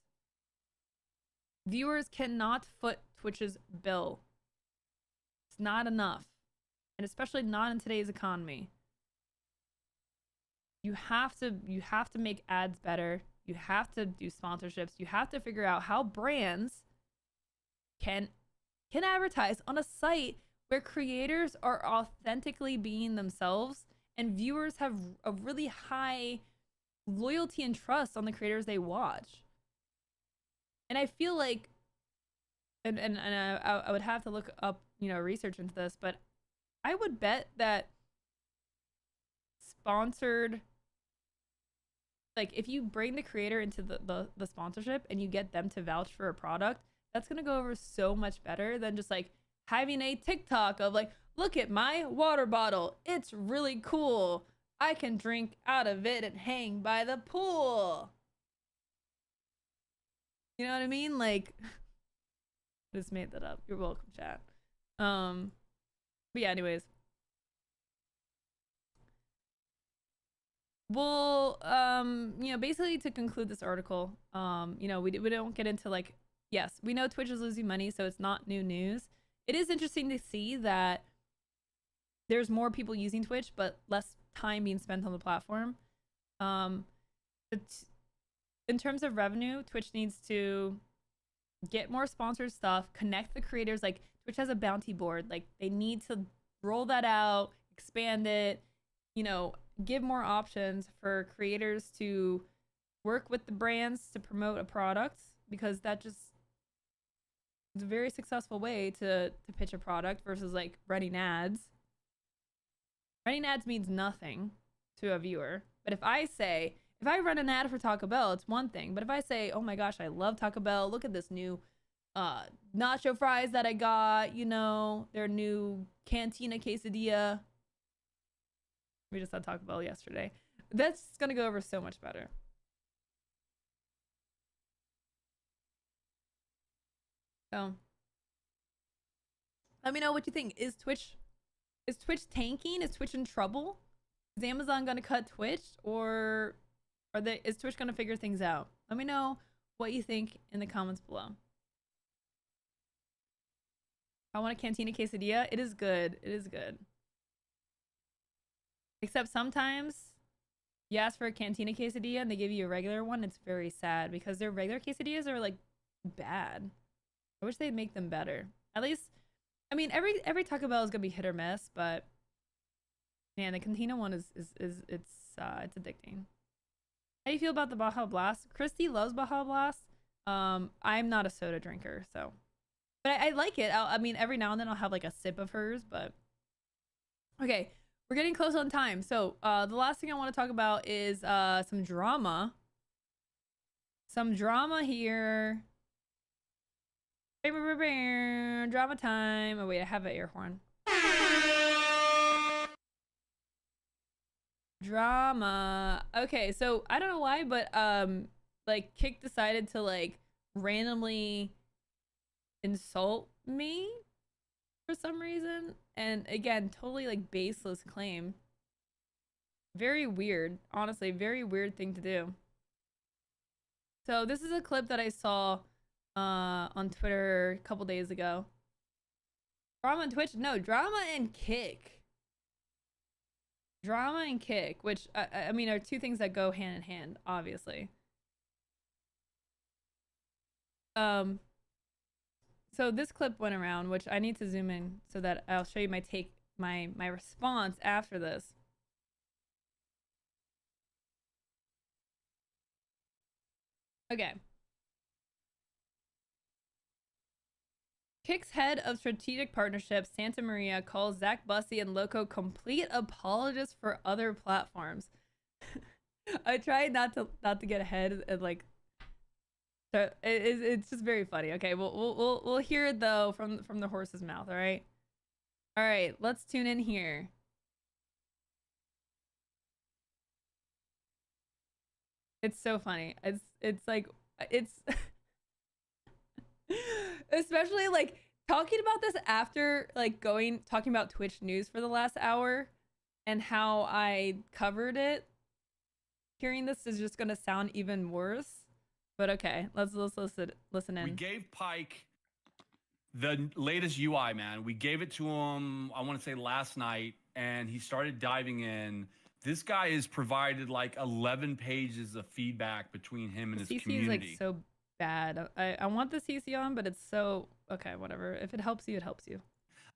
S1: Viewers cannot foot Twitch's bill. It's not enough. And especially not in today's economy. You have to make ads better. You have to do sponsorships. You have to figure out how brands can advertise on a site where creators are authentically being themselves and viewers have a really high loyalty and trust on the creators they watch. And I feel like and I would have to look up, research into this, but I would bet that sponsored, like if you bring the creator into the sponsorship and you get them to vouch for a product, that's gonna go over so much better than just like having a TikTok of like, look at my water bottle, it's really cool, I can drink out of it and hang by the pool. You know what I mean? Like, just made that up. You're welcome, chat. But yeah, anyways. Well, basically to conclude this article, we don't get into like, yes, we know Twitch is losing money, so it's not new news. It is interesting to see that there's more people using Twitch, but less time being spent on the platform. In terms of revenue, Twitch needs to get more sponsored stuff, connect the creators. Like Twitch has a bounty board. Like they need to roll that out, expand it, you know, give more options for creators to work with the brands to promote a product, because that just is a very successful way to pitch a product versus like running ads. Running ads means nothing to a viewer. But if I run an ad for Taco Bell, it's one thing. But if I say, oh my gosh, I love Taco Bell, look at this new nacho fries that I got, you know, their new Cantina quesadilla. We just had Taco Bell yesterday. That's gonna go over so much better. So let me know what you think. Is Twitch tanking? Is Twitch in trouble? Is Amazon gonna cut Twitch, or is Twitch gonna figure things out? Let me know what you think in the comments below. I want a Cantina quesadilla. It is good. It is good. Except sometimes you ask for a Cantina quesadilla and they give you a regular one. It's very sad because their regular quesadillas are like bad. I wish they'd make them better. At least, I mean, every Taco Bell is gonna be hit or miss, but man, the Cantina one is it's addicting. How do you feel about the Baja Blast? Christy loves Baja Blast. I'm not a soda drinker, so, but I like it. I mean, every now and then I'll have like a sip of hers, but okay, we're getting close on time. So the last thing I want to talk about is some drama. Some drama here. Drama time. Oh wait, I have an air horn. Drama. Okay, so I don't know why, but like Kick decided to like randomly insult me for some reason, and again, totally like baseless claim. Very weird, honestly, very weird thing to do. So this is a clip that I saw on Twitter a couple days ago. Drama and Twitch? No, drama and Kick. Drama and Kick, which I mean are two things that go hand in hand, obviously. So this clip went around, which I need to zoom in so that I'll show you my response after this. Okay. Kick's head of strategic partnerships, Santa Maria, calls Zach Bussey and Lowco complete apologists for other platforms. I tried not to get ahead and like. So it's just very funny. Okay, we'll hear it though from the horse's mouth. All right, let's tune in here. It's so funny. It's like it's especially like talking about this after like talking about Twitch news for the last hour and how I covered it. Hearing this is just gonna sound even worse. But okay, let's listen in.
S4: We gave Pike the latest UI, man. We gave it to him, I want to say last night, and he started diving in. This guy has provided like 11 pages of feedback between him and his community. CC is like
S1: so bad. I want the CC on, but it's so okay, whatever. If it helps you, it helps you.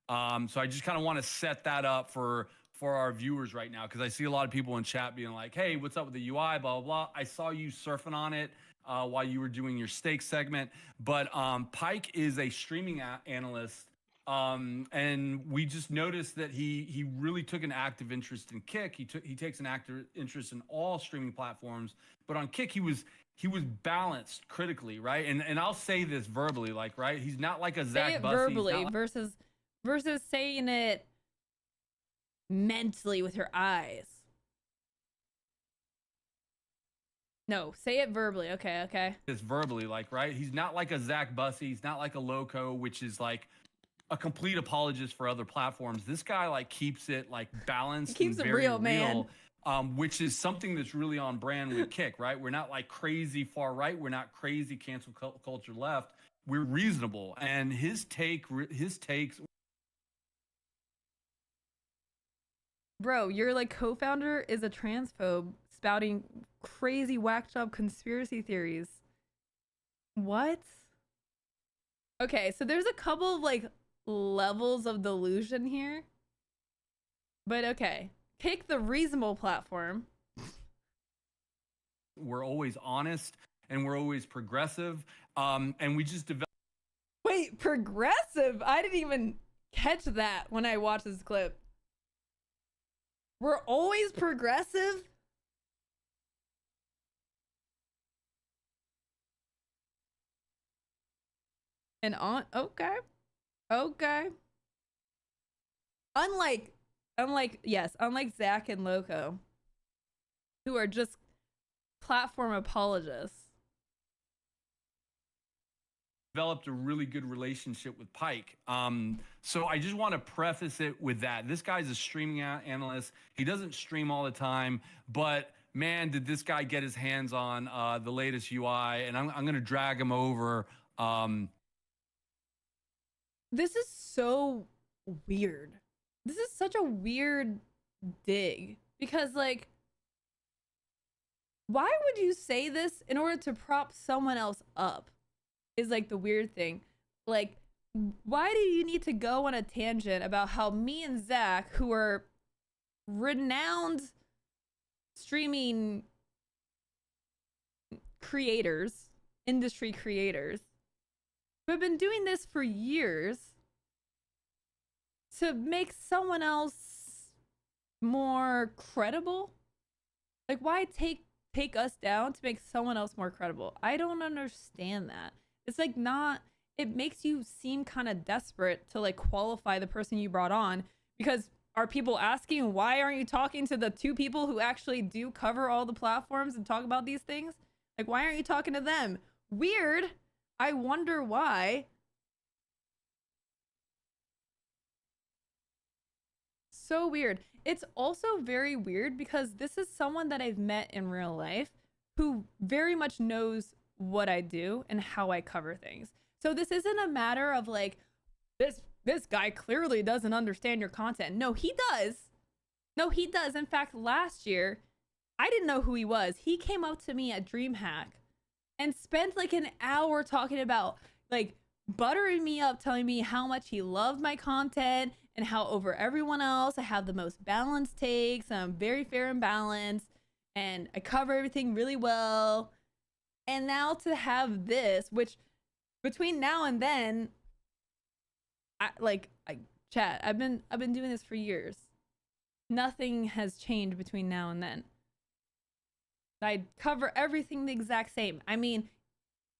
S4: So I just kind of want to set that up for our viewers right now, because I see a lot of people in chat being like, hey, what's up with the UI, blah, blah, blah. I saw you surfing on it while you were doing your steak segment. But Pike is a streaming analyst, and we just noticed that he really took an active interest in Kick. He takes an active interest in all streaming platforms, but on Kick he was balanced critically, right? And I'll say this verbally, like, right? He's not like a Zach Bussey.
S1: Verbally like versus saying it mentally with your eyes. No, say it verbally. Okay.
S4: It's verbally, like, right? He's not like a Zach Bussey. He's not like a Lowco, which is like a complete apologist for other platforms. This guy like keeps it like balanced.
S1: He keeps it real, man.
S4: Which is something that's really on brand with Kick, right? We're not like crazy far right. We're not crazy cancel culture left. We're reasonable, and his takes.
S1: Bro, your like co-founder is a transphobe spouting crazy whacked up conspiracy theories. What? Okay, so there's a couple of like levels of delusion here. But okay, pick the reasonable platform.
S4: We're always honest and we're always progressive. And we just develop.
S1: Wait, progressive? I didn't even catch that when I watched this clip. We're always progressive? And on, okay. Okay. Unlike Zach and Lowco, who are just platform apologists.
S4: Developed a really good relationship with Pike. So I just want to preface it with that. This guy's a streaming analyst. He doesn't stream all the time, but man, did this guy get his hands on the latest UI, and I'm going to drag him over.
S1: This is so weird. This is such a weird dig because, like, why would you say this in order to prop someone else up? Is like the weird thing. Like, why do you need to go on a tangent about how me and Zach, who are renowned streaming creators, industry creators, who have been doing this for years, to make someone else more credible? Like, why take us down to make someone else more credible? I don't understand that. It's like not, it makes you seem kind of desperate to like qualify the person you brought on, because are people asking, why aren't you talking to the two people who actually do cover all the platforms and talk about these things? Like, why aren't you talking to them? Weird. I wonder why. So weird. It's also very weird because this is someone that I've met in real life who very much knows what I do and how I cover things. So this isn't a matter of like, this guy clearly doesn't understand your content. No, he does. No, he does. In fact, last year, I didn't know who he was. He came up to me at DreamHack and spent like an hour talking about like buttering me up, telling me how much he loved my content and how over everyone else I have the most balanced takes. I'm very fair and balanced and I cover everything really well. And now to have this, which between now and then, chat, I've been doing this for years. Nothing has changed between now and then. I cover everything the exact same. I mean,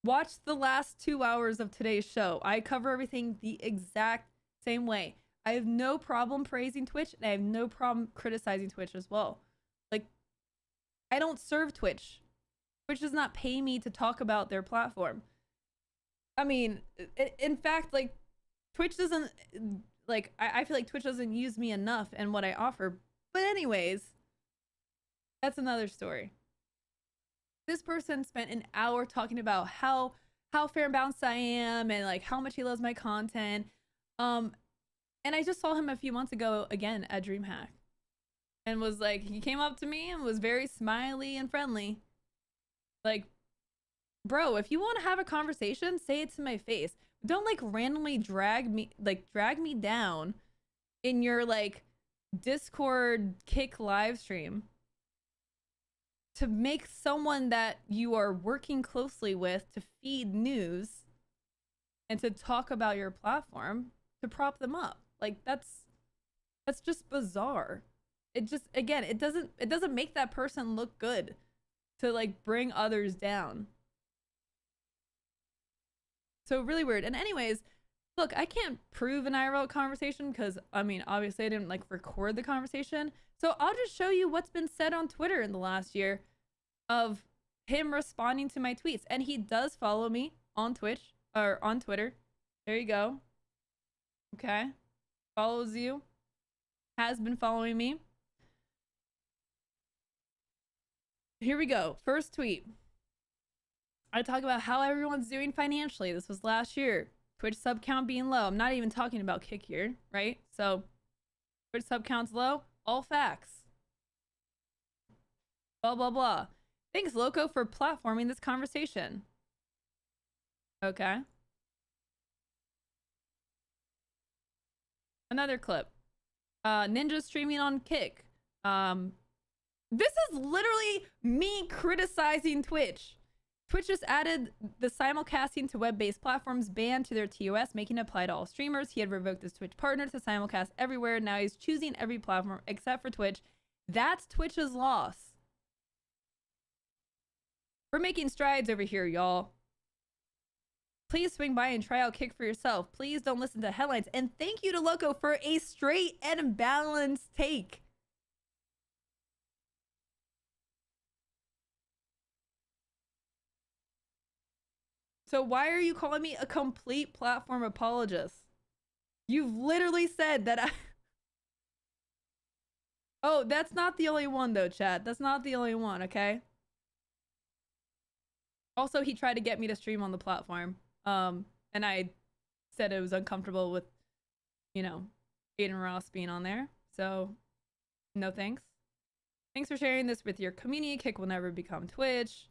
S1: watch the last 2 hours of today's show. I cover everything the exact same way. I have no problem praising Twitch, and I have no problem criticizing Twitch as well. Like, I don't serve Twitch. Twitch does not pay me to talk about their platform. I mean, in fact, like, Twitch doesn't, like, I feel like Twitch doesn't use me enough in what I offer. But anyways, that's another story. This person spent an hour talking about how fair and balanced I am and, like, how much he loves my content. And I just saw him a few months ago again at DreamHack. And was like, he came up to me and was very smiley and friendly. Like, bro, if you want to have a conversation, say it to my face. Don't like randomly drag me down in your like Discord kick live stream to make someone that you are working closely with to feed news and to talk about your platform to prop them up. Like, that's just bizarre. It just, again, it doesn't make that person look good to like bring others down. So really weird. And anyways, look, I can't prove an IRL conversation because, I mean, obviously I didn't like record the conversation. So I'll just show you what's been said on Twitter in the last year of him responding to my tweets. And he does follow me on Twitch or on Twitter. There you go. Okay. Follows you. Has been following me. Here we go. First tweet. I talk about how everyone's doing financially. This was last year. Twitch sub count being low. I'm not even talking about kick here, right? So Twitch sub count's low. All facts. Blah, blah, blah. Thanks, Lowco, for platforming this conversation. Okay. Another clip. Ninja streaming on Kick. This is literally me criticizing Twitch. Twitch just added the simulcasting to web-based platforms ban to their TOS, making it apply to all streamers. He had revoked his Twitch partner to simulcast everywhere. Now he's choosing every platform except for Twitch. That's Twitch's loss. We're making strides over here, y'all. Please swing by and try out Kick for yourself. Please don't listen to headlines. And thank you to Lowco for a straight and balanced take. So why are you calling me a complete platform apologist? You've literally said that I... Oh, that's not the only one though, chat. That's not the only one, okay? Also, he tried to get me to stream on the platform. And I said it was uncomfortable with, you know, Aiden Ross being on there. So, no thanks. Thanks for sharing this with your community. Kick will never become Twitch.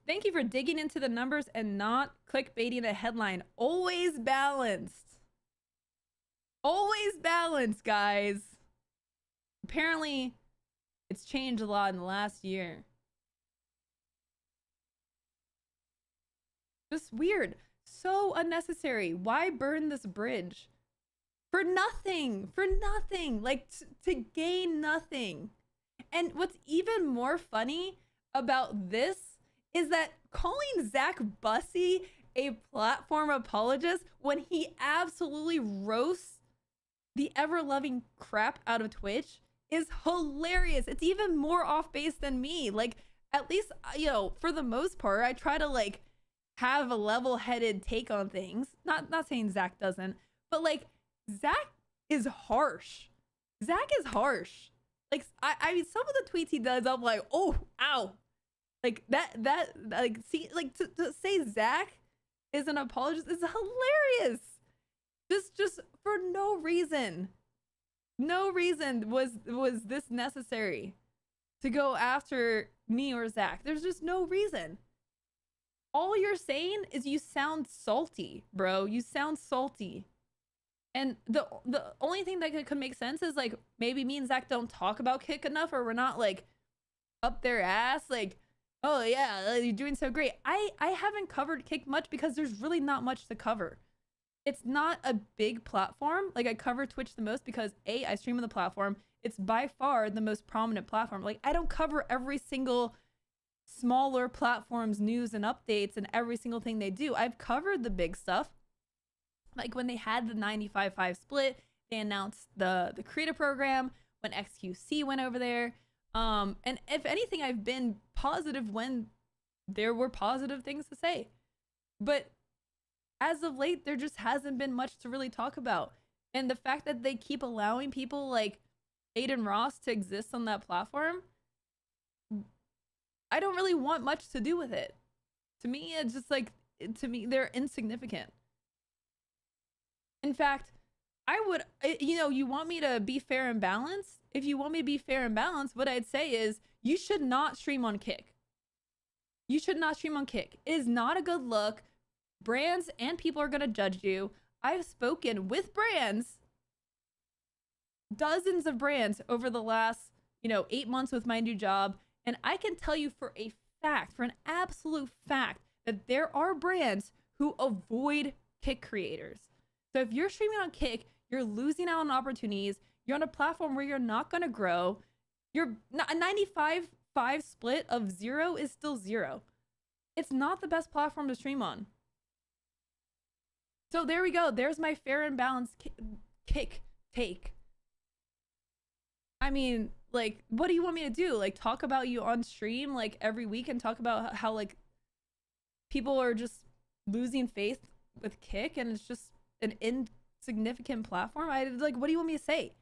S1: Thank you for digging into the numbers and not clickbaiting a headline. Always balanced. Always balanced, guys. Apparently, it's changed a lot in the last year. Just weird. So unnecessary. Why burn this bridge? For nothing. For nothing. Like, to gain nothing. And what's even more funny about this is that calling Zach Bussey a platform apologist when he absolutely roasts the ever-loving crap out of Twitch is hilarious. It's even more off base than me. Like, at least, you know, for the most part, I try to, like, have a level-headed take on things. Not saying Zach doesn't, but, like, Zach is harsh. Zach is harsh. Like, I mean, some of the tweets he does, I'm like, oh, ow. Like, like, see, like, to say Zach is an apologist is hilarious. Just for no reason. No reason was this necessary to go after me or Zach. There's just no reason. All you're saying is you sound salty, bro. You sound salty. And the only thing that could make sense is, like, maybe me and Zach don't talk about Kick enough, or we're not, like, up their ass, like, oh yeah, you're doing so great. I haven't covered Kick much because there's really not much to cover. It's not a big platform. Like, I cover Twitch the most because A, I stream on the platform. It's by far the most prominent platform. Like, I don't cover every single smaller platform's news and updates and every single thing they do. I've covered the big stuff. Like, when they had the 95-5 split, they announced the creator program when XQC went over there. And if anything, I've been positive when there were positive things to say. But as of late, there just hasn't been much to really talk about. And the fact that they keep allowing people like Aiden Ross to exist on that platform, I don't really want much to do with it. To me, it's just like, to me, they're insignificant. In fact, I would, you know, you want me to be fair and balanced? If you want me to be fair and balanced, what I'd say is you should not stream on Kick. You should not stream on Kick. It is not a good look. Brands and people are going to judge you. I've spoken with brands, dozens of brands over the last, 8 months with my new job. And I can tell you for a fact, for an absolute fact, that there are brands who avoid Kick creators. So if you're streaming on Kick, you're losing out on opportunities. You're on a platform where you're not going to grow. You're a 95-5 split of 0 is still 0. It's not the best platform to stream on. So there we go. There's my fair and balanced Kick take. I mean, like, what do you want me to do? Like, talk about you on stream, like, every week and talk about how, like, people are just losing faith with Kick and it's just an insignificant platform? Like, what do you want me to say?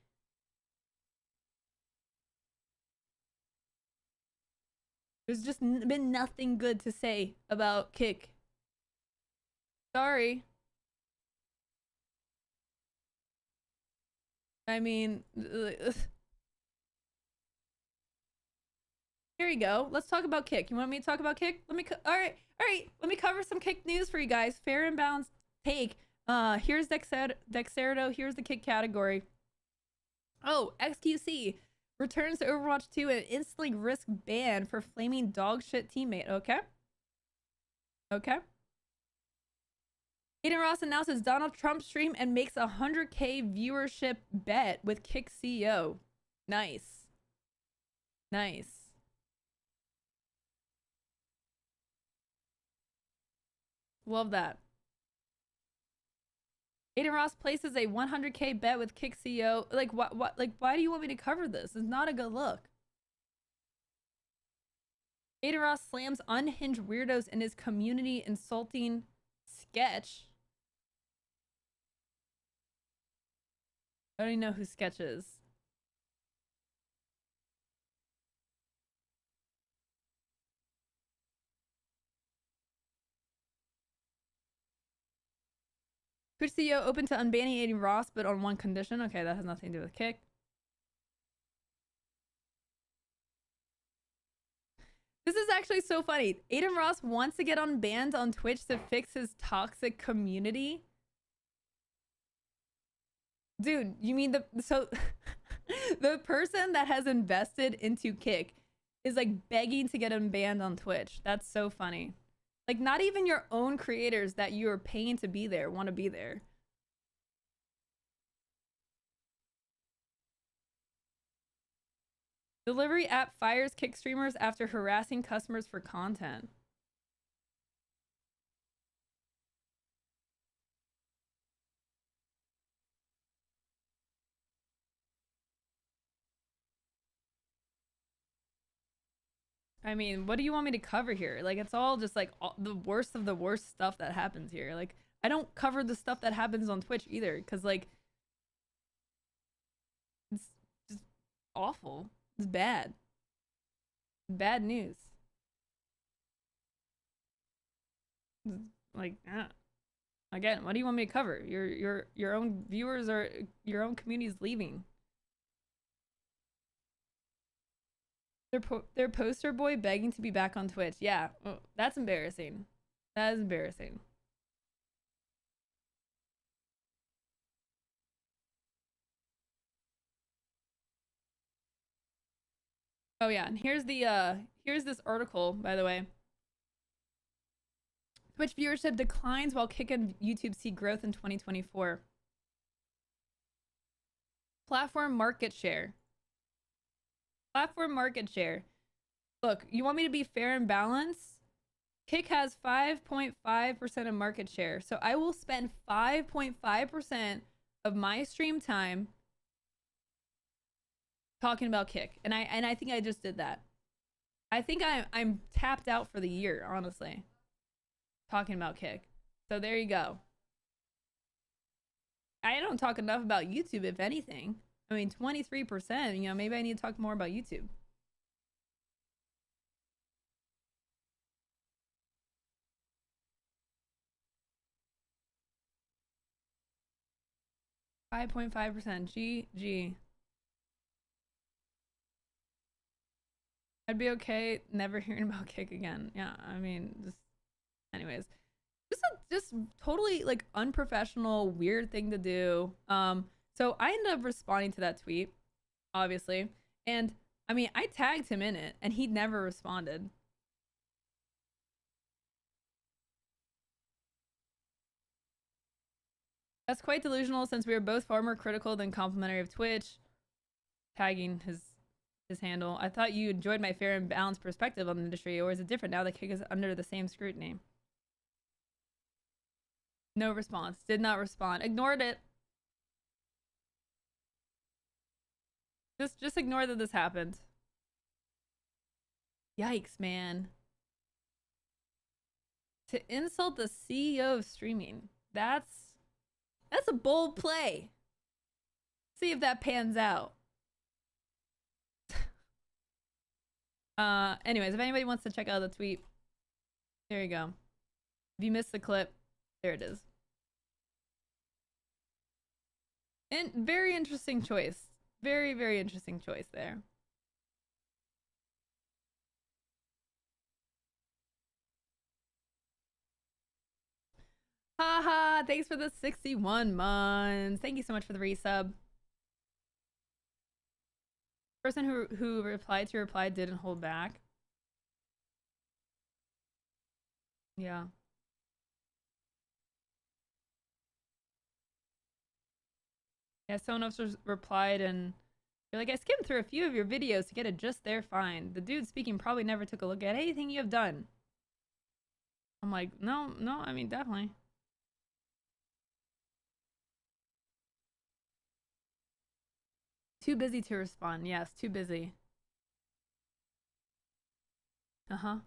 S1: There's just been nothing good to say about Kick. Sorry. I mean, Here you go. Let's talk about Kick. You want me to talk about Kick? All right. Let me cover some Kick news for you guys. Fair and balanced take. Here's Dexerto. Here's the Kick category. Oh, XQC returns to Overwatch 2 and instantly risk ban for flaming dog shit teammate. Okay. Aiden Ross announces Donald Trump stream and makes a 100K viewership bet with Kick CEO. Nice. Love that. Aiden Ross places a 100K bet with Kick CEO. Like, what? Like, why do you want me to cover this? It's not a good look. Aiden Ross slams unhinged weirdos in his community insulting sketch. I don't even know who Sketch is. Twitch CEO open to unbanning Aiden Ross, but on one condition. Okay, that has nothing to do with Kick. This is actually so funny. Aiden Ross wants to get unbanned on Twitch to fix his toxic community. Dude, you mean the person that has invested into Kick is like begging to get unbanned on Twitch. That's so funny. Like, not even your own creators that you are paying to be there want to be there. Delivery app fires Kick streamers after harassing customers for content. I mean, what do you want me to cover here? Like, it's all just like the worst of the worst stuff that happens here. Like, I don't cover the stuff that happens on Twitch either, because like, it's just awful. It's bad. Bad news. Like, again, what do you want me to cover? Your own viewers or your own community is leaving. Their poster boy begging to be back on Twitch. Yeah, that's embarrassing. That is embarrassing. Oh yeah, and here's this article, by the way. Twitch viewership declines while Kick and YouTube see growth in 2024. Platform market share. Look, you want me to be fair and balanced? Kick has 5.5% of market share. So I will spend 5.5% of my stream time talking about Kick. And I think I just did that. I think I'm tapped out for the year, honestly. Talking about Kick. So there you go. I don't talk enough about YouTube, if anything. I mean, 23%, you know, maybe I need to talk more about YouTube. %5.5%. GG. I'd be okay never hearing about Kick again. Yeah, I mean, just anyways. Just totally like unprofessional, weird thing to do. So I ended up responding to that tweet, obviously. And I mean, I tagged him in it and he never responded. That's quite delusional since we are both far more critical than complimentary of Twitch. Tagging his handle. I thought you enjoyed my fair and balanced perspective on the industry, or is it different now that Kick is under the same scrutiny? No response. Did not respond. Ignored it. Just ignore that this happened. Yikes, man. To insult the CEO of streaming. That's a bold play. See if that pans out. Anyways, if anybody wants to check out the tweet, there you go. If you missed the clip, there it is. And very interesting choice. Very, very interesting choice there. Haha, thanks for the 61 months. Thank you so much for the resub. Person who replied to your reply didn't hold back. Yeah. Yeah, someone else replied and you're like, I skimmed through a few of your videos to get it just there fine. The dude speaking probably never took a look at anything you have done. I'm like, no, I mean, definitely. Too busy to respond. Yes, too busy. Uh-huh.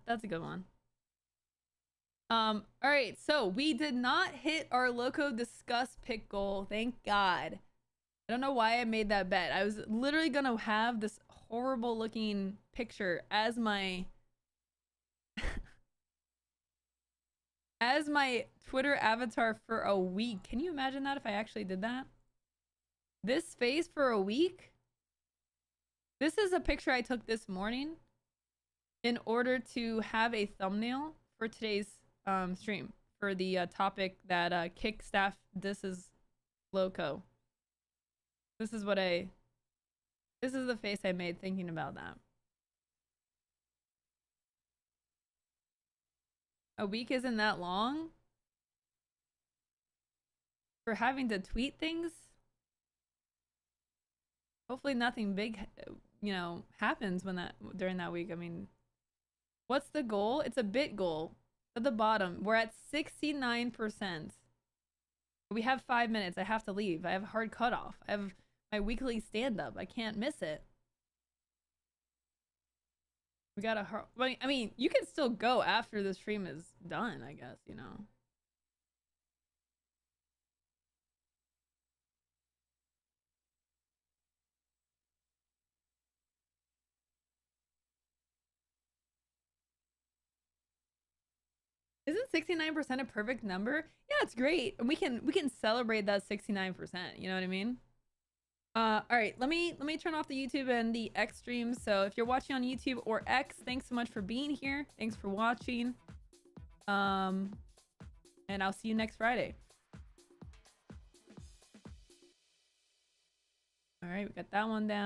S1: That's a good one. All right, so we did not hit our Lowco discuss pick goal. Thank God. I don't know why I made that bet. I was literally gonna have this horrible looking picture as my as my Twitter avatar for a week. Can you imagine that if I actually did that? This face for a week? This is a picture I took this morning in order to have a thumbnail for today's stream for the topic that kick staff disses Lowco. This is the face I made thinking about that. A week isn't that long for having to tweet things. Hopefully nothing big, you know, happens during that week. I mean, what's the goal? It's a bit goal. At the bottom, we're at 69%. We have 5 minutes. I have to leave. I have a hard cutoff. I have my weekly stand-up. I can't miss it. We got a hard... I mean, you can still go after the stream is done, I guess, you know. Isn't 69% a perfect number? Yeah, it's great. And we can celebrate that 69%, you know what I mean? All right, let me turn off the YouTube and the X streams. So if you're watching on YouTube or X, thanks so much for being here. Thanks for watching. And I'll see you next Friday. All right, we got that one down.